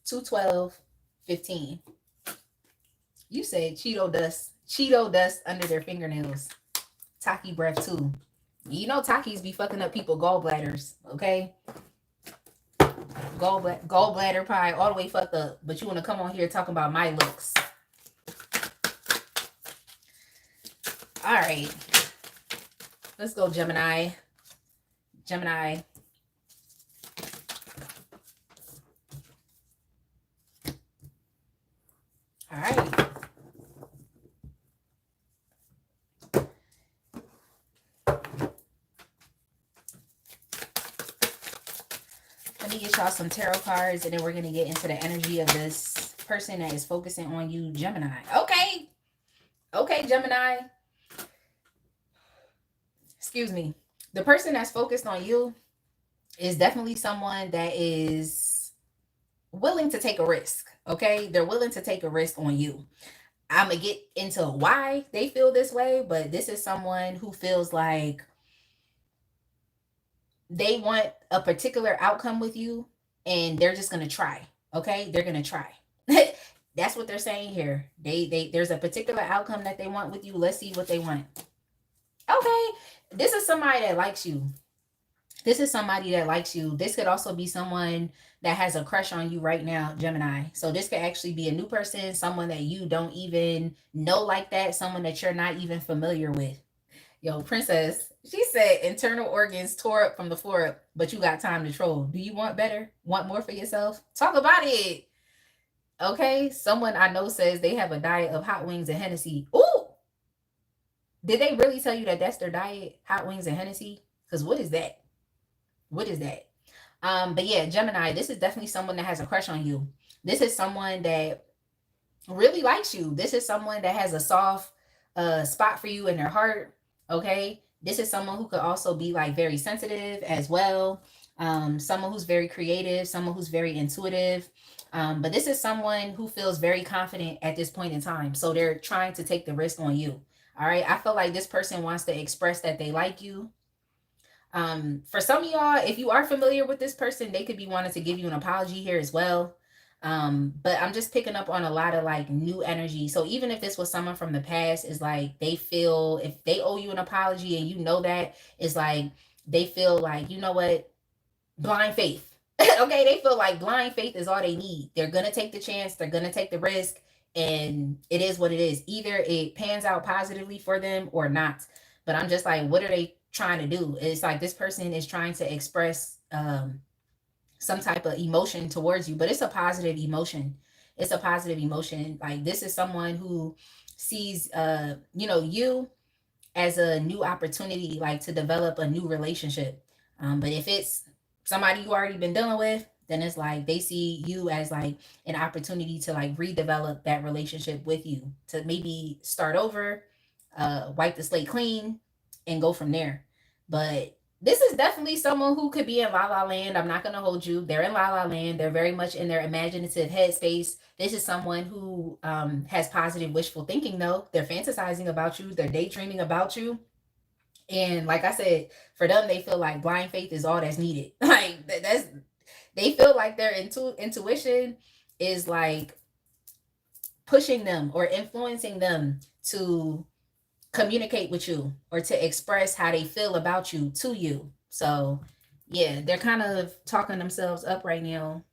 Two 12:15. You said Cheeto dust under their fingernails. Taki breath too. You know Takis be fucking up people gallbladders, okay? Gallbladder pie all the way fucked up, but you want to come on here talking about my looks. All right. Let's go, Gemini. Gemini. All right. Let me get y'all some tarot cards, and then we're going to get into the energy of this person that is focusing on you, Gemini. Okay. Okay, Gemini. Excuse me. The person that's focused on you is definitely someone that is willing to take a risk. Okay. They're willing to take a risk on you. I'm going to get into why they feel this way, but this is someone who feels like they want a particular outcome with you, and they're just going to try. Okay. They're going to try. That's what they're saying here. There's a particular outcome that they want with you. Let's see what they want. Okay. This is somebody that likes you. This is somebody that likes you. This could also be someone that has a crush on you right now, Gemini. So this could actually be a new person, someone that you don't even know like that, someone that you're not even familiar with. Yo, Princess, she said internal organs tore up from the floor up, but you got time to troll. Do you want better? Want more for yourself? Talk about it. Okay, someone I know says they have a diet of hot wings and Hennessy. Ooh! Did they really tell you that that's their diet? Hot wings and Hennessy? Because what is that? What is that? But yeah, Gemini, this is definitely someone that has a crush on you. This is someone that really likes you. This is someone that has a soft spot for you in their heart. Okay. This is someone who could also be like very sensitive as well. Someone who's very creative, someone who's very intuitive. But this is someone who feels very confident at this point in time. So they're trying to take the risk on you. All right. I feel like this person wants to express that they like you. For some of y'all, if you are familiar with this person, they could be wanting to give you an apology here as well. But I'm just picking up on a lot of like new energy. So even if this was someone from the past, is like they feel if they owe you an apology and you know that, it's like they feel like, you know what, blind faith. Okay, they feel like blind faith is all they need. They're gonna take the chance, they're gonna take the risk, and it is what it is. Either it pans out positively for them or not. But I'm just like, what are they trying to do? It's like this person is trying to express some type of emotion towards you, but it's a positive emotion. It's a positive emotion. Like this is someone who sees you as a new opportunity, like to develop a new relationship. But if it's somebody you already been dealing with, then it's like they see you as like an opportunity to like redevelop that relationship with you, to maybe start over, wipe the slate clean, and go from there. But this is definitely someone who could be in La La Land. I'm not gonna hold you. They're in La La Land. They're very much in their imaginative headspace. This is someone who has positive wishful thinking, though. They're fantasizing about you. They're daydreaming about you. And like I said, for them, they feel like blind faith is all that's needed. Like that's they feel like their intuition is like pushing them or influencing them to communicate with you or to express how they feel about you to you. So yeah, they're kind of talking themselves up right now.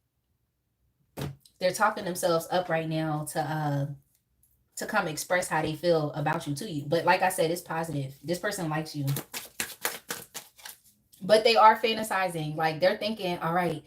They're talking themselves up right now to come express how they feel about you to you. But like I said, it's positive. This person likes you. But they are fantasizing. Like they're thinking, all right,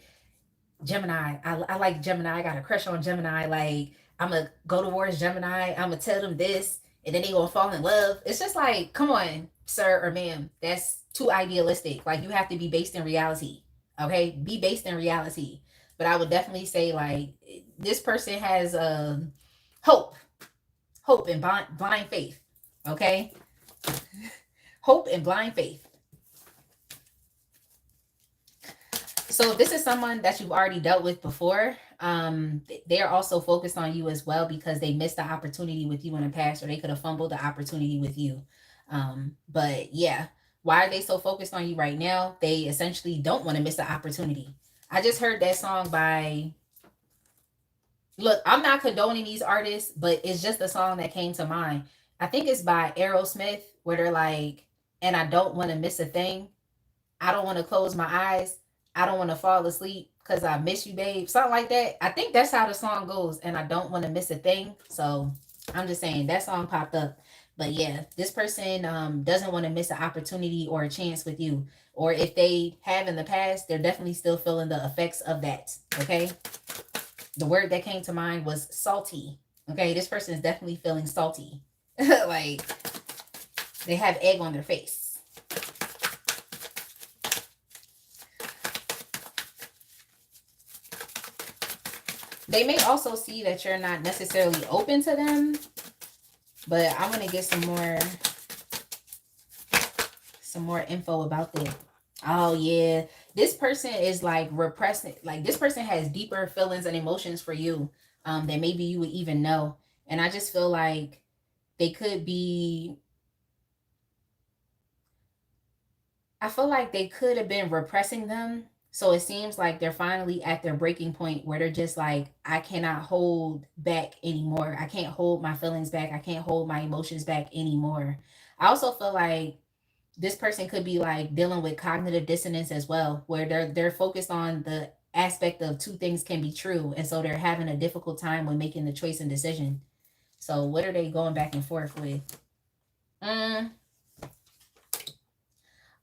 Gemini. I like Gemini. I got a crush on Gemini. Like I'm gonna go towards Gemini. I'm gonna tell them this, and then they gonna fall in love. It's just like, come on, sir or ma'am. That's too idealistic. Like you have to be based in reality. Okay, be based in reality. But I would definitely say like this person has hope, hope and blind faith. Okay, hope and blind faith. So if this is someone that you've already dealt with before, they're also focused on you as well because they missed the opportunity with you in the past, or they could have fumbled the opportunity with you. But yeah, why are they so focused on you right now? They essentially don't want to miss the opportunity. I just heard that song by, look, I'm not condoning these artists, but it's just a song that came to mind. I think it's by Aerosmith, where they're like, and I don't want to miss a thing. I don't want to close my eyes. I don't want to fall asleep because I miss you, babe. Something like that. I think that's how the song goes. And I don't want to miss a thing. So I'm just saying that song popped up. But yeah, this person doesn't want to miss an opportunity or a chance with you. Or if they have in the past, they're definitely still feeling the effects of that. Okay. The word that came to mind was salty. Okay. This person is definitely feeling salty. Like they have egg on their face. They may also see that you're not necessarily open to them, but I'm going to get some more info about that. Oh yeah, this person is like repressing, like this person has deeper feelings and emotions for you that maybe you would even know. And I just feel like they could be, I feel like they could have been repressing them. So it seems like they're finally at their breaking point where they're just like, I cannot hold back anymore. I can't hold my feelings back. I can't hold my emotions back anymore. I also feel like this person could be like dealing with cognitive dissonance as well, where they're focused on the aspect of two things can be true. And so they're having a difficult time when making the choice and decision. So what are they going back and forth with?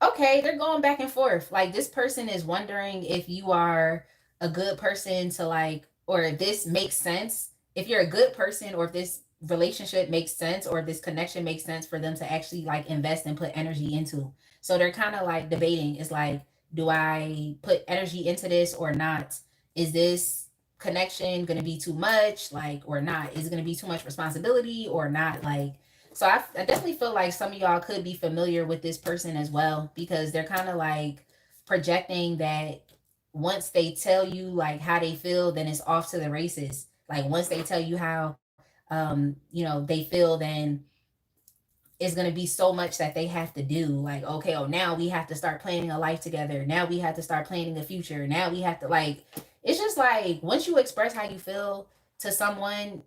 Okay, they're going back and forth. Like this person is wondering if you are a good person to like, or if this makes sense. If you're a good person, or if this relationship makes sense, or if this connection makes sense for them to actually like invest and put energy into. So they're kind of like debating. It's like, do I put energy into this or not? Is this connection going to be too much, like, or not? Is it going to be too much responsibility or not? Like, so I definitely feel like some of y'all could be familiar with this person as well, because they're kind of like projecting that once they tell you like how they feel, then it's off to the races. Like once they tell you how they feel, then it's going to be so much that they have to do. Like, okay, oh, now we have to start planning a life together. Now we have to start planning a future. Now we have to, like, it's just like once you express how you feel to someone,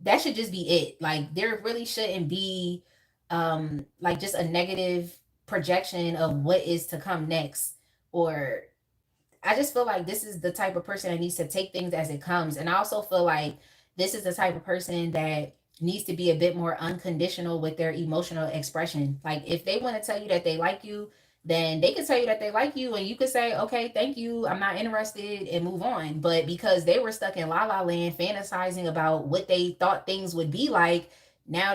that should just be it. Like, there really shouldn't be like just a negative projection of what is to come next. Or I just feel like this is the type of person that needs to take things as it comes. And I also feel like this is the type of person that needs to be a bit more unconditional with their emotional expression. Like if they want to tell you that they like you, then they can tell you that they like you and you can say, okay, thank you, I'm not interested, and move on. But because they were stuck in la la land fantasizing about what they thought things would be like, now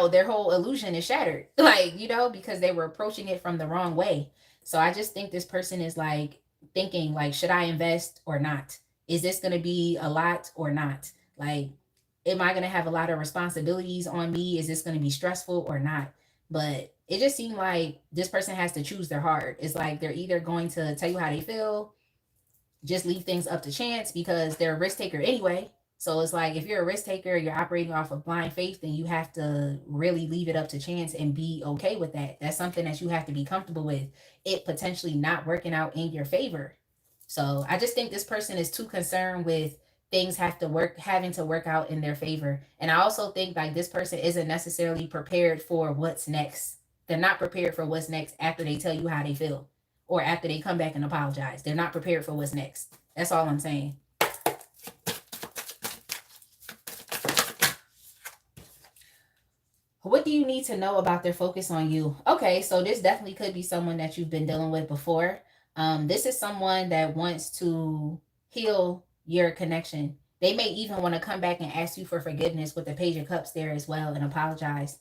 their whole illusion is shattered. Like, because they were approaching it from the wrong way. So I just think this person is like thinking like, should I invest or not? Is this going to be a lot or not? Like, am I going to have a lot of responsibilities on me? Is this going to be stressful or not? But it just seemed like this person has to choose their heart. It's like they're either going to tell you how they feel, just leave things up to chance because they're a risk taker anyway. So it's like if you're a risk taker, you're operating off of blind faith, then you have to really leave it up to chance and be okay with that. That's something that you have to be comfortable with, it potentially not working out in your favor. So I just think this person is too concerned with things having to work out in their favor. And I also think like this person isn't necessarily prepared for what's next. They're not prepared for what's next after they tell you how they feel or after they come back and apologize. They're not prepared for what's next. That's all I'm saying. What do you need to know about their focus on you? Okay, so this definitely could be someone that you've been dealing with before. This is someone that wants to heal your connection. They may even want to come back and ask you for forgiveness with the Page of Cups there as well and apologize.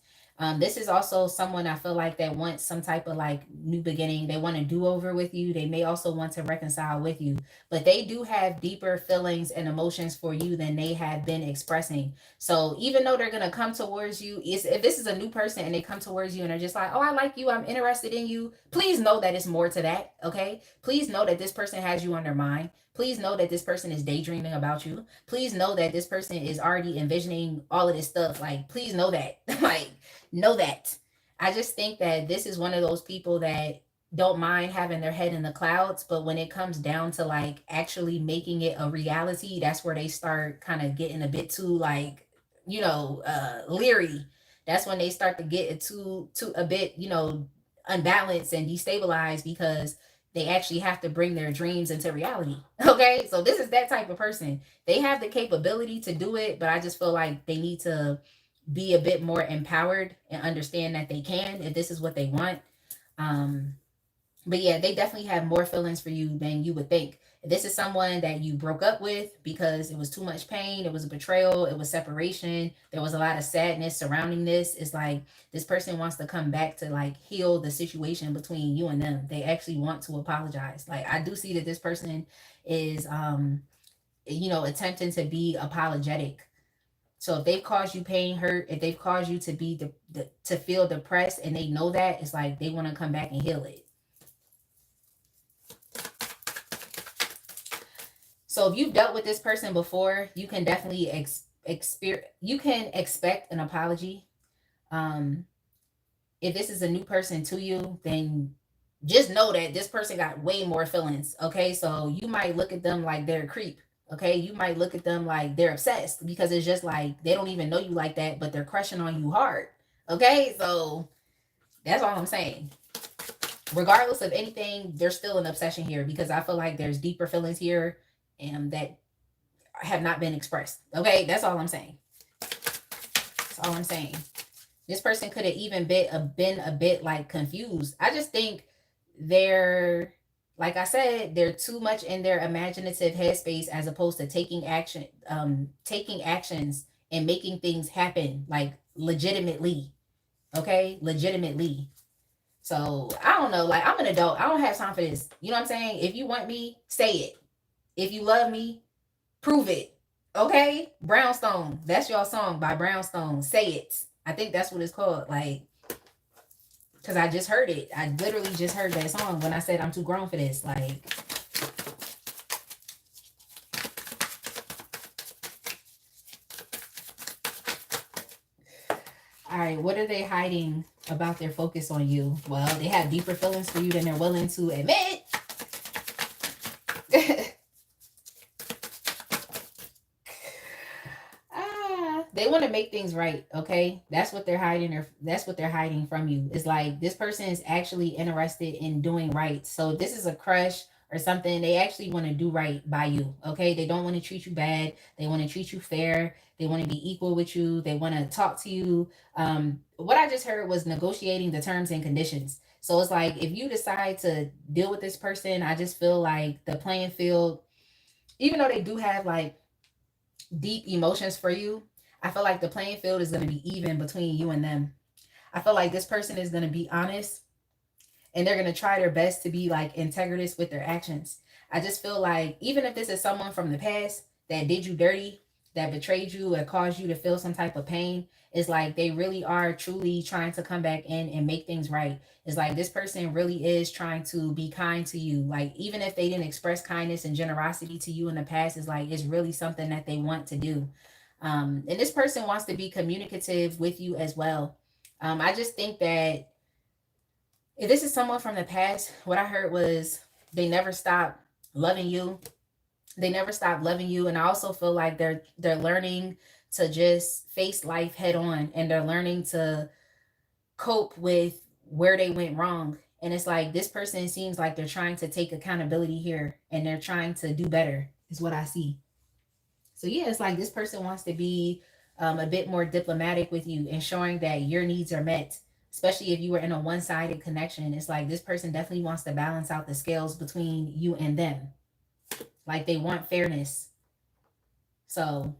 This is also someone I feel like that wants some type of like new beginning. They want to do over with you. They may also want to reconcile with you, but they do have deeper feelings and emotions for you than they have been expressing. So even though they're gonna come towards you, if this is a new person and they come towards you and they're just like, oh, I like you, I'm interested in you, please know that it's more to that. Okay, please know that this person has you on their mind. Please know that this person is daydreaming about you. Please know that this person is already envisioning all of this stuff. Like, please know that. Like, know that. I just think that this is one of those people that don't mind having their head in the clouds, but when it comes down to like actually making it a reality, that's where they start kind of getting a bit too like, leery. That's when they start to get it too a bit, unbalanced and destabilized because they actually have to bring their dreams into reality. Okay? So this is that type of person. They have the capability to do it, but I just feel like they need to be a bit more empowered and understand that they can if this is what they want. Um, but yeah, they definitely have more feelings for you than you would think. If this is someone that you broke up with because it was too much pain, it was a betrayal, it was separation, there was a lot of sadness surrounding this. It's like this person wants to come back to like heal the situation between you and them. They actually want to apologize. Like I do see that this person is attempting to be apologetic. So if they've caused you pain, hurt, if they've caused you to be to feel depressed and they know that, it's like they want to come back and heal it. So if you've dealt with this person before, you can definitely you can expect an apology. Um, if this is a new person to you, then just know that this person got way more feelings. Okay, so you might look at them like they're a creep. Okay, you might look at them like they're obsessed because it's just like they don't even know you like that, but they're crushing on you hard. Okay, so that's all I'm saying. Regardless of anything, there's still an obsession here because I feel like there's deeper feelings here and that have not been expressed. Okay, that's all I'm saying. That's all I'm saying. This person could have even been a bit like confused. I just think they're, like I said, they're too much in their imaginative headspace as opposed to taking actions and making things happen like legitimately. Okay, legitimately. So I don't know. Like I'm an adult. I don't have time for this. You know what I'm saying? If you want me, say it. If you love me, prove it. Okay? Brownstone. That's your song by Brownstone. Say it. I think that's what it's called. Like, Because I just heard it. I literally just heard that song when I said I'm too grown for this. Like, all right, what are they hiding about their focus on you? Well, they have deeper feelings for you than they're willing to admit. They want to make things right, okay? That's what they're hiding, or that's what they're hiding from you. It's like this person is actually interested in doing right. So if this is a crush or something, they actually want to do right by you, okay? They don't want to treat you bad. They want to treat you fair. They want to be equal with you. They want to talk to you. What I just heard was negotiating the terms and conditions. So it's like if you decide to deal with this person, I just feel like the playing field, even though they do have like deep emotions for you, I feel like the playing field is going to be even between you and them. I feel like this person is going to be honest, and they're going to try their best to be like integritous with their actions. I just feel like even if this is someone from the past that did you dirty, that betrayed you or caused you to feel some type of pain, it's like they really are truly trying to come back in and make things right. It's like this person really is trying to be kind to you. Like even if they didn't express kindness and generosity to you in the past, it's like it's really something that they want to do. And this person wants to be communicative with you as well. I just think that if this is someone from the past, what I heard was they never stop loving you. They never stop loving you. And I also feel like they're learning to just face life head on, and they're learning to cope with where they went wrong. And it's like this person seems like they're trying to take accountability here, and they're trying to do better, is what I see. So yeah, it's like this person wants to be a bit more diplomatic with you, ensuring that your needs are met. Especially if you were in a one-sided connection, it's like this person definitely wants to balance out the scales between you and them. Like they want fairness. So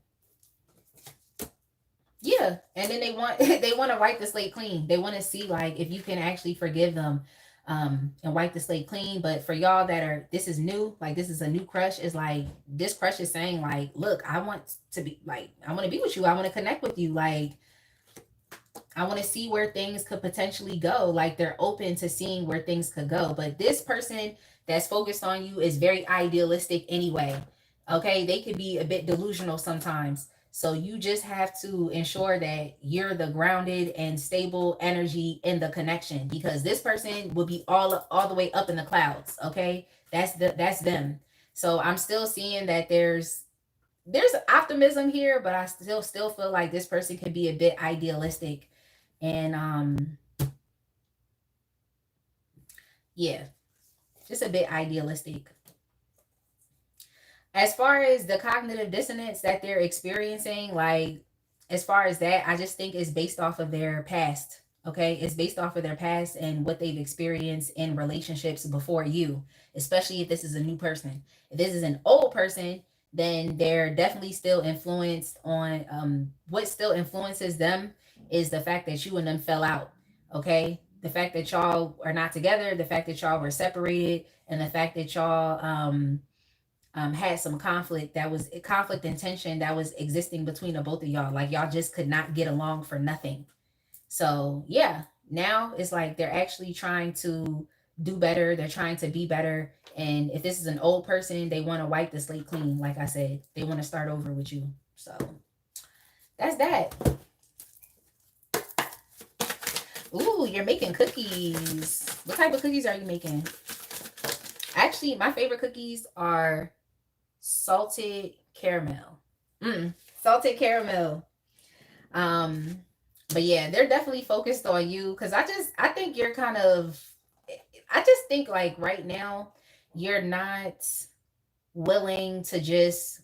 yeah, and then they want they want to wipe the slate clean. They want to see like if you can actually forgive them, and wipe the slate clean. But for y'all that are, this is new, like this is a new crush, is like this crush is saying like, look, I want to be like, I want to be with you, I want to connect with you, like I want to see where things could potentially go. Like they're open to seeing where things could go. But this person that's focused on you is very idealistic anyway. Okay, they could be a bit delusional sometimes. So you just have to ensure that you're the grounded and stable energy in the connection, because this person will be all the way up in the clouds. Okay, that's them. So I'm still seeing that there's optimism here, but I still feel like this person could be a bit idealistic, and yeah, just a bit idealistic. As far as the cognitive dissonance that they're experiencing, like as far as that, I just think it's based off of their past. Okay, it's based off of their past and what they've experienced in relationships before you, especially if this is a new person. If this is an old person, then they're definitely still influenced on what still influences them is the fact that you and them fell out. Okay, the fact that y'all are not together, the fact that y'all were separated, and the fact that y'all had some conflict, that was conflict and tension that was existing between the both of y'all. Like y'all just could not get along for nothing. So yeah, now it's like they're actually trying to do better. They're trying to be better. And if this is an old person, they want to wipe the slate clean. Like I said, they want to start over with you. So that's that. Ooh, you're making cookies. What type of cookies are you making? Actually, my favorite cookies are salted caramel. Salted caramel. Um, but yeah, they're definitely focused on you, because I think you're kind of, I just think like right now you're not willing to just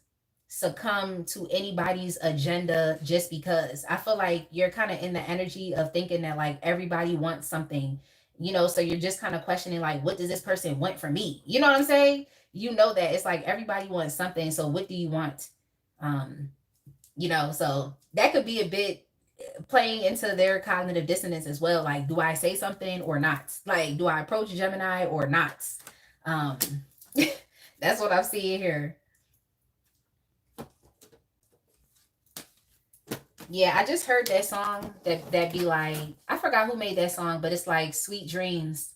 succumb to anybody's agenda just because. I feel like you're kind of in the energy of thinking that like everybody wants something, so you're just kind of questioning like, what does this person want from me? You know what I'm saying? You know that it's like everybody wants something, so what do you want? Um, so that could be a bit playing into their cognitive dissonance as well. Like, do I say something or not? Like, do I approach Gemini or not? Um, that's what I'm seeing here. Yeah, I just heard that song that be like, I forgot who made that song, but it's like sweet dreams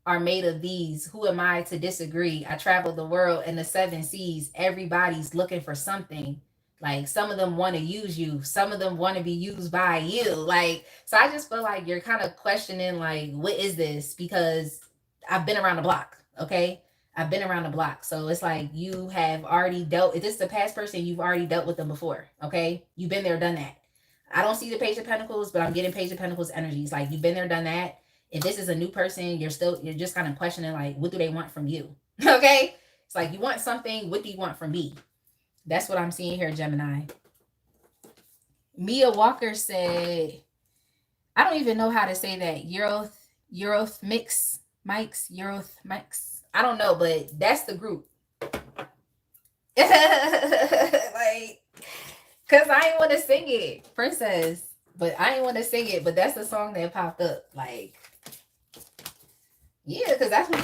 are made of these. Who am I to disagree? I travel the world and the seven seas. Everybody's looking for something. Like some of them want to use you, some of them want to be used by you. Like, so I just feel like you're kind of questioning, like, what is this? Because I've been around the block, okay? I've been around the block. So it's like you have already dealt, if this is a past person, you've already dealt with them before, okay? You've been there, done that. I don't see the Page of Pentacles, but I'm getting Page of Pentacles energies. Like you've been there, done that. If this is a new person, you're just kind of questioning, like, what do they want from you? Okay? It's like you want something, what do you want from me? That's what I'm seeing here, Gemini. Mia Walker said, I don't even know how to say that. Euroth mix, Mike's, Euroth mix. I don't know, but that's the group. Like, cause I ain't want to sing it, Princess. But I ain't want to sing it, but that's the song that popped up. Like, yeah, because that's what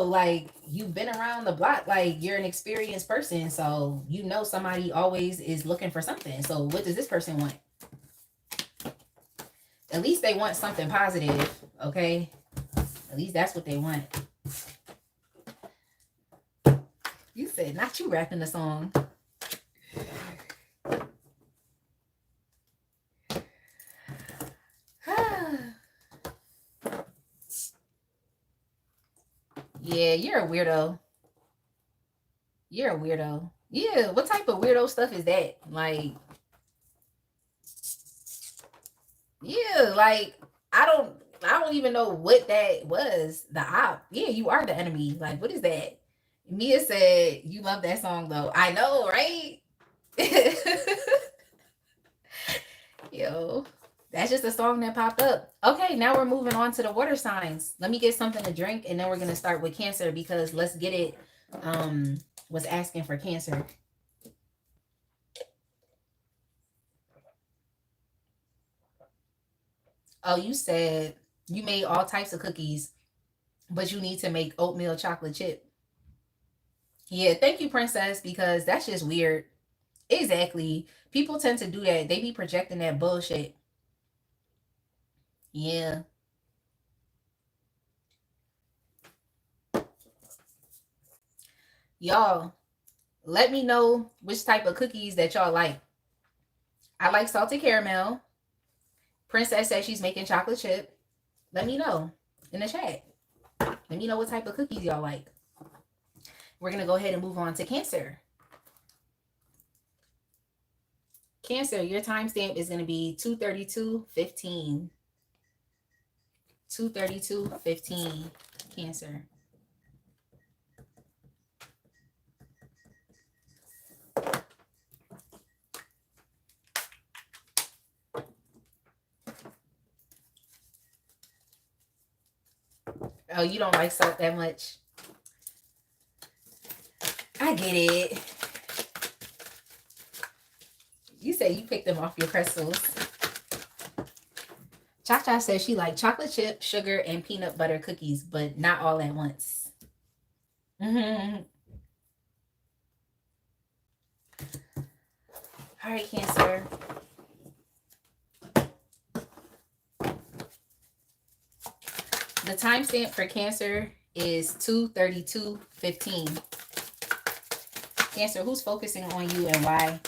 like, you've been around the block, like, you're an experienced person, so somebody always is looking for something. So what does this person want? At least they want something positive, okay? At least that's what they want. You said, not you rapping the song. Yeah, you're a weirdo. You're a weirdo. Yeah, what type of weirdo stuff is that? Like, yeah, like, I don't even know what that was. The op. Yeah, you are the enemy. Like, what is that? Mia said, you love that song though. I know, right? Yo, that's just a song that popped up. Okay, now we're moving on to the water signs. Let me get something to drink and then we're gonna start with Cancer, because let's get it was asking for Cancer. Oh, you said you made all types of cookies, but you need to make oatmeal chocolate chip. Yeah, thank you, Princess, because that's just weird. Exactly. People tend to do that. They be projecting that bullshit. Yeah. Y'all, let me know which type of cookies that y'all like. I like salted caramel. Princess says she's making chocolate chip. Let me know in the chat. Let me know what type of cookies y'all like. We're going to go ahead and move on to Cancer. Cancer, your timestamp is going to be 2/32/15. 2/32/15. Cancer. Oh, you don't like salt that much? I get it. You say you picked them off your crystals. Cha-Cha says she likes chocolate chip, sugar, and peanut butter cookies, but not all at once. Mm-hmm. All right, Cancer. The timestamp for Cancer is 2/32/15. Cancer, who's focusing on you and why?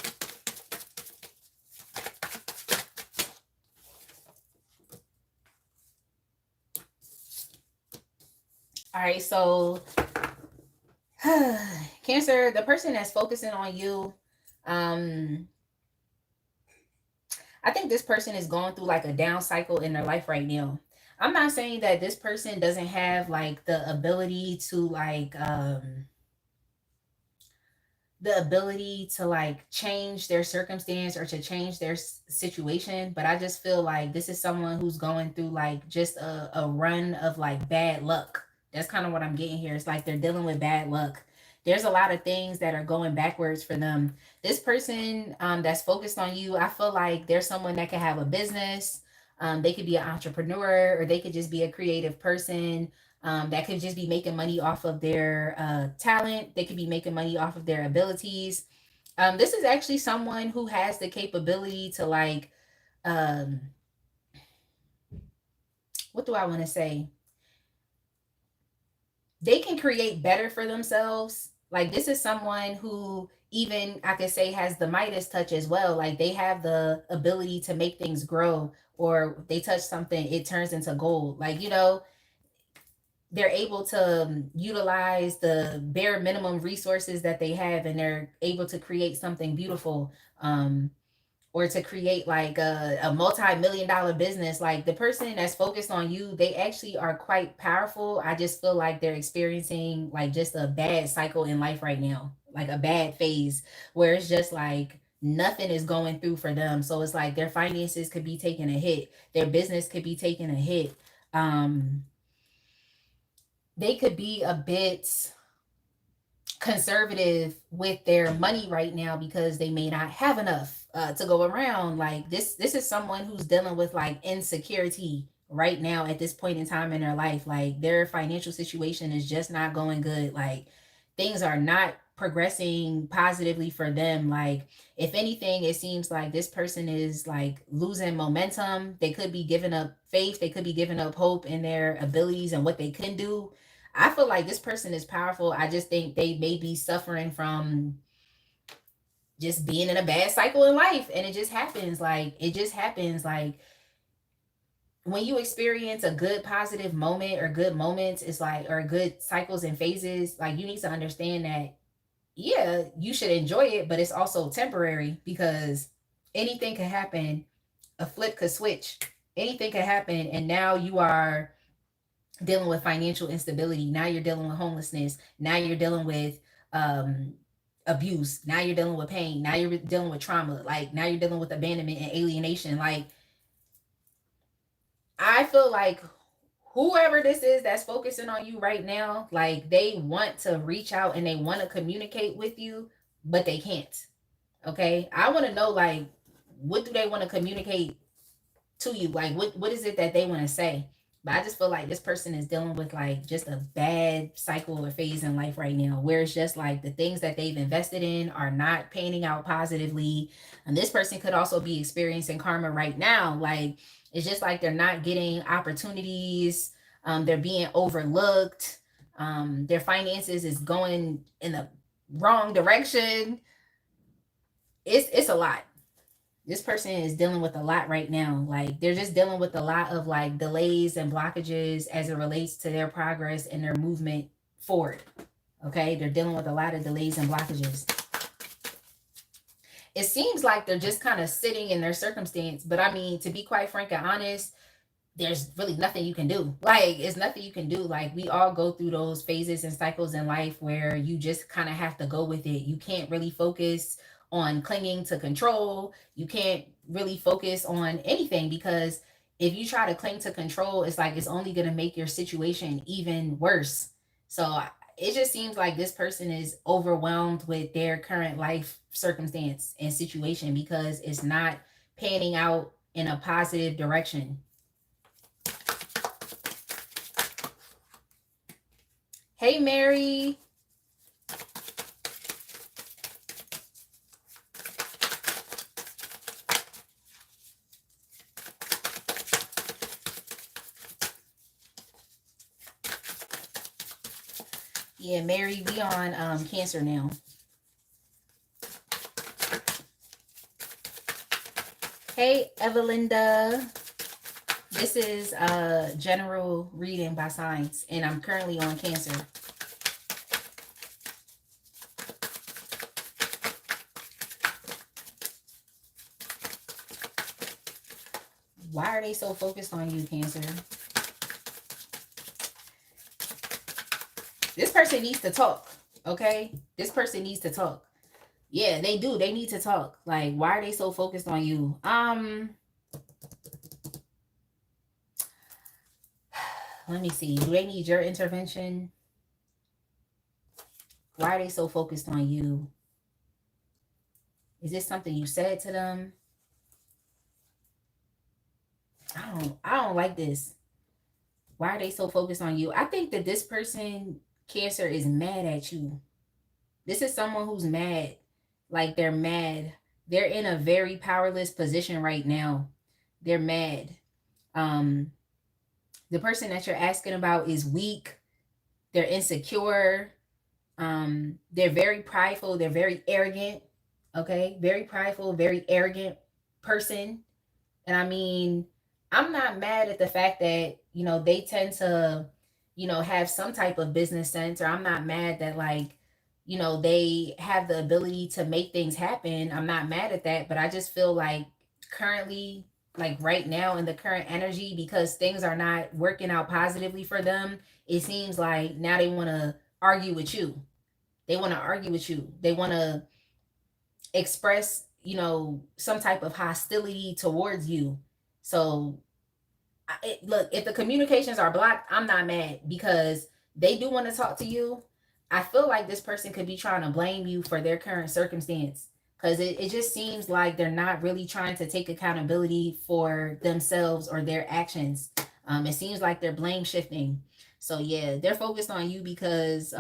All right, so Cancer, the person that's focusing on you, I think this person is going through like a down cycle in their life right now. I'm not saying that this person doesn't have like the ability to like change their circumstance or to change their situation, but I just feel like this is someone who's going through like just a run of like bad luck. That's kind of what I'm getting here. It's like they're dealing with bad luck. There's a lot of things that are going backwards for them. This person that's focused on you, I feel like there's someone that could have a business. They could be an entrepreneur, or they could just be a creative person that could just be making money off of their talent. They could be making money off of their abilities. This is actually someone who has the capability to like, um, what do I want to say? They can create better for themselves. Like this is someone who even I could say has the Midas touch as well. Like they have the ability to make things grow, or they touch something, it turns into gold. Like, you know, they're able to utilize the bare minimum resources that they have, and they're able to create something beautiful. Or to create like a multi-million dollar business. Like the person that's focused on you, they actually are quite powerful. I just feel like they're experiencing like just a bad cycle in life right now, like a bad phase where it's just like nothing is going through for them. So it's like their finances could be taking a hit, their business could be taking a hit. um they could be a bit conservative with their money right now because they may not have enough to go around. Like this is someone who's dealing with like insecurity right now at this point in time in their life. Like their financial situation is just not going good. Like things are not progressing positively for them. Like if anything, it seems like this person is like losing momentum. They could be giving up faith, they could be giving up hope in their abilities and what they can do. I feel like this person is powerful. I just think they may be suffering from just being in a bad cycle in life. And it just happens. Like when you experience a good positive moment or good moments, it's like, or good cycles and phases, like you need to understand that, yeah, you should enjoy it, but it's also temporary because anything can happen. A flip could switch. Anything can happen. And now you are dealing with financial instability. Now you're dealing with homelessness. Now you're dealing with um, abuse. Now you're dealing with pain. Now you're dealing with trauma. Like now you're dealing with abandonment and alienation. Like I feel like whoever this is that's focusing on you right now, like they want to reach out and they want to communicate with you, but they can't. Okay. I want to know like what do they want to communicate to you? Like what is it that they want to say? But I just feel like this person is dealing with like just a bad cycle or phase in life right now where it's just like the things that they've invested in are not panning out positively. And this person could also be experiencing karma right now. Like it's just like they're not getting opportunities. They're being overlooked. Their finances is going in the wrong direction. It's a lot. This person is dealing with a lot right now. Like they're just dealing with a lot of like delays and blockages as it relates to their progress and their movement forward. Okay, they're dealing with a lot of delays and blockages. It seems like they're just kind of sitting in their circumstance, but I mean, to be quite frank and honest, there's really nothing you can do. Like it's nothing you can do. Like we all go through those phases and cycles in life where you just kind of have to go with it. You can't really focus on clinging to control. You can't really focus on anything because if you try to cling to control, it's like it's only going to make your situation even worse. So it just seems like this person is overwhelmed with their current life circumstance and situation because it's not panning out in a positive direction. Hey, Mary. Yeah, Mary, we on Cancer now. Hey, Evelinda. This is a general reading by signs, and I'm currently on Cancer. Why are they so focused on you, Cancer? This person needs to talk, okay? This person needs to talk. Yeah, they do. They need to talk. Like, why are they so focused on you? Let me see. Do they need your intervention? Why are they so focused on you? Is this something you said to them? I don't like this. Why are they so focused on you? I think that this person, Cancer, is mad at you. This is someone who's mad. Like they're mad. They're in a very powerless position right now. They're mad. Um, the person that you're asking about is weak. They're insecure. They're very prideful. They're very arrogant. Okay, very prideful, very arrogant person. And I mean, I'm not mad at the fact that, they tend to, have some type of business sense, or I'm not mad that, like, they have the ability to make things happen. I'm not mad at that, but I just feel like currently, like right now in the current energy, because things are not working out positively for them, it seems like now they want to argue with you. They want to argue with you. They want to express, some type of hostility towards you. So, look, if the communications are blocked, I'm not mad because they do want to talk to you. I feel like this person could be trying to blame you for their current circumstance because it just seems like they're not really trying to take accountability for themselves or their actions. It seems like they're blame shifting. So, yeah, they're focused on you because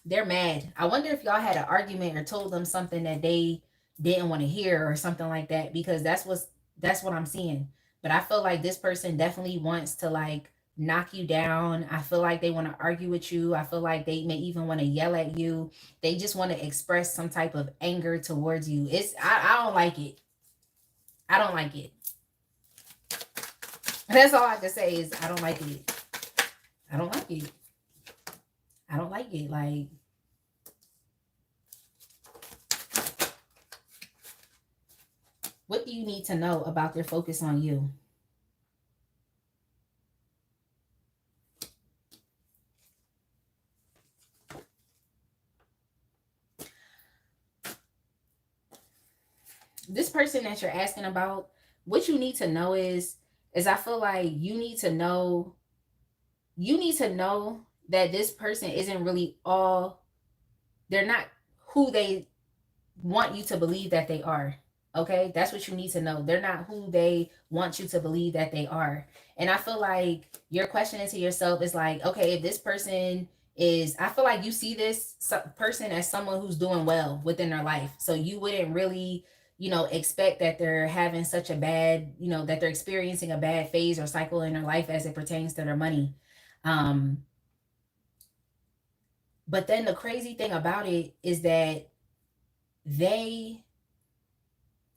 they're mad. I wonder if y'all had an argument or told them something that they didn't want to hear or something like that, because that's what I'm seeing. But I feel like this person definitely wants to, like, knock you down. I feel like they want to argue with you. I feel like they may even want to yell at you. They just want to express some type of anger towards you. I don't like it. I don't like it. That's all I can say is I don't like it. I don't like it. I don't like it. Like, what do you need to know about their focus on you? This person that you're asking about, what you need to know is I feel like you need to know that this person isn't really all, they're not who they want you to believe that they are. Okay? That's what you need to know. They're not who they want you to believe that they are. And I feel like your question to yourself is like, okay, if this person is, I feel like you see this person as someone who's doing well within their life. So you wouldn't really, expect that they're having such a bad, that they're experiencing a bad phase or cycle in their life as it pertains to their money. Um, but then the crazy thing about it is that they,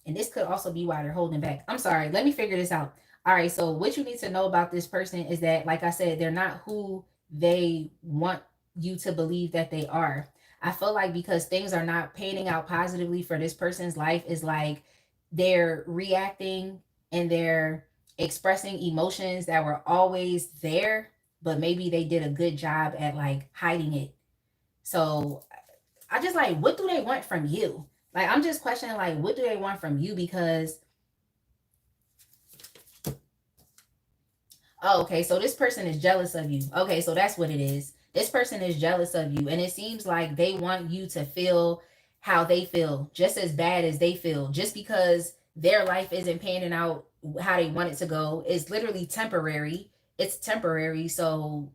and this could also be why they're holding back. I'm sorry, let me figure this out. All right, so what you need to know about this person is that, like I said, they're not who they want you to believe that they are. I feel like because things are not panning out positively for this person's life, is like they're reacting and they're expressing emotions that were always there, but maybe they did a good job at, like, hiding it. So I just, like, what do they want from you? Like, I'm just questioning, like, what do they want from you? Because, oh, okay, so this person is jealous of you. Okay, so that's what it is. This person is jealous of you, and it seems like they want you to feel how they feel, just as bad as they feel, just because their life isn't panning out how they want it to go. It's literally temporary. It's temporary. So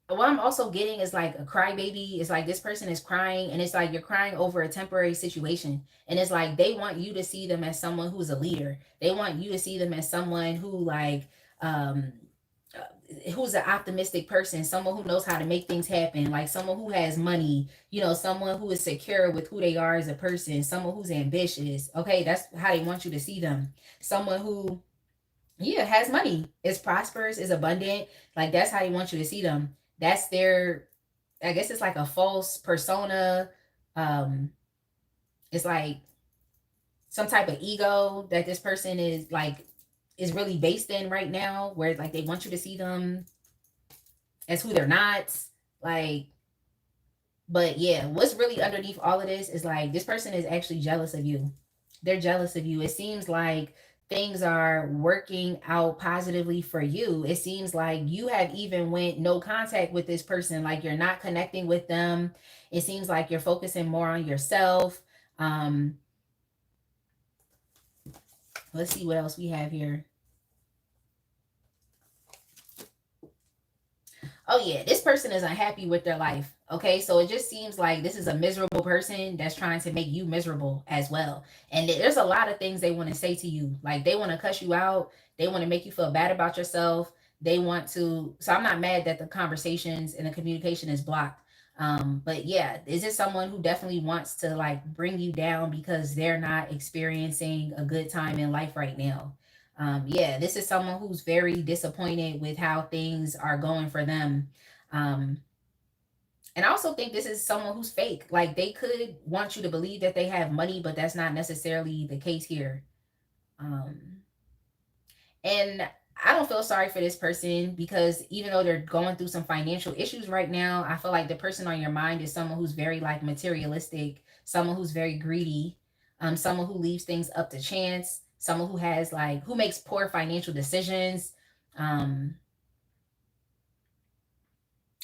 what I'm also getting is like a crybaby. It's like this person is crying, and it's like you're crying over a temporary situation. And it's like they want you to see them as someone who's a leader. They want you to see them as someone who, like, um, who's an optimistic person, someone who knows how to make things happen, like someone who has money, someone who is secure with who they are as a person, someone who's ambitious. Okay, that's how they want you to see them. Someone who, yeah, has money, is prosperous, is abundant. Like, that's how they want you to see them. That's their, I guess it's like a false persona. Um, it's like some type of ego that this person is really based in right now, where, like, they want you to see them as who they're not. Like, but yeah, what's really underneath all of this is like this person is actually jealous of you. They're jealous of you. It seems like things are working out positively for you. It seems like you have even went no contact with this person, like you're not connecting with them. It seems like you're focusing more on yourself. Um, let's see what else we have here. Oh yeah, this person is unhappy with their life. Okay, so it just seems like this is a miserable person that's trying to make you miserable as well. And there's a lot of things they want to say to you. Like they want to cuss you out, they want to make you feel bad about yourself. They want to, so I'm not mad that the conversations and the communication is blocked. But yeah, is it someone who definitely wants to like bring you down because they're not experiencing a good time in life right now? Yeah, this is someone who's very disappointed with how things are going for them. Um, and I also think this is someone who's fake. Like they could want you to believe that they have money, but that's not necessarily the case here. Um, and I don't feel sorry for this person because even though they're going through some financial issues right now, I feel like the person on your mind is someone who's very like materialistic, someone who's very greedy, someone who leaves things up to chance, someone who has like who makes poor financial decisions. Um,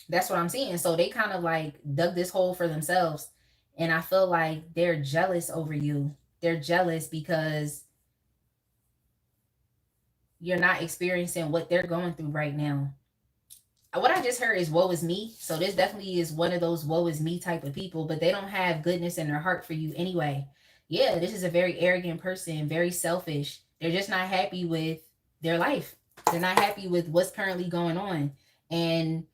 that's what I'm seeing. So they kind of like dug this hole for themselves, and I feel like they're jealous over you. They're jealous because you're not experiencing what they're going through right now. What I just heard is woe is me. So this definitely is one of those woe is me type of people, but they don't have goodness in their heart for you anyway. Yeah, this is a very arrogant person, very selfish. They're just not happy with their life. They're not happy with what's currently going on. And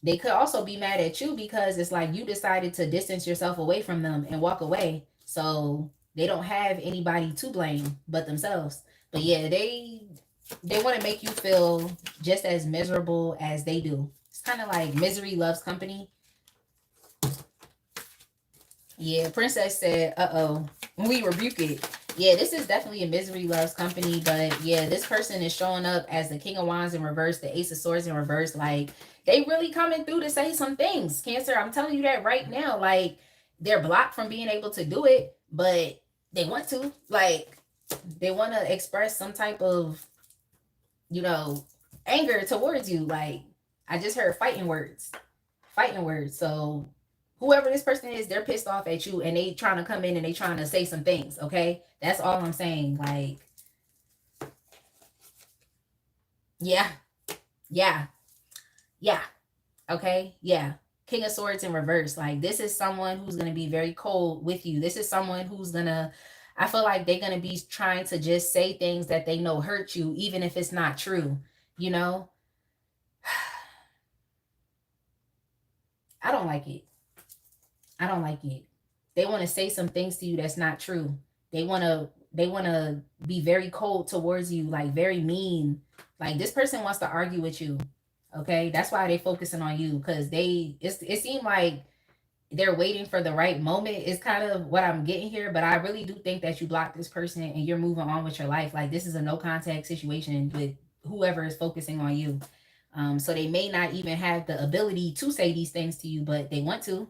they could also be mad at you because it's like you decided to distance yourself away from them and walk away. So they don't have anybody to blame but themselves. But yeah, they want to make you feel just as miserable as they do. It's kind of like misery loves company. Yeah, Princess said, "Uh-oh." We rebuke it. Yeah, this is definitely a misery loves company, but yeah, this person is showing up as the King of Wands in reverse, the Ace of Swords in reverse. Like they really coming through to say some things. Cancer, I'm telling you that right now. Like they're blocked from being able to do it, but they want to. Like they want to express some type of you know, anger towards you. Like I just heard fighting words. Fighting words. So whoever this person is, they're pissed off at you and they trying to come in and they trying to say some things, okay? That's all I'm saying. Like, yeah, yeah, yeah. Okay, yeah. King of Swords in reverse. Like this is someone who's gonna be very cold with you. This is someone who's gonna I feel like they're gonna be trying to just say things that they know hurt you, even if it's not true, you know? I don't like it. I don't like it. They want to say some things to you that's not true. They want to be very cold towards you, like very mean. Like this person wants to argue with you. Okay? That's why they focusing on you cuz it seemed like they're waiting for the right moment is kind of what I'm getting here, but I really do think that you blocked this person and you're moving on with your life. Like this is a no contact situation with whoever is focusing on you. So they may not even have the ability to say these things to you, but they want to.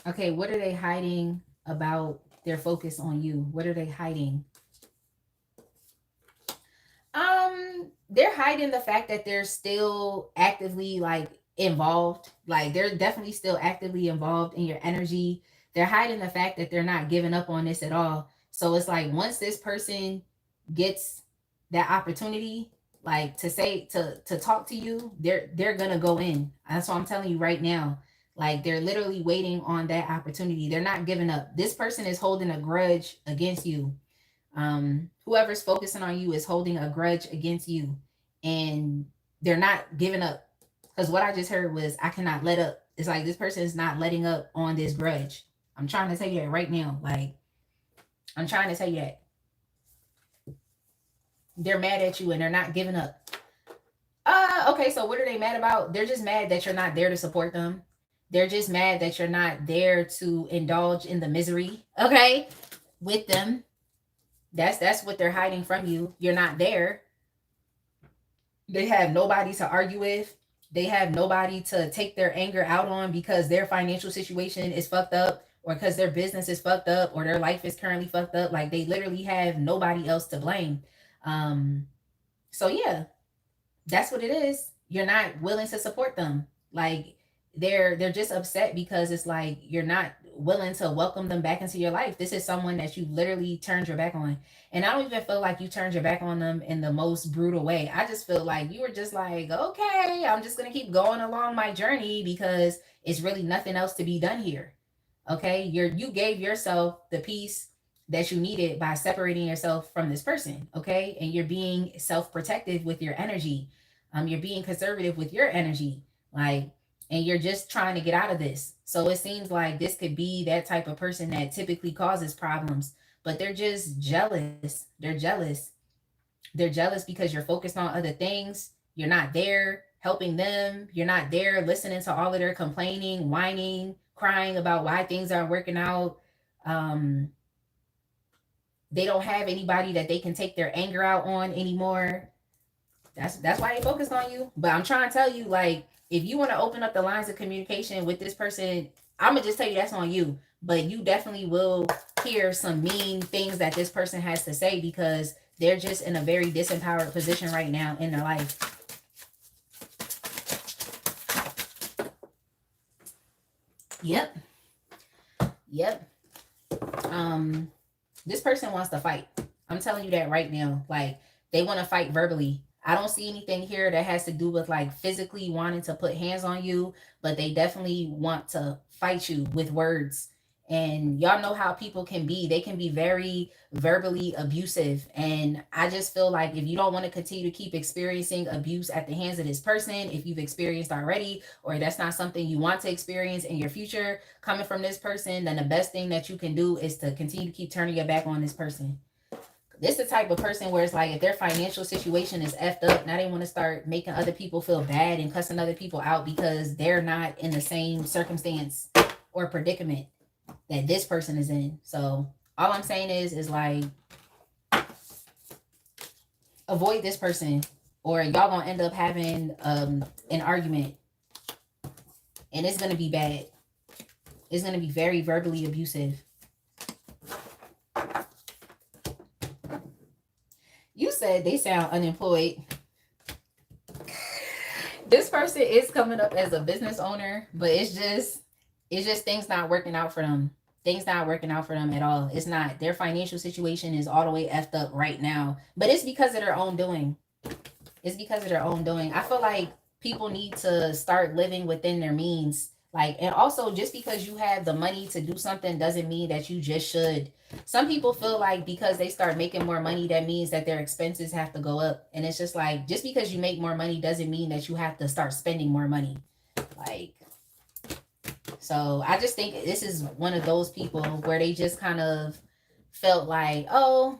Okay, what are they hiding about their focus on you? What are they hiding? They're hiding the fact that they're still actively like involved. Like they're definitely still actively involved in your energy. They're hiding the fact that they're not giving up on this at all. So it's like once this person gets that opportunity, like to say to talk to you, they're gonna go in. That's what I'm telling you right now. Like they're literally waiting on that opportunity. They're not giving up. This person is holding a grudge against you. Whoever's focusing on you is holding a grudge against you, and they're not giving up. Because what I just heard was, I cannot let up. It's like this person is not letting up on this grudge. I'm trying to tell you that right now. Like, I'm trying to tell you that. They're mad at you and they're not giving up. Okay, so what are they mad about? They're just mad that you're not there to support them. They're just mad that you're not there to indulge in the misery, okay, with them. That's what they're hiding from you. You're not there. They have nobody to argue with. They have nobody to take their anger out on because their financial situation is fucked up or because their business is fucked up or their life is currently fucked up. Like they literally have nobody else to blame. Um so yeah, that's what it is. You're not willing to support them. Like they're just upset because it's like you're not willing to welcome them back into your life. This is someone that you literally turned your back on. And I don't even feel like you turned your back on them in the most brutal way. I just feel like you were just like, okay, I'm just going to keep going along my journey because it's really nothing else to be done here. Okay? You gave yourself the peace that you needed by separating yourself from this person, okay? And you're being self-protective with your energy. You're being conservative with your energy. Like, and you're just trying to get out of this. So it seems like this could be that type of person that typically causes problems, but they're just jealous. They're jealous. They're jealous because you're focused on other things. You're not there helping them. You're not there listening to all of their complaining, whining, crying about why things aren't working out. Um, they don't have anybody that they can take their anger out on anymore. That's why they focused on you. But I'm trying to tell you, like, if you want to open up the lines of communication with this person, I'm gonna just tell you that's on you. But you definitely will hear some mean things that this person has to say because they're just in a very disempowered position right now in their life. Yep. Yep. This person wants to fight. I'm telling you that right now. Like, they want to fight verbally. I don't see anything here that has to do with like physically wanting to put hands on you, but they definitely want to fight you with words. And y'all know how people can be. They can be very verbally abusive. And I just feel like if you don't want to continue to keep experiencing abuse at the hands of this person, if you've experienced already, or that's not something you want to experience in your future coming from this person, then the best thing that you can do is to continue to keep turning your back on this person. This is the type of person where it's like if their financial situation is effed up, now they want to start making other people feel bad and cussing other people out because they're not in the same circumstance or predicament that this person is in. So all I'm saying is like avoid this person or y'all gonna end up having an argument and it's gonna be bad. It's gonna be very verbally abusive. You said they sound unemployed. This person is coming up as a business owner, but it's just things not working out for them. Things not working out for them at all. It's not. Their financial situation is all the way effed up right now. But it's because of their own doing. It's because of their own doing. I feel like people need to start living within their means. Like, and also just because you have the money to do something doesn't mean that you just should. Some people feel like because they start making more money, that means that their expenses have to go up. And it's just like, just because you make more money doesn't mean that you have to start spending more money. Like, so I just think this is one of those people where they just kind of felt like, oh,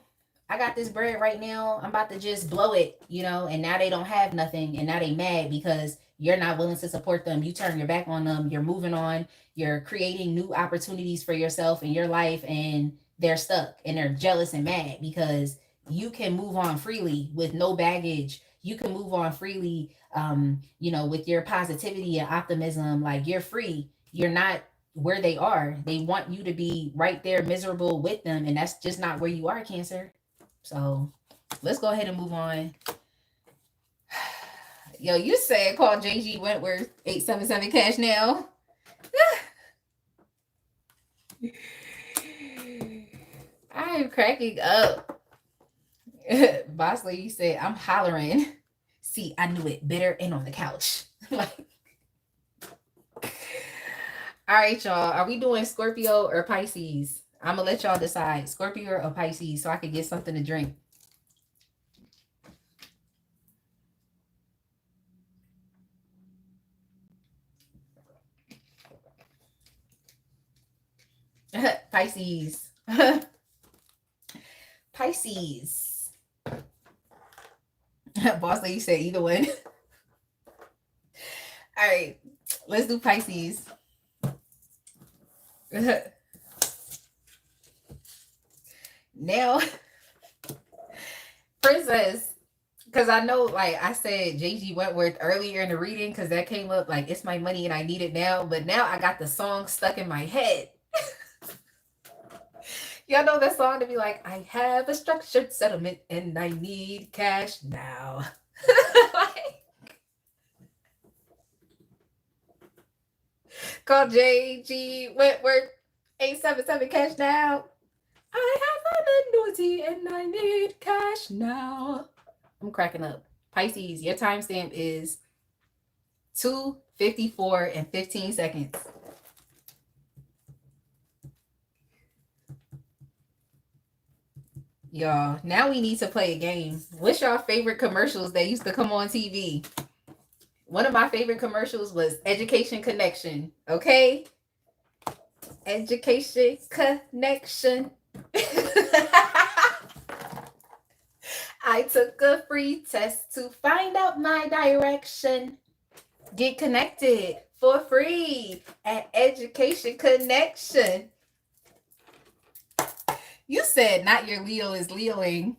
I got this bread right now. I'm about to just blow it, you know, and now they don't have nothing. And now they mad because you're not willing to support them. You turn your back on them. You're moving on. You're creating new opportunities for yourself in your life. And they're stuck and they're jealous and mad because you can move on freely with no baggage. You can move on freely, you know, with your positivity and optimism. Like, you're free. You're not where they are. They want you to be right there miserable with them. And that's just not where you are, Cancer. So let's go ahead and move on. Yo, you said call JG Wentworth 877 cash now. I am cracking up. Boss lady said, I'm hollering. See, I knew it. Bitter and on the couch. Like, all right, y'all. Are we doing Scorpio or Pisces? I'm going to let y'all decide. Scorpio or Pisces so I can get something to drink. Pisces. Pisces. Boss lady said either one. All right. Let's do Pisces. Now, Princess, because I know, like I said, JG Wentworth earlier in the reading, because that came up, like, it's my money and I need it now. But now I got the song stuck in my head. Y'all know that song to be like, I have a structured settlement and I need cash now. Like, Call JG Wentworth 877 cash now. I have an annuity and I need cash now. I'm cracking up. Pisces, your timestamp is 2:54 and 15 seconds. Y'all, now we need to play a game. What's your favorite commercials that used to come on TV? One of my favorite commercials was Education Connection. Okay? Education Connection. I took a free test to find out my direction. Get connected for free at Education Connection. You said not your Leo is Leoing.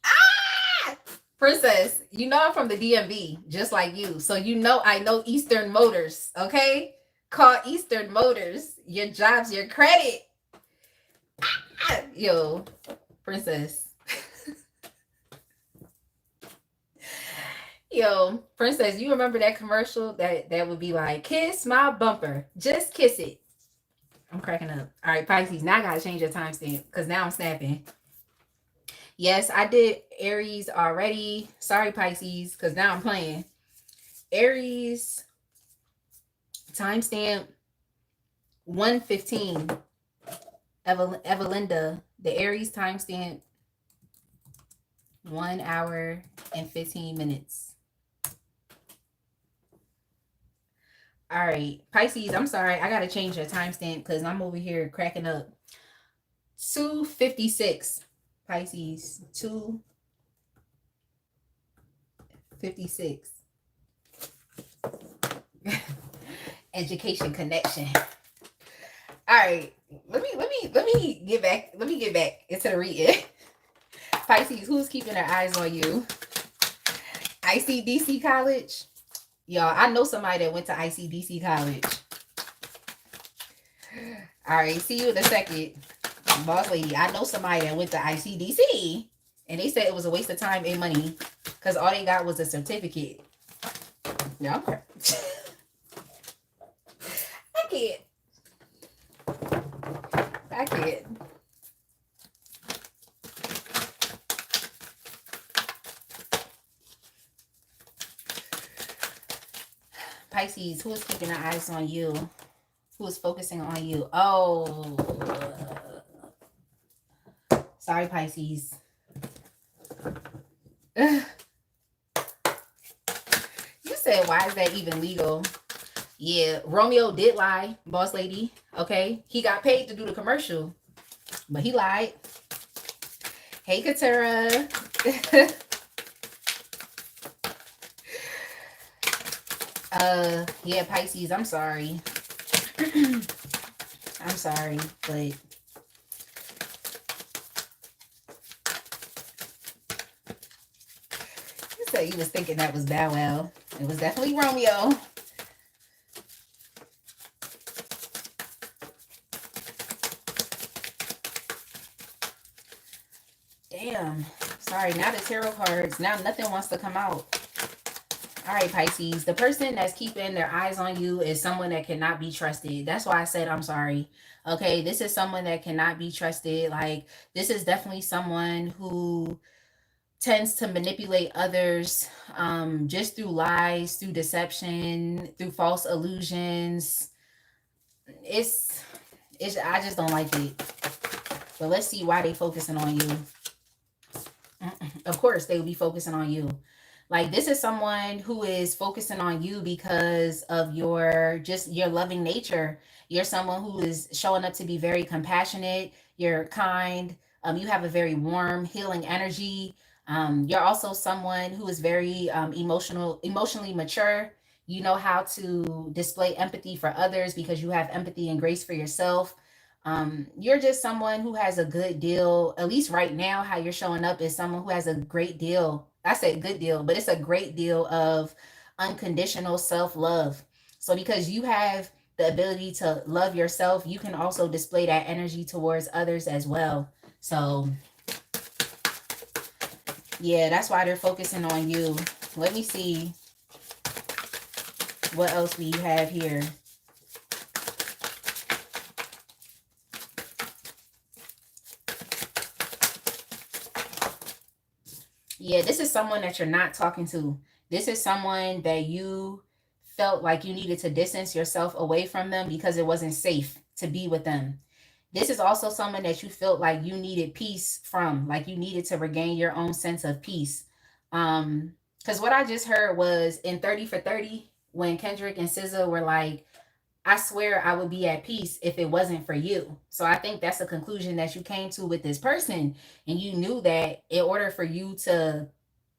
Ah! Princess, you know I'm from the DMV, just like you. So you know I know Eastern Motors, okay? Call Eastern Motors. Your job's your credit. Ah! Yo, Princess. Yo, Princess, you remember that commercial that would be like, kiss my bumper. Just kiss it. I'm cracking up. All right, Pisces. Now I gotta change your timestamp because now I'm snapping. Yes, I did Aries already. Sorry, Pisces, because now I'm playing. Aries timestamp 1:15. Evelinda, the Aries timestamp 1 hour and 15 minutes. All right, Pisces, I'm sorry. I got to change your timestamp because I'm over here cracking up. 2:56, Pisces. 2:56. Education Connection. All right, let me get back. Let me get back into the reading. Pisces, who's keeping their eyes on you? ICDC College. Y'all, I know somebody that went to ICDC College. All right, see you in a second. Boss lady, I know somebody that went to ICDC. And they said it was a waste of time and money. Because all they got was a certificate. Yeah, okay. I can't. Pisces, who is keeping their eyes on you? Who is focusing on you? Oh. Sorry, Pisces. You said, why is that even legal? Yeah, Romeo did lie, boss lady. Okay, he got paid to do the commercial, but he lied. Hey, Katara. Yeah, Pisces, I'm sorry. I'm sorry, but you said you was thinking that was Bow Wow. It was definitely Romeo. Damn. Sorry, now the tarot cards. Now nothing wants to come out. All right, Pisces. The person that's keeping their eyes on you is someone that cannot be trusted. That's why I said I'm sorry. Okay, this is someone that cannot be trusted. Like, this is definitely someone who tends to manipulate others just through lies, through deception, through false illusions. It's I just don't like it. But let's see why they focusing on you. Of course, they will be focusing on you. Like, this is someone who is focusing on you because of your loving nature. You're someone who is showing up to be very compassionate. You're kind. You have a very warm, healing energy. You're also someone who is very emotionally mature. You know how to display empathy for others because you have empathy and grace for yourself. You're just someone who has a good deal. At least right now, how you're showing up is someone who has a great deal. I say good deal, but it's a great deal of unconditional self-love. So because you have the ability to love yourself, you can also display that energy towards others as well. So yeah, that's why they're focusing on you. Let me see what else we have here. Yeah, this is someone that you're not talking to. This is someone that you felt like you needed to distance yourself away from them because it wasn't safe to be with them. This is also someone that you felt like you needed peace from, like you needed to regain your own sense of peace. Because what I just heard was in 30 for 30, when Kendrick and SZA were like, I swear I would be at peace if it wasn't for you. So I think that's a conclusion that you came to with this person. And you knew that in order for you to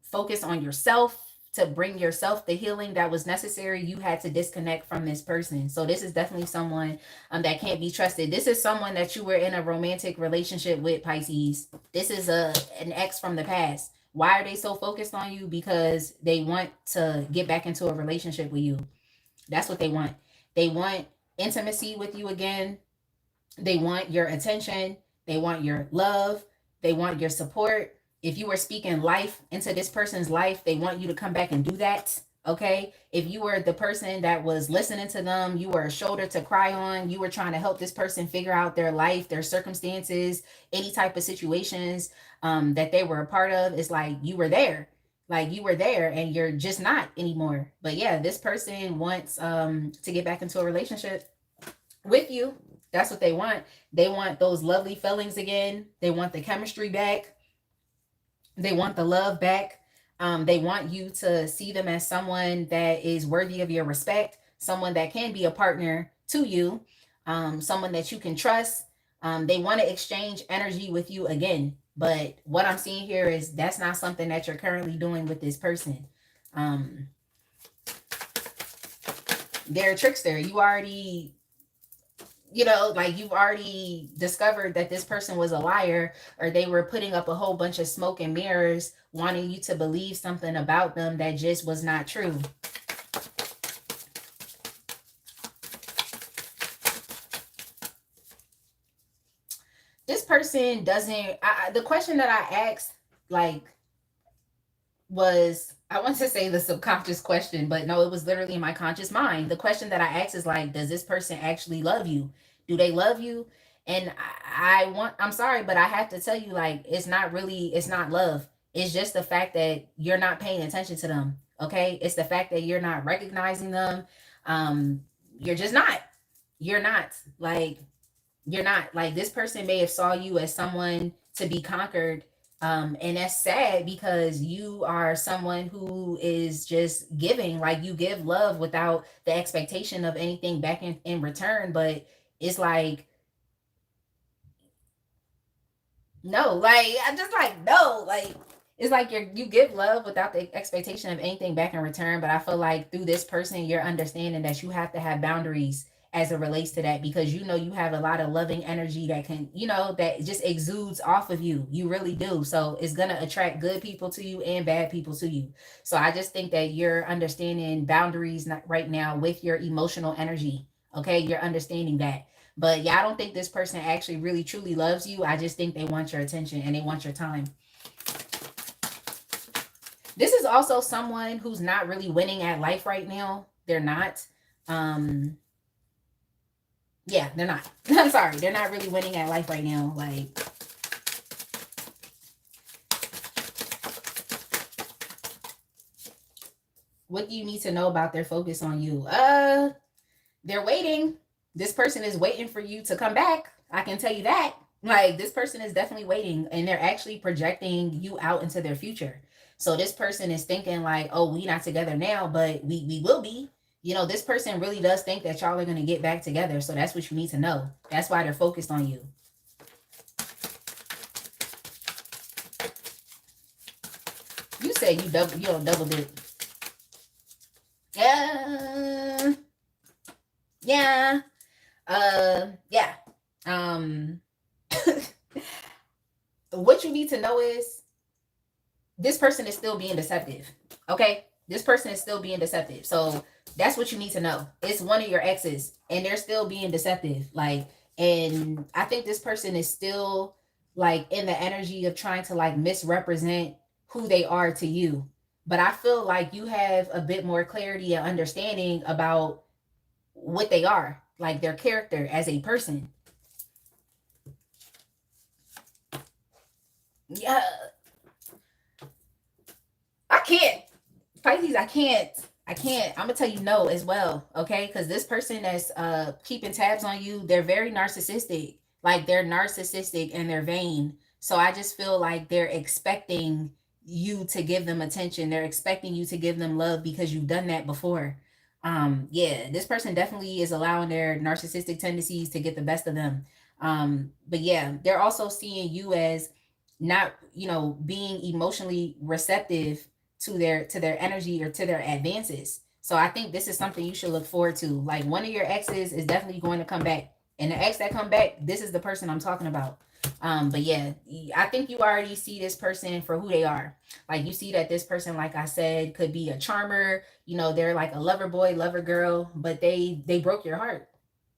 focus on yourself, to bring yourself the healing that was necessary, you had to disconnect from this person. So this is definitely someone that can't be trusted. This is someone that you were in a romantic relationship with, Pisces. This is an ex from the past. Why are they so focused on you? Because they want to get back into a relationship with you. That's what they want. They want intimacy with you again. They want your attention. They want your love. They want your support. If you were speaking life into this person's life, they want you to come back and do that. Okay. If you were the person that was listening to them, you were a shoulder to cry on, you were trying to help this person figure out their life, their circumstances, any type of situations that they were a part of, it's like you were there. Like you were there and you're just not anymore. But yeah, this person wants to get back into a relationship with you. That's what they want. They want those lovely feelings again. They want the chemistry back. They want the love back. They want you to see them as someone that is worthy of your respect, someone that can be a partner to you, someone that you can trust. They want to exchange energy with you again. But what I'm seeing here is that's not something that you're currently doing with this person. They're a trickster. You already, like you've already discovered that this person was a liar, or they were putting up a whole bunch of smoke and mirrors wanting you to believe something about them that just was not true. This person doesn't, the question that I asked, like, was, I want to say the subconscious question, but no, it was literally in my conscious mind. The question that I asked is like, does this person actually love you? Do they love you? And I'm sorry, but I have to tell you, like, it's not love. It's just the fact that you're not paying attention to them. Okay. It's the fact that you're not recognizing them. You're just not. You're not. Like, you're not. Like, this person may have saw you as someone to be conquered, and that's sad because you are someone who is just giving, like you give love without the expectation of anything back in return. But it's like, no, like, I just like, no, like, it's like you give love without the expectation of anything back in return. But I feel like through this person, you're understanding that you have to have boundaries as it relates to that, because you have a lot of loving energy that can, that just exudes off of you. You really do. So it's gonna attract good people to you and bad people to you. So I just think that you're understanding boundaries right now with your emotional energy. Okay, you're understanding that. But yeah, I don't think this person actually really truly loves you. I just think they want your attention and they want your time. This is also someone who's not really winning at life right now. They're not. Yeah, they're not. I'm sorry. They're not really winning at life right now. Like, what do you need to know about their focus on you? They're waiting. This person is waiting for you to come back. I can tell you that. Like, this person is definitely waiting, and they're actually projecting you out into their future. So this person is thinking like, oh, we not together now, but we will be. This person really does think that y'all are going to get back together. So that's what you need to know. That's why they're focused on you. You say you don't double dip. Yeah. Yeah. Yeah. What you need to know is this person is still being deceptive. Okay? This person is still being deceptive. So that's what you need to know. It's one of your exes and they're still being deceptive. Like, and I think this person is still like in the energy of trying to like misrepresent who they are to you. But I feel like you have a bit more clarity and understanding about what they are, like their character as a person. Yeah. can't. Pisces, I can't. I'm gonna tell you no as well, okay? Because this person that's keeping tabs on you, they're very narcissistic. Like they're narcissistic and they're vain. So I just feel like they're expecting you to give them attention. They're expecting you to give them love because you've done that before. Yeah, this person definitely is allowing their narcissistic tendencies to get the best of them. But yeah, they're also seeing you as not, being emotionally receptive to their energy or to their advances. So I think this is something you should look forward to. Like one of your exes is definitely going to come back. And the ex that come back, this is the person I'm talking about. But yeah, I think you already see this person for who they are. Like you see that this person, like I said, could be a charmer. They're like a lover boy, lover girl, but they broke your heart.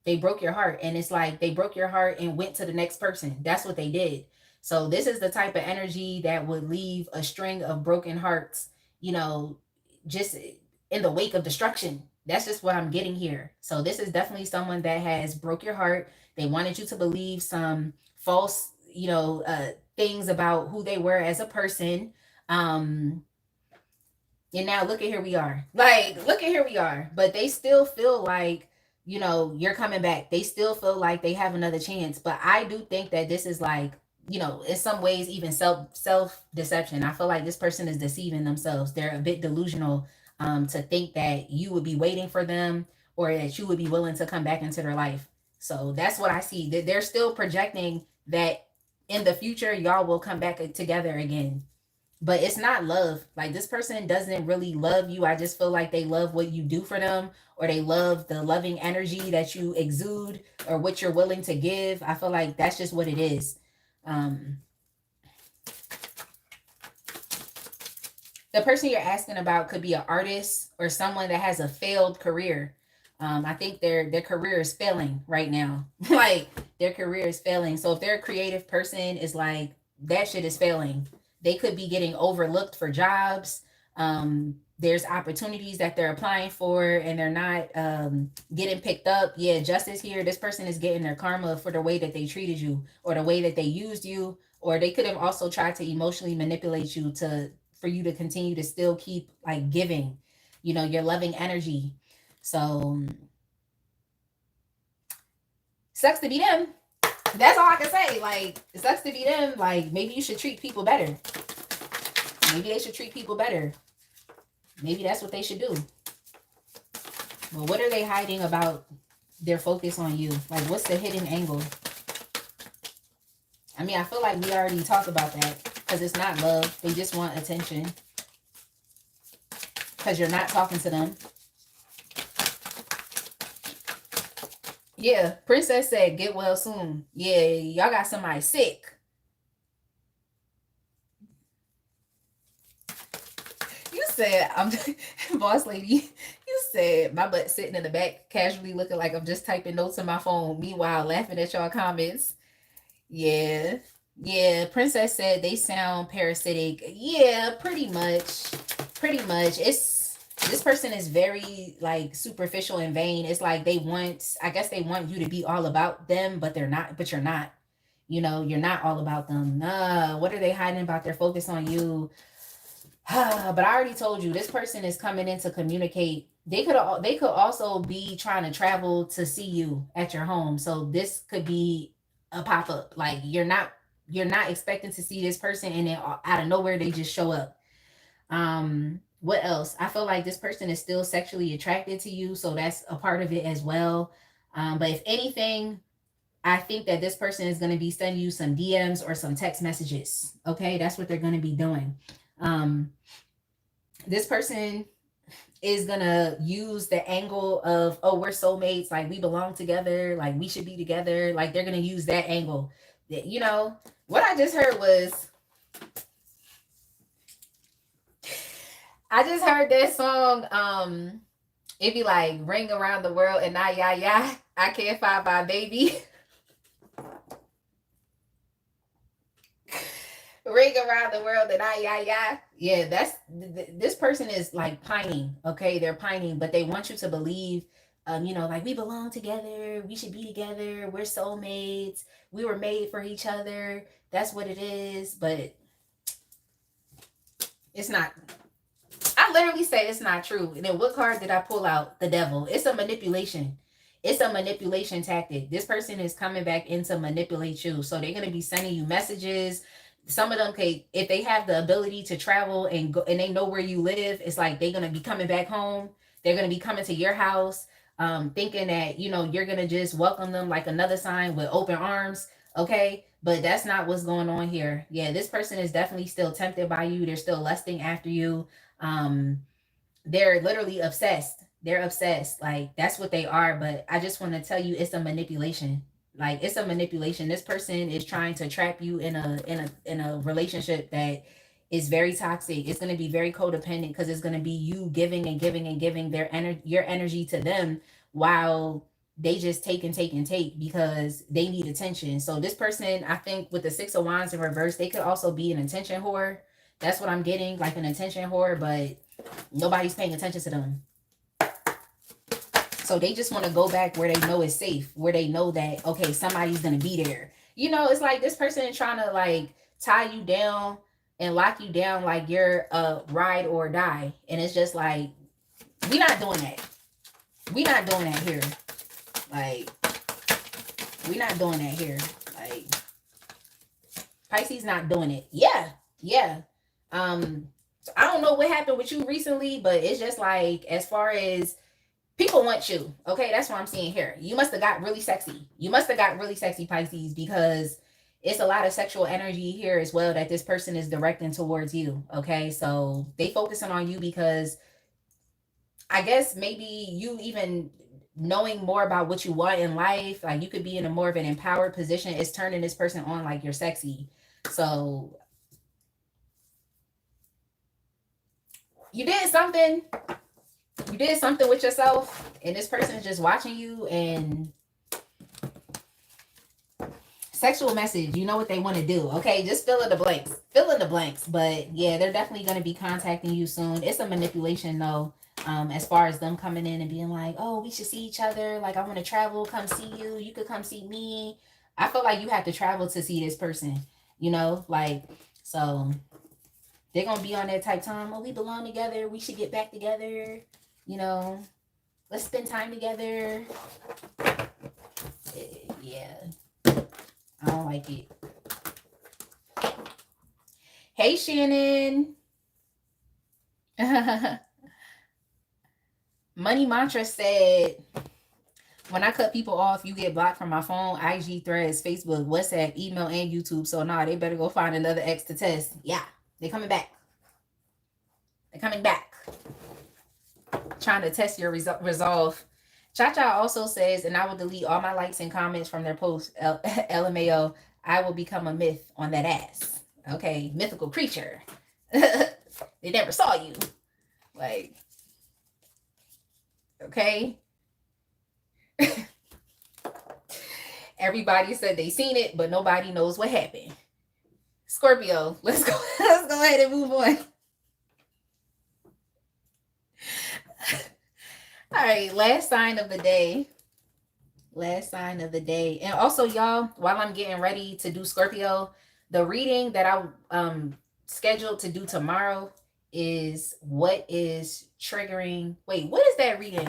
They broke your heart, and it's like they broke your heart and went to the next person. That's what they did. So this is the type of energy that would leave a string of broken hearts, you know, just in the wake of destruction. That's just what I'm getting here. So this is definitely someone that has broke your heart. They wanted you to believe some false, things about who they were as a person. Um, and now look at here we are. Like, look at here we are. But they still feel like, you're coming back. They still feel like they have another chance. But I do think that this is like, in some ways even self deception. I feel like this person is deceiving themselves. They're a bit delusional, to think that you would be waiting for them or that you would be willing to come back into their life. So that's what I see. That they're still projecting that in the future y'all will come back together again. But it's not love. Like this person doesn't really love you. I just feel like they love what you do for them, or they love the loving energy that you exude, or what you're willing to give. I feel like that's just what it is. Um, the person you're asking about could be an artist or someone that has a failed career. I think their career is failing right now. Like their career is failing. So if they're a creative person, it's like that shit is failing. They could be getting overlooked for jobs. There's opportunities that they're applying for and they're not getting picked up. Yeah, justice here. This person is getting their karma for the way that they treated you or the way that they used you, or they could have also tried to emotionally manipulate you for you to continue to still keep like giving, your loving energy. So sucks to be them. That's all I can say. Like, it sucks to be them. Like, maybe you should treat people better. Maybe they should treat people better. Maybe that's what they should do. Well, what are they hiding about their focus on you? Like, what's the hidden angle? I mean, I feel like we already talked about that, because it's not love. They just want attention, because you're not talking to them. Yeah, Princess said, get well soon. Yeah, y'all got somebody sick. You said, I'm boss lady. You said, my butt sitting in the back, casually looking like I'm just typing notes on my phone. Meanwhile, laughing at y'all comments. Yeah. Yeah, Princess said they sound parasitic. Yeah, pretty much. Pretty much. This person is very like superficial and vain. It's like I guess they want you to be all about them, but you're not. You're not all about them. What are they hiding about their focus on you? But I already told you, this person is coming in to communicate. They could also be trying to travel to see you at your home. So this could be a pop-up. Like you're not expecting to see this person, and then out of nowhere they just show up. What else? I feel like this person is still sexually attracted to you, so that's a part of it as well. But if anything, I think that this person is going to be sending you some DMs or some text messages. Okay, that's what they're going to be doing. This person is going to use the angle of, oh, we're soulmates, like we belong together, like we should be together. Like they're going to use that angle. That, what I just heard was, I just heard that song. It be like, ring around the world and yeah, I can't find my baby. Ring around the world and yeah. Yeah, this person is like pining. Okay, they're pining, but they want you to believe, like we belong together, we should be together, we're soulmates, we were made for each other. That's what it is, but it's not. literally say it's not true. And then what card did I pull out? The devil. It's a manipulation. It's a manipulation tactic. This person is coming back in to manipulate you. So they're going to be sending you messages. Some of them, if they have the ability to travel and go, and they know where you live, it's like they're going to be coming back home. They're going to be coming to your house, thinking that, you know, you're going to just welcome them like another sign with open arms. Okay. But that's not what's going on here. Yeah, this person is definitely still tempted by you. They're still lusting after you. They're literally obsessed. They're obsessed. Like, that's what they are. But I just want to tell you, it's a manipulation. Like, it's a manipulation. This person is trying to trap you in a relationship that is very toxic. It's going to be very codependent, because it's going to be you giving and giving and giving your energy to them, while they just take and take and take because they need attention. So this person, I think with the Six of Wands in reverse, they could also be an attention whore. That's what I'm getting, like an attention whore, but nobody's paying attention to them. So they just want to go back where they know it's safe, where they know that, okay, somebody's going to be there. You know, it's like this person is trying to like tie you down and lock you down like you're a ride or die. And it's just like, we're not doing that. We're not doing that here. Like, we're not doing that here. Like, Pisces not doing it. Yeah. So I don't know what happened with you recently, but it's just like, as far as people want you, okay, that's what I'm seeing here. You must have got really sexy. You must have got really sexy, Pisces, because it's a lot of sexual energy here as well that this person is directing towards you. Okay, so they focusing on you because I guess maybe you even knowing more about what you want in life, like you could be in a more of an empowered position, is turning this person on like you're sexy. So you did something with yourself, and this person is just watching you. And sexual message, you know what they want to do. Okay, just fill in the blanks. But yeah, they're definitely going to be contacting you soon. It's a manipulation though. As far as them coming in and being like, oh, we should see each other, like I want to travel, come see you, you could come see me. I feel like you have to travel to see this person, you know, like, so they're gonna be on that type time, oh, we belong together, we should get back together, you know, let's spend time together. Yeah, I don't like it. Hey, Shannon. Money Mantra said, when I cut people off, you get blocked from my phone, IG, Threads, Facebook, WhatsApp, email, and YouTube. So nah, they better go find another ex to test. Yeah, they're coming back. They're coming back. Trying to test your resolve. Cha-Cha also says, and I will delete all my likes and comments from their posts. LMAO, I will become a myth on that ass. Okay, mythical creature. They never saw you. Like, okay. Everybody said they seen it, but nobody knows what happened. Scorpio, let's go ahead and move on. All right, last sign of the day. And also, y'all, while I'm getting ready to do Scorpio, the reading that I scheduled to do tomorrow is what is triggering. Wait, what is that reading?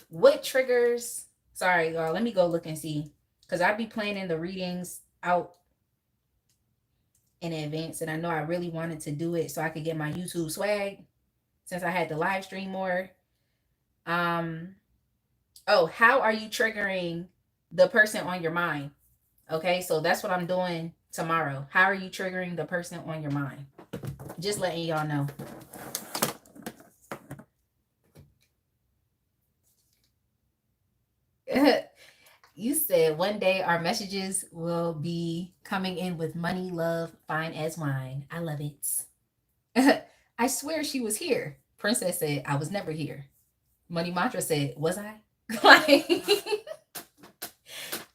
What triggers? Sorry, y'all. Let me go look and see, because I'd be planning the readings out in advance, and I know I really wanted to do it so I could get my YouTube swag since I had to live stream more. Oh, how are you triggering the person on your mind? Okay, so that's what I'm doing tomorrow. How are you triggering the person on your mind? Just letting y'all know. You said one day our messages will be coming in with money, love, fine as wine. I love it. I swear she was here. Princess said, I was never here. Money Mantra said, was I? Like,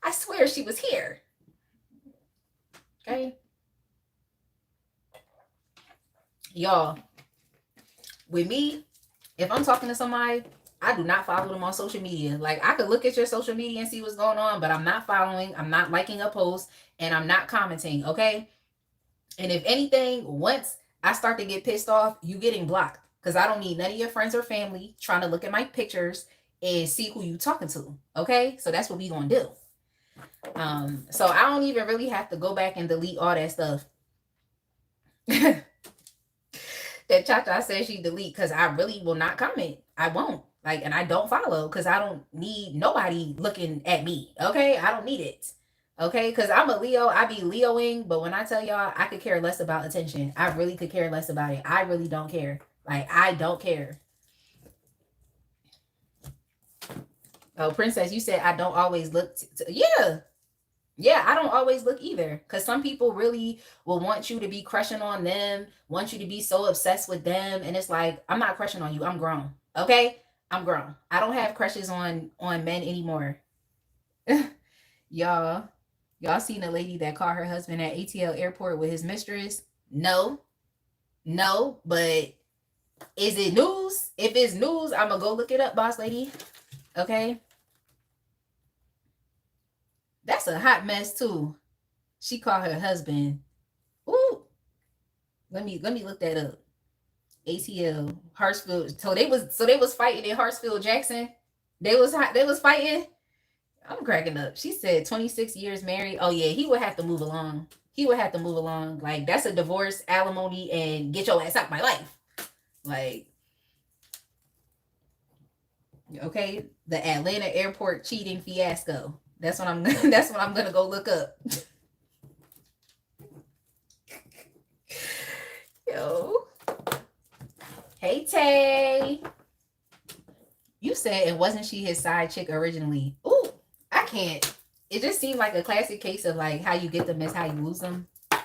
I swear she was here. Okay. Y'all, with me, if I'm talking to somebody, I do not follow them on social media. Like, I could look at your social media and see what's going on, but I'm not following, I'm not liking a post, and I'm not commenting, okay? And if anything, once I start to get pissed off, you getting blocked. Because I don't need none of your friends or family trying to look at my pictures and see who you talking to. Okay, so that's what we gonna do. So I don't even really have to go back and delete all that stuff that Cha says she delete, because I really will not comment. I won't. Like, and I don't follow because I don't need nobody looking at me. Okay, I don't need it. Okay, because I'm a Leo. I be Leoing, but when I tell y'all, I could care less about attention. I really could care less about it. I really don't care. Like, I don't care. Oh, Princess, you said I don't always look. Yeah, I don't always look either. Because some people really will want you to be crushing on them, want you to be so obsessed with them. And it's like, I'm not crushing on you. I'm grown. Okay? I'm grown. I don't have crushes on men anymore. y'all seen a lady that caught her husband at ATL airport with his mistress? No, but is it news? If it's news, I'm gonna go look it up, boss lady. Okay, that's a hot mess too. She caught her husband. Ooh, let me look that up. ATL Hartsfield. So they was fighting in Hartsfield Jackson. They was fighting. I'm cracking up. She said 26 years married. Oh yeah, he would have to move along. He would have to move along. Like, that's a divorce, alimony, and get your ass out my life. Like, okay, the Atlanta airport cheating fiasco. That's what I'm gonna go look up. Yo. Hey Tay. You said it wasn't she his side chick originally. Ooh, I can't. It just seemed like a classic case of like, how you get them is how you lose them. All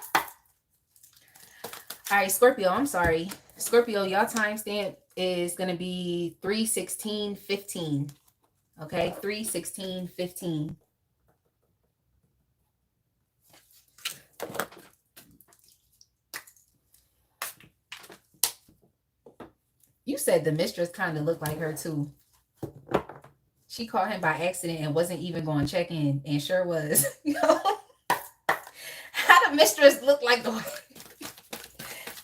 right, Scorpio, I'm sorry. Scorpio, y'all timestamp is going to be 3/16/15. Okay, 3/16/15. You said the mistress kind of looked like her too. She caught him by accident and wasn't even going to check in, and sure was. How the mistress look like the...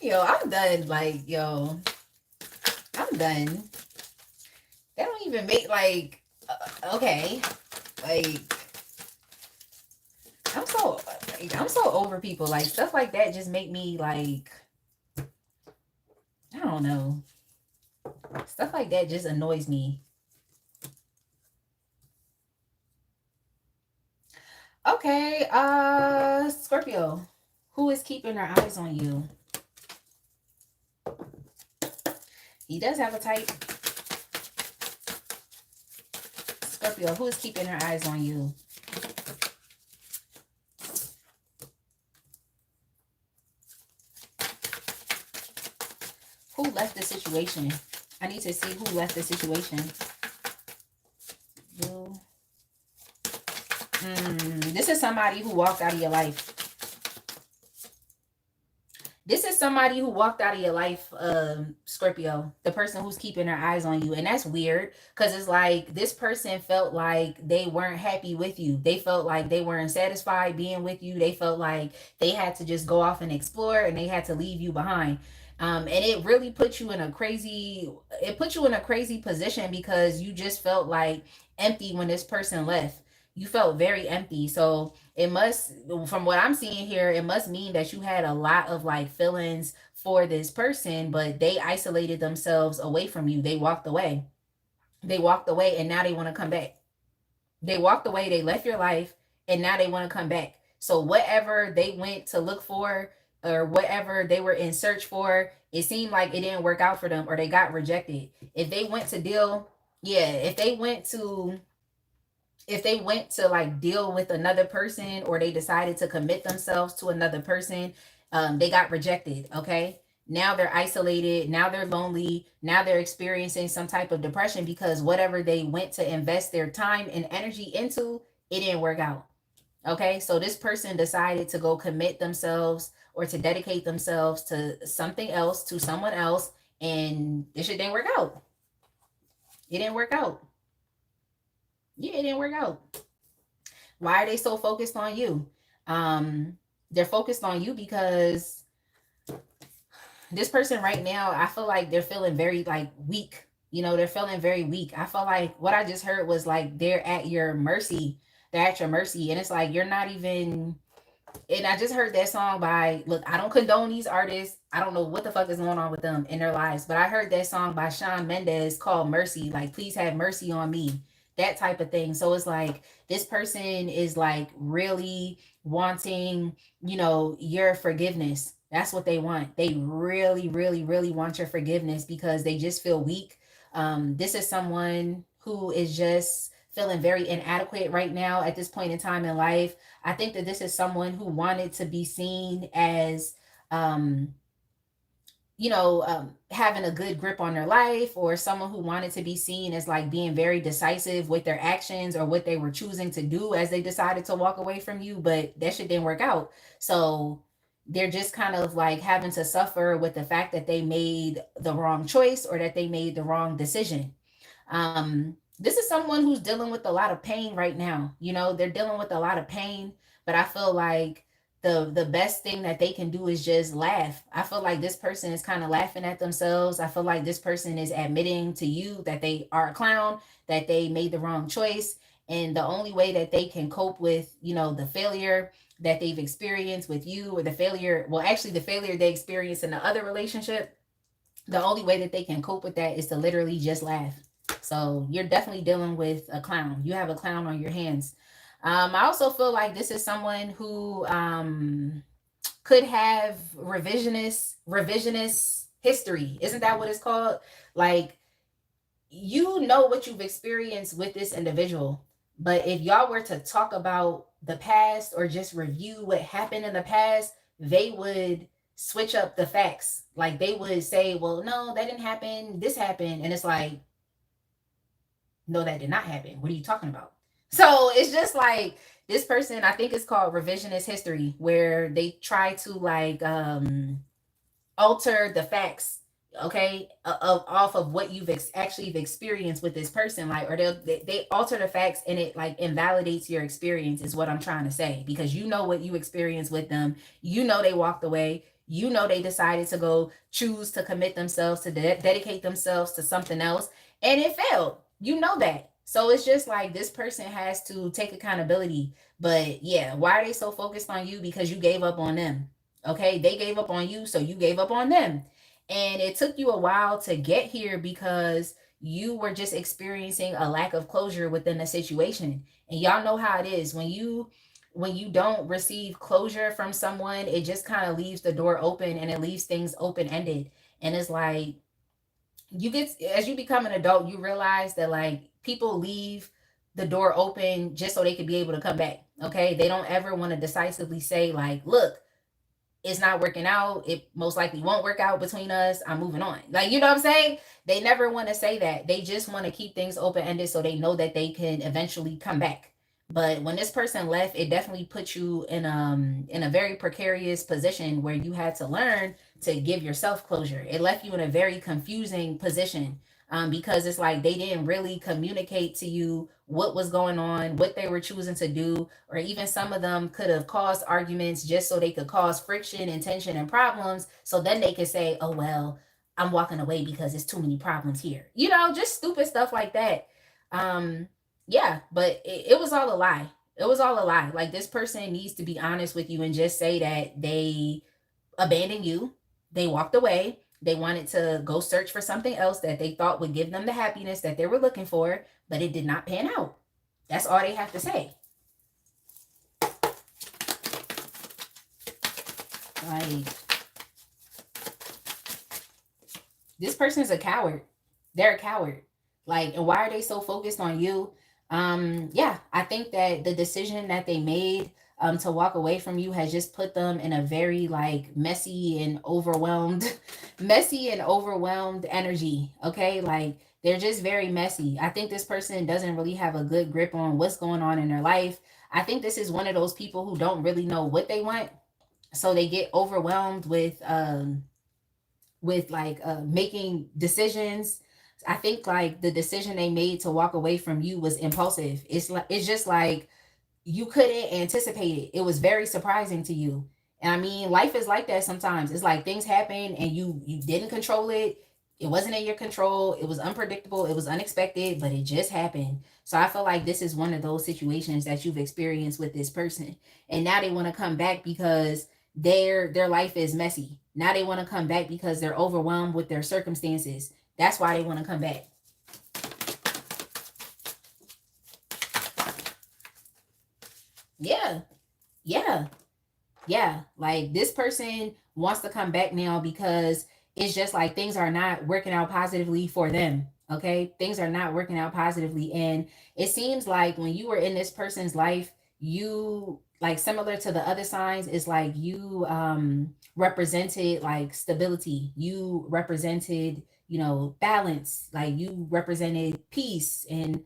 Yo, I'm done. Like, yo, I'm done. They don't even make, like, okay, like, I'm so over people. Like, stuff like that just make me, like, I don't know. Stuff like that just annoys me. Okay, Scorpio, who is keeping their eyes on you? He does have a type. Scorpio, who is keeping their eyes on you? Who left the situation? I need to see who left the situation. This is somebody who walked out of your life. This is somebody who walked out of your life, Scorpio. The person who's keeping their eyes on you. And that's weird, because it's like this person felt like they weren't happy with you. They felt like they weren't satisfied being with you. They felt like they had to just go off and explore, and they had to leave you behind. And it really put you in a crazy position, because you just felt like empty when this person left. You felt very empty. So it must, from what I'm seeing here, it must mean that you had a lot of like feelings for this person, but they isolated themselves away from you. They walked away. And now they want to come back. They walked away, they left your life, and now they want to come back. So whatever they went to look for, or whatever they were in search for, it seemed like it didn't work out for them, or they got rejected. If they went to like deal with another person, or they decided to commit themselves to another person, they got rejected. Okay, now they're isolated, now they're lonely, now they're experiencing some type of depression, because whatever they went to invest their time and energy into, it didn't work out. Okay, so this person decided to go commit themselves, or to dedicate themselves to something else, to someone else, and this shit didn't work out. It didn't work out. Yeah, it didn't work out. Why are they so focused on you? They're focused on you because this person right now, I feel like they're feeling very like weak. They're feeling very weak. I feel like what I just heard was like they're at your mercy. They're at your mercy. And it's like you're not even, and I just heard that song by, look, I don't condone these artists. I don't know what the fuck is going on with them in their lives, but I heard that song by Shawn Mendes called Mercy, like, please have mercy on me, that type of thing. So it's like this person is like really wanting, your forgiveness. That's what they want. They really, really, really want your forgiveness because they just feel weak. This is someone who is just feeling very inadequate right now at this point in time in life. I think that this is someone who wanted to be seen as, um, having a good grip on their life, or someone who wanted to be seen as like being very decisive with their actions or what they were choosing to do as they decided to walk away from you. But that shit didn't work out. So they're just kind of like having to suffer with the fact that they made the wrong choice or that they made the wrong decision. This is someone who's dealing with a lot of pain right now. They're dealing with a lot of pain, but I feel like the best thing that they can do is just laugh. I feel like this person is kind of laughing at themselves. I feel like this person is admitting to you that they are a clown, that they made the wrong choice, and the only way that they can cope with, the failure that they've experienced with you, or the failure, well, actually the failure they experienced in the other relationship, the only way that they can cope with that is to literally just laugh. So you're definitely dealing with a clown. You have a clown on your hands. I also feel like this is someone who could have revisionist history. Isn't that what it's called? Like, what you've experienced with this individual, but if y'all were to talk about the past or just review what happened in the past, they would switch up the facts. Like, they would say, well, no, that didn't happen, this happened. And it's like, no, that did not happen. What are you talking about? So it's just like this person, I think it's called revisionist history, where they try to like alter the facts, okay, off of what you've actually experienced with this person, like, or they alter the facts, and it like invalidates your experience, is what I'm trying to say, because what you experienced with them. They walked away. They decided to go choose to commit themselves to dedicate themselves to something else, and it failed. That. So it's just like this person has to take accountability. But yeah, why are they so focused on you? Because you gave up on them. Okay, they gave up on you, so you gave up on them. And it took you a while to get here because you were just experiencing a lack of closure within the situation. And y'all know how it is when you don't receive closure from someone, it just kind of leaves the door open, and it leaves things open ended. And it's like, as you become an adult, you realize that like people leave the door open just so they could be able to come back. Okay, they don't ever want to decisively say like, look, it's not working out, it most likely won't work out between us, I'm moving on. Like, you know what I'm saying? They never want to say that. They just want to keep things open ended so they know that they can eventually come back. But when this person left, it definitely put you in a very precarious position where you had to learn to give yourself closure. It left you in a very confusing position, because it's like they didn't really communicate to you what was going on, what they were choosing to do, or even some of them could have caused arguments just so they could cause friction and tension and problems. So then they could say, oh, well, I'm walking away because there's too many problems here. Just stupid stuff like that. Yeah, but it was all a lie. It was all a lie. Like, this person needs to be honest with you and just say that they abandoned you, they walked away, they wanted to go search for something else that they thought would give them the happiness that they were looking for, but it did not pan out. That's all they have to say. Like, this person's a coward. They're a coward. Like, and why are they so focused on you? Yeah, I think that the decision that they made to walk away from you has just put them in a very like messy and overwhelmed energy. Okay, like, they're just very messy. I think this person doesn't really have a good grip on what's going on in their life. I think this is one of those people who don't really know what they want, so they get overwhelmed with making decisions. I think like the decision they made to walk away from you was impulsive. It's just like you couldn't anticipate it. It was very surprising to you. And I mean, life is like that sometimes. It's like things happen and you didn't control it. It wasn't in your control. It was unpredictable. It was unexpected, but it just happened. So I feel like this is one of those situations that you've experienced with this person. And now they want to come back because their life is messy. Now they want to come back because they're overwhelmed with their circumstances. That's why they want to come back. Yeah. Yeah. Yeah, like this person wants to come back now because it's just like things are not working out positively for them. Okay, things are not working out positively, and it seems like when you were in this person's life, you, like, similar to the other signs, is like you represented like stability. You represented, balance. Like you represented peace, and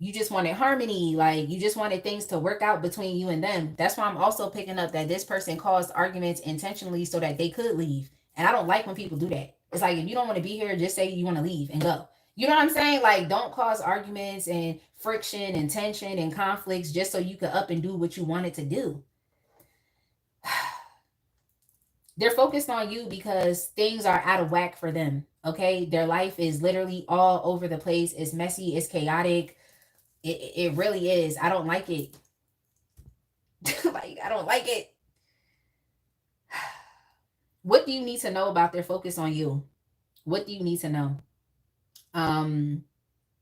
you just wanted harmony. Like you just wanted things to work out between you and them. That's why I'm also picking up that this person caused arguments intentionally so that they could leave. And I don't like when people do that. It's like, if you don't want to be here, just say you want to leave and go. You know what I'm saying? Like, don't cause arguments and friction and tension and conflicts just so you can up and do what you wanted to do. They're focused on you because things are out of whack for them. Okay, their life is literally all over the place. It's messy, it's chaotic. It really is. I don't like it. Like, I don't like it. What do you need to know about their focus on you? What do you need to know?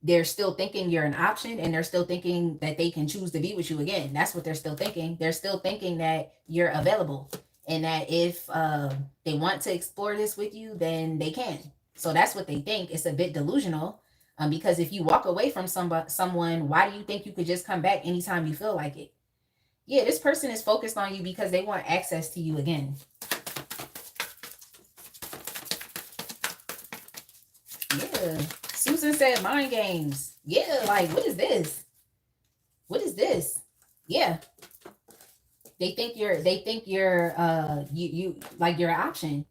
They're still thinking you're an option, and they're still thinking that they can choose to be with you again. That's what they're still thinking. They're still thinking that you're available, and that if they want to explore this with you, then they can. So that's what they think. It's a bit delusional, because if you walk away from someone, why do you think you could just come back anytime you feel like it? Yeah, this person is focused on you because they want access to you again. Yeah. Susan said mind games. Yeah, like, what is this? What is this? Yeah. They think you're you like you're an option.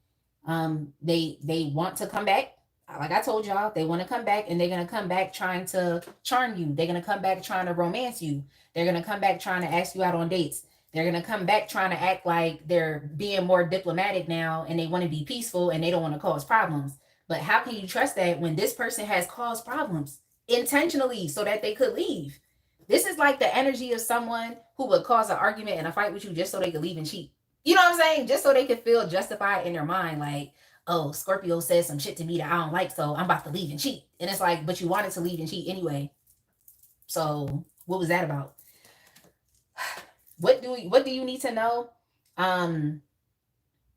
They want to come back. Like I told y'all, they want to come back, and they're gonna come back trying to charm you. They're gonna come back trying to romance you. They're gonna come back trying to ask you out on dates. They're gonna come back trying to act like they're being more diplomatic now, and they want to be peaceful, and they don't want to cause problems. But how can you trust that when this person has caused problems intentionally so that they could leave? This is like the energy of someone who would cause an argument and a fight with you just so they could leave and cheat. You know what I'm saying? Just so they could feel justified in their mind, like, oh, Scorpio said some shit to me that I don't like, so I'm about to leave and cheat. And it's like, but you wanted to leave and cheat anyway. So what was that about? What do you need to know?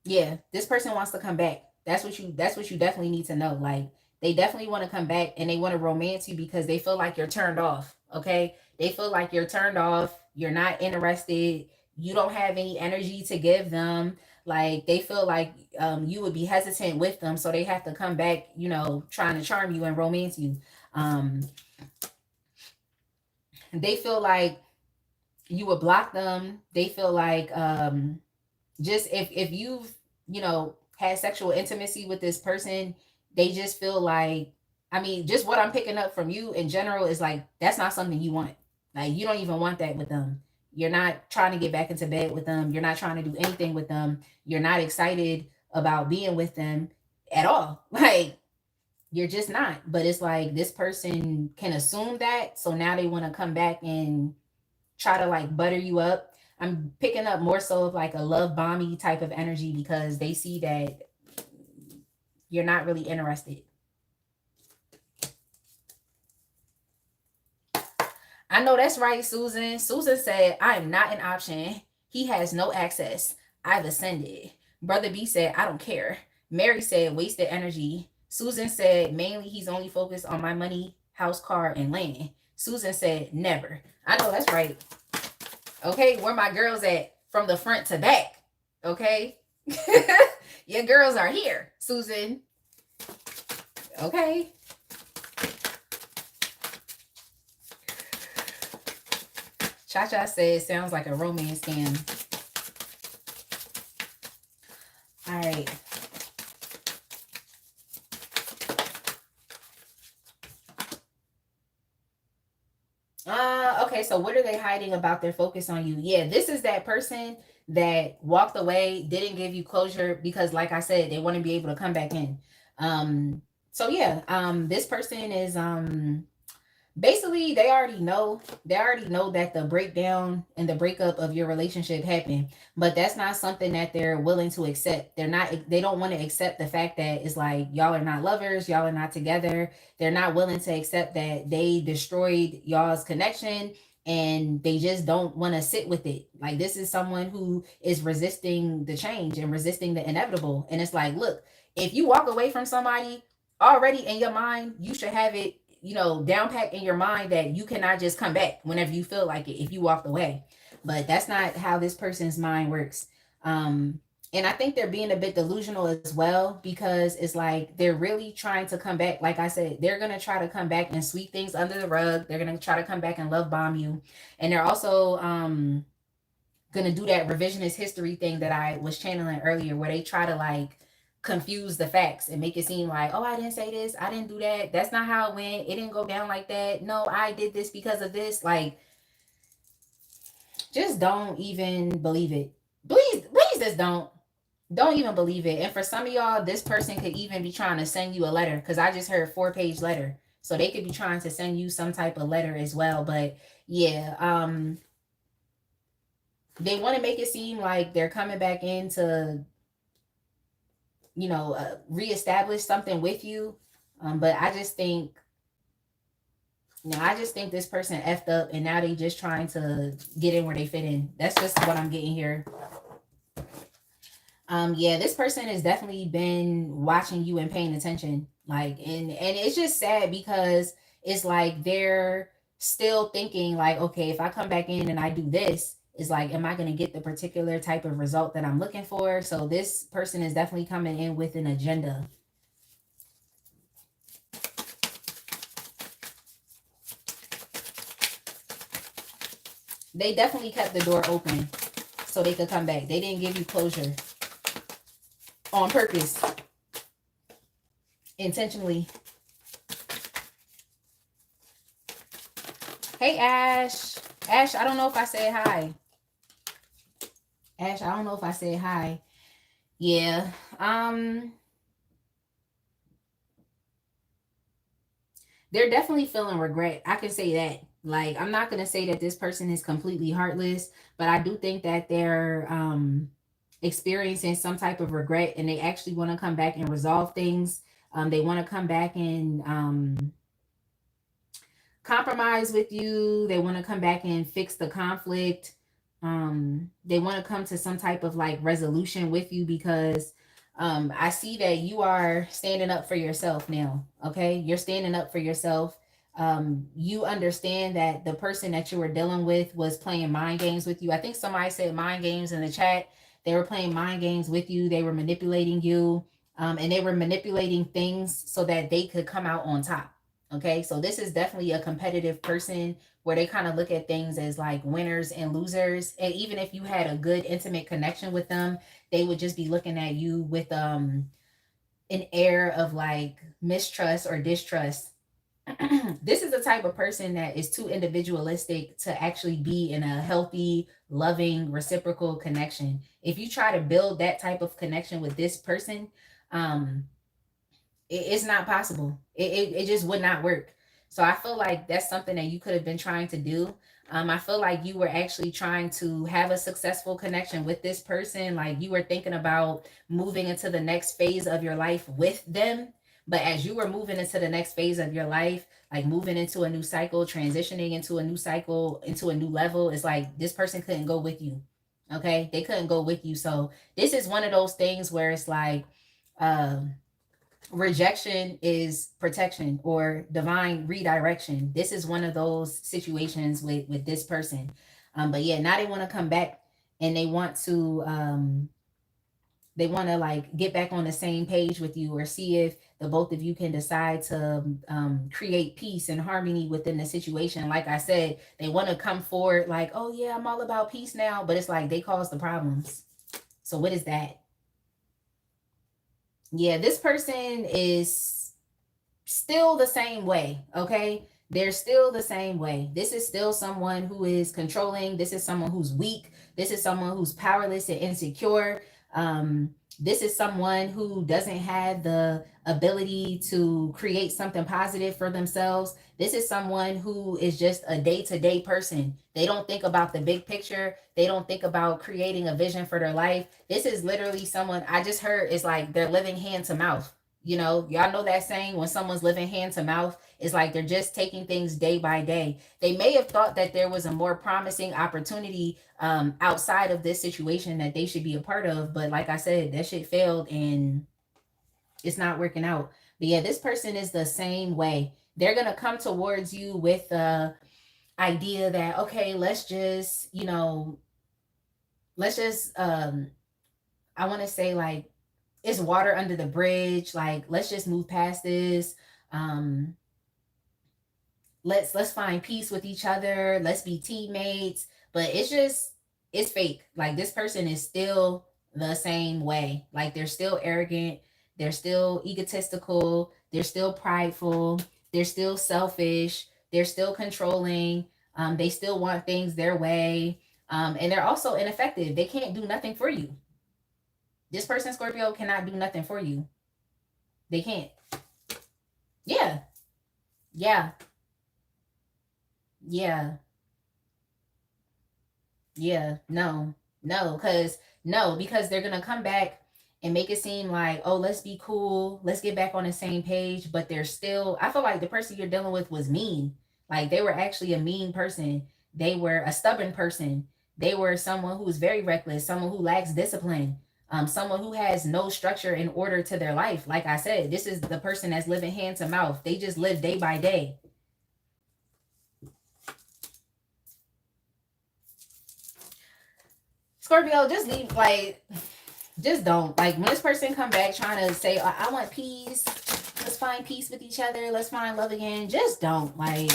Yeah, this person wants to come back. That's what you definitely need to know. Like, they definitely want to come back, and they want to romance you because they feel like you're turned off. Okay? They feel like you're turned off. You're not interested. You don't have any energy to give them. Like, they feel like you would be hesitant with them, so they have to come back, trying to charm you and romance you. They feel like you would block them. They feel like just if you've had sexual intimacy with this person, they just feel like, I mean, just what I'm picking up from you in general is like, that's not something you want. Like, you don't even want that with them. You're not trying to get back into bed with them. You're not trying to do anything with them. You're not excited about being with them at all. Like, you're just not. But it's like this person can assume that, so now they want to come back and try to like butter you up. I'm picking up more so of like a love bomby type of energy because they see that you're not really interested. I know that's right, Susan. Susan said, I am not an option. He has no access. I've ascended. Brother B said, I don't care. Mary said, wasted energy. Susan said, mainly he's only focused on my money, house, car, and land. Susan said, never. I know that's right. Okay, where my girls at from the front to back? Okay. Your girls are here, Susan. Okay. Cha-Cha says, sounds like a romance scam. All right. Okay, so what are they hiding about their focus on you? Yeah, this is that person that walked away, didn't give you closure because, like I said, they want to be able to come back in. So yeah, this person is basically they already know that the breakdown and the breakup of your relationship happened, but that's not something that they're willing to accept. They don't want to accept the fact that it's like y'all are not lovers, y'all are not together. They're not willing to accept that they destroyed y'all's connection, and they just don't want to sit with it. Like, this is someone who is resisting the change and resisting the inevitable, and it's like, look, if you walk away from somebody, already in your mind you should have it, down pat in your mind that you cannot just come back whenever you feel like it if you walked away. But that's not how this person's mind works. And I think they're being a bit delusional as well, because it's like they're really trying to come back. Like I said, they're going to try to come back and sweep things under the rug. They're going to try to come back and love bomb you. And they're also going to do that revisionist history thing that I was channeling earlier, where they try to like confuse the facts and make it seem like, oh, I didn't say this, I didn't do that, that's not how it went, it didn't go down like that, no, I did this because of this. Like, just don't even believe it. Please just don't even believe it. And for some of y'all, this person could even be trying to send you a letter, because I just heard 4-page letter, so they could be trying to send you some type of letter as well. But yeah, they want to make it seem like they're coming back in to reestablish something with you. But I just think, this person effed up, and now they just trying to get in where they fit in. That's just what I'm getting here. Yeah, this person has definitely been watching you and paying attention. Like, and it's just sad, because it's like they're still thinking like, okay, if I come back in and I do this, it's like, am I going to get the particular type of result that I'm looking for? So this person is definitely coming in with an agenda. They definitely kept the door open so they could come back. They didn't give you closure on purpose, intentionally. Hey, Ash. Ash, I don't know if I said hi. Ash, I don't know if I said hi. Yeah. They're definitely feeling regret. I can say that. Like, I'm not going to say that this person is completely heartless, but I do think that they're experiencing some type of regret, and they actually want to come back and resolve things. They want to come back and compromise with you. They want to come back and fix the conflict. They want to come to some type of like resolution with you, because I see that you are standing up for yourself now. Okay, you're standing up for yourself. You understand that the person that you were dealing with was playing mind games with you. I think somebody said mind games in the chat. They were playing mind games with you. They were manipulating you, and they were manipulating things so that they could come out on top. Okay, so this is definitely a competitive person, where they kind of look at things as like winners and losers. And even if you had a good intimate connection with them, they would just be looking at you with an air of like mistrust or distrust. This is the type of person that is too individualistic to actually be in a healthy, loving, reciprocal connection. If you try to build that type of connection with this person, it's not possible. It just would not work. So I feel like that's something that you could have been trying to do. I feel like you were actually trying to have a successful connection with this person. Like, you were thinking about moving into the next phase of your life with them. But as you were moving into the next phase of your life, like moving into a new cycle, transitioning into a new cycle, into a new level, it's like this person couldn't go with you. Okay, they couldn't go with you. So this is one of those things where it's like, rejection is protection or divine redirection. This is one of those situations with this person. But yeah, now they want to come back, and they want to like get back on the same page with you, or see if the both of you can decide to create peace and harmony within the situation. Like I said, they want to come forward like, oh yeah, I'm all about peace now, but it's like they caused the problems. So what is that? Yeah, this person is still the same way. Okay, They're still the same way. This is still someone who is controlling. This is someone who's weak. This is someone who's powerless and insecure. This is someone who doesn't have the ability to create something positive for themselves. This is someone who is just a day-to-day person. They don't think about the big picture. They don't think about creating a vision for their life. This is literally someone I just heard is like they're living hand to mouth. You know, y'all know that saying, when someone's living hand to mouth, it's like they're just taking things day by day. They may have thought that there was a more promising opportunity outside of this situation that they should be a part of. But like I said, that shit failed and it's not working out. But yeah, this person is the same way. They're going to come towards you with the idea that, okay, let's just, you know, let's just, I want to say like, it's water under the bridge. Like, let's just move past this. Um, let's find peace with each other. Let's be teammates. But it's fake. Like, this person is still the same way. Like, they're still arrogant. They're still egotistical. They're still prideful. They're still selfish. They're still controlling. They still want things their way. And they're also ineffective. They can't do nothing for you. This person, Scorpio, cannot do nothing for you. They can't. Yeah. Yeah. Yeah. Yeah. No. Because they're gonna come back and make it seem like, oh, let's be cool, let's get back on the same page. But they're still, I feel like the person you're dealing with was mean. Like, they were actually a mean person. They were a stubborn person. They were someone who was very reckless, someone who lacks discipline, someone who has no structure in order to their life. Like I said, this is the person that's living hand to mouth. They just live day by day. Scorpio, just leave. Like, just don't. Like, when this person come back trying to say, I want peace, let's find peace with each other, let's find love again, just don't. Like,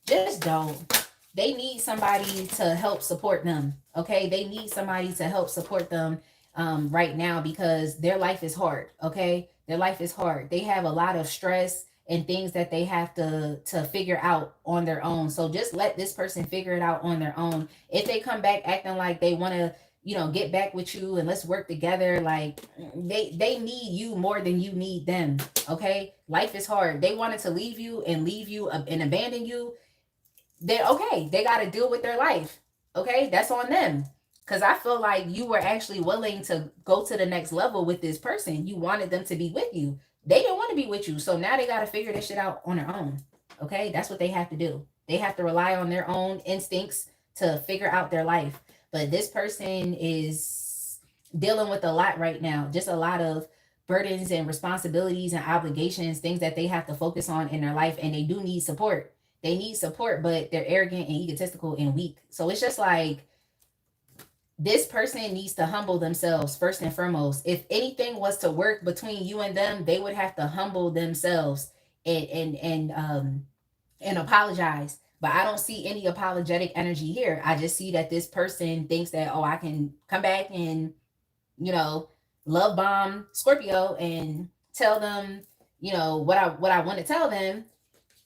just don't. They need somebody to help support them. Okay, they need somebody to help support them right now, because their life is hard. Okay, their life is hard. They have a lot of stress and things that they have to figure out on their own. So just let this person figure it out on their own. If they come back acting like they want to, you know, get back with you and let's work together, like, they need you more than you need them. Okay, life is hard. They wanted to leave you and abandon you. They're okay, they got to deal with their life. Okay, that's on them. Because I feel like you were actually willing to go to the next level with this person. You wanted them to be with you. They didn't want to be with you, so now they got to figure this shit out on their own. Okay, that's what they have to do. They have to rely on their own instincts to figure out their life. But this person is dealing with a lot right now, just a lot of burdens and responsibilities and obligations, things that they have to focus on in their life, and they do need support. They need support, but they're arrogant and egotistical and weak. So it's just like, this person needs to humble themselves first and foremost. If anything was to work between you and them, they would have to humble themselves and apologize. But I don't see any apologetic energy here. I just see that this person thinks that, oh, I can come back and, you know, love bomb Scorpio and tell them, you know, what I want to tell them.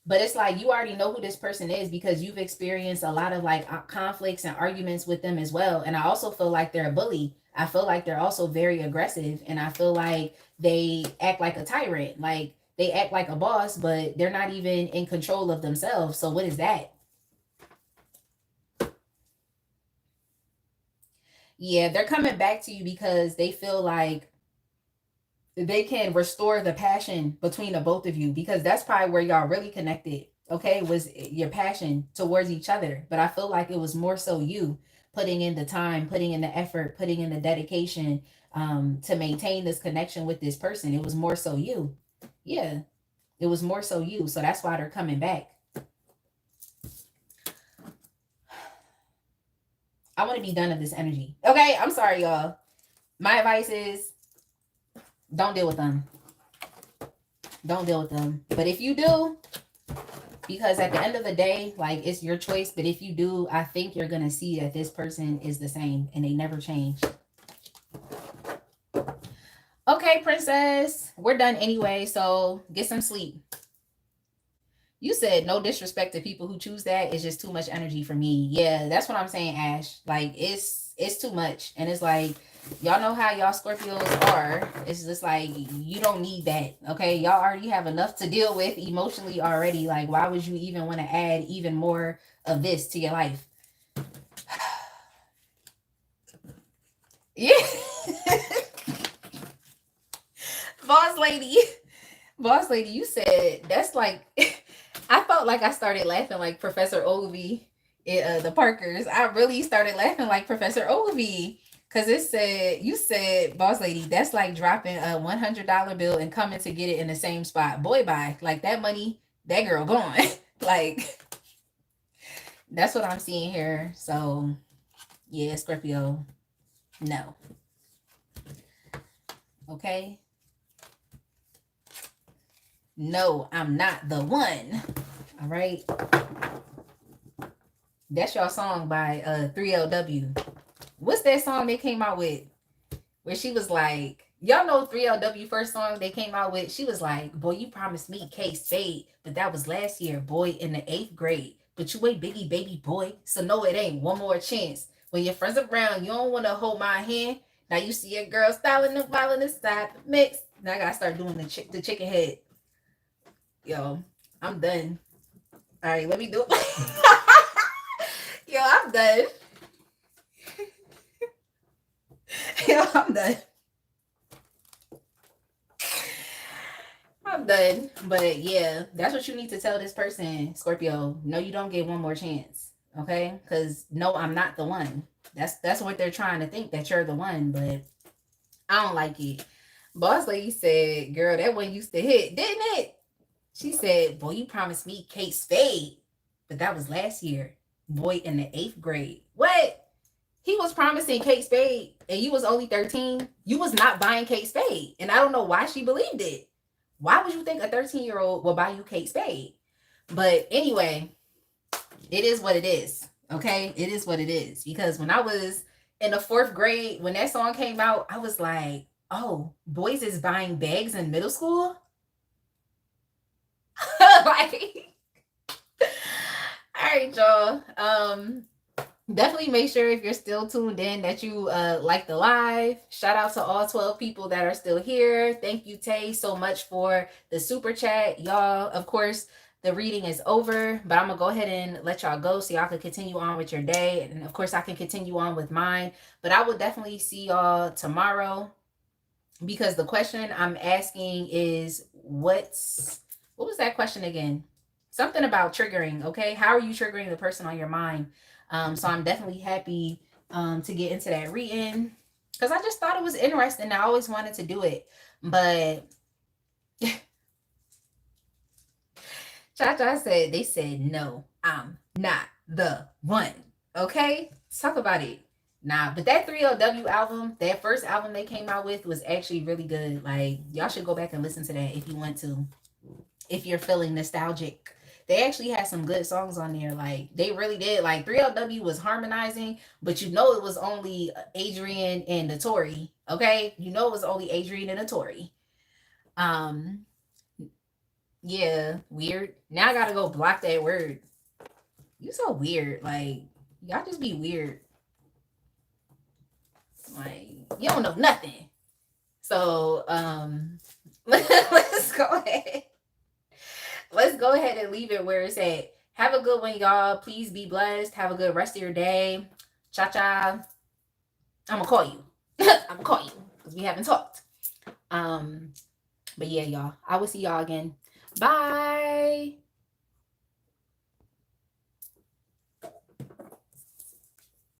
But it's like, you already know who this person is, because you've experienced a lot of like conflicts and arguments with them as well. And I also feel like they're a bully. I feel like they're also very aggressive, and I feel like they act like a tyrant. Like, they act like a boss, but they're not even in control of themselves. So what is that? Yeah, they're coming back to you because they feel like they can restore the passion between the both of you, because that's probably where y'all really connected. Okay, was your passion towards each other. But I feel like it was more so you putting in the time, putting in the effort, putting in the dedication, to maintain this connection with this person. It was more so you. Yeah, it was more so you. So that's why they're coming back. I want to be done with this energy. Okay, I'm sorry, y'all. My advice is, don't deal with them. Don't deal with them. But if you do, because at the end of the day, like, it's your choice. But if you do, I think you're going to see that this person is the same and they never change. Okay, princess, we're done anyway, so get some sleep. You said no disrespect to people who choose that. It's just too much energy for me. Yeah, that's what I'm saying, Ash. Like it's too much. And it's like y'all know how y'all Scorpios are. It's just like you don't need that. Okay. Y'all already have enough to deal with emotionally already. Like, why would you even want to add even more of this to your life? Yeah. Boss lady. Boss lady, you said that's like I felt like I started laughing like Professor Ogilvy in the Parkers. I really started laughing like Professor Ogilvy. Cause it said you said, boss lady, that's like dropping a $100 bill and coming to get it in the same spot. Boy bye. Like that money, that girl gone. Like that's what I'm seeing here. So yeah, Scorpio. No. Okay. No, I'm not the one. All right. That's your song by 3LW. What's that song they came out with? Where she was like, y'all know 3LW first song they came out with? She was like, boy, you promised me K Spade, but that was last year, boy, in the 8th grade. But you ain't Biggie, baby boy. So no, it ain't one more chance. When your friends around, you don't want to hold my hand. Now you see a girl styling the violin inside the mix. Now I gotta start doing the chicken head. Yo, I'm done. All right, let me do it. Yo, I'm done. Yo, I'm done. I'm done. But yeah, that's what you need to tell this person, Scorpio. No, you don't get one more chance. Okay? Because no, I'm not the one. That's what they're trying to think, that you're the one, but I don't like it. Boss lady said, girl, that one used to hit, didn't it? She said, boy, you promised me Kate Spade. But that was last year. Boy in the 8th grade. What? He was promising Kate Spade and you was only 13. You was not buying Kate Spade. And I don't know why she believed it. Why would you think a 13-year-old will buy you Kate Spade? But anyway, it is what it is. Okay? It is what it is. Because when I was in the 4th grade, when that song came out, I was like, oh, boys is buying bags in middle school? Like, all right, y'all. Definitely make sure if you're still tuned in that you like the live. Shout out to all 12 people that are still here. Thank you, Tay, so much for the super chat. Y'all, of course, the reading is over, but I'm going to go ahead and let y'all go so y'all can continue on with your day. And of course, I can continue on with mine. But I will definitely see y'all tomorrow because the question I'm asking is what was that question again? Something about triggering, okay? How are you triggering the person on your mind? So I'm definitely happy to get into that reading because I just thought it was interesting. I always wanted to do it, but Cha said they said no, I'm not the one. Okay, let's talk about it. Nah, but that 3LW album, that first album they came out with was actually really good. Like y'all should go back and listen to that if you want to, if you're feeling nostalgic. They actually had some good songs on there. Like they really did. Like 3LW was harmonizing, but you know it was only Adrian and Notori. Okay, you know it was only Adrian and Notori. Um, yeah, weird. Now I gotta go block that word. You so weird. Like y'all just be weird. Like you don't know nothing. So let's go ahead. Let's go ahead and leave it where it's at. Have a good one, y'all. Please be blessed. Have a good rest of your day. Cha-cha. I'm gonna call you. I'm gonna call you because we haven't talked. But yeah, y'all. I will see y'all again. Bye.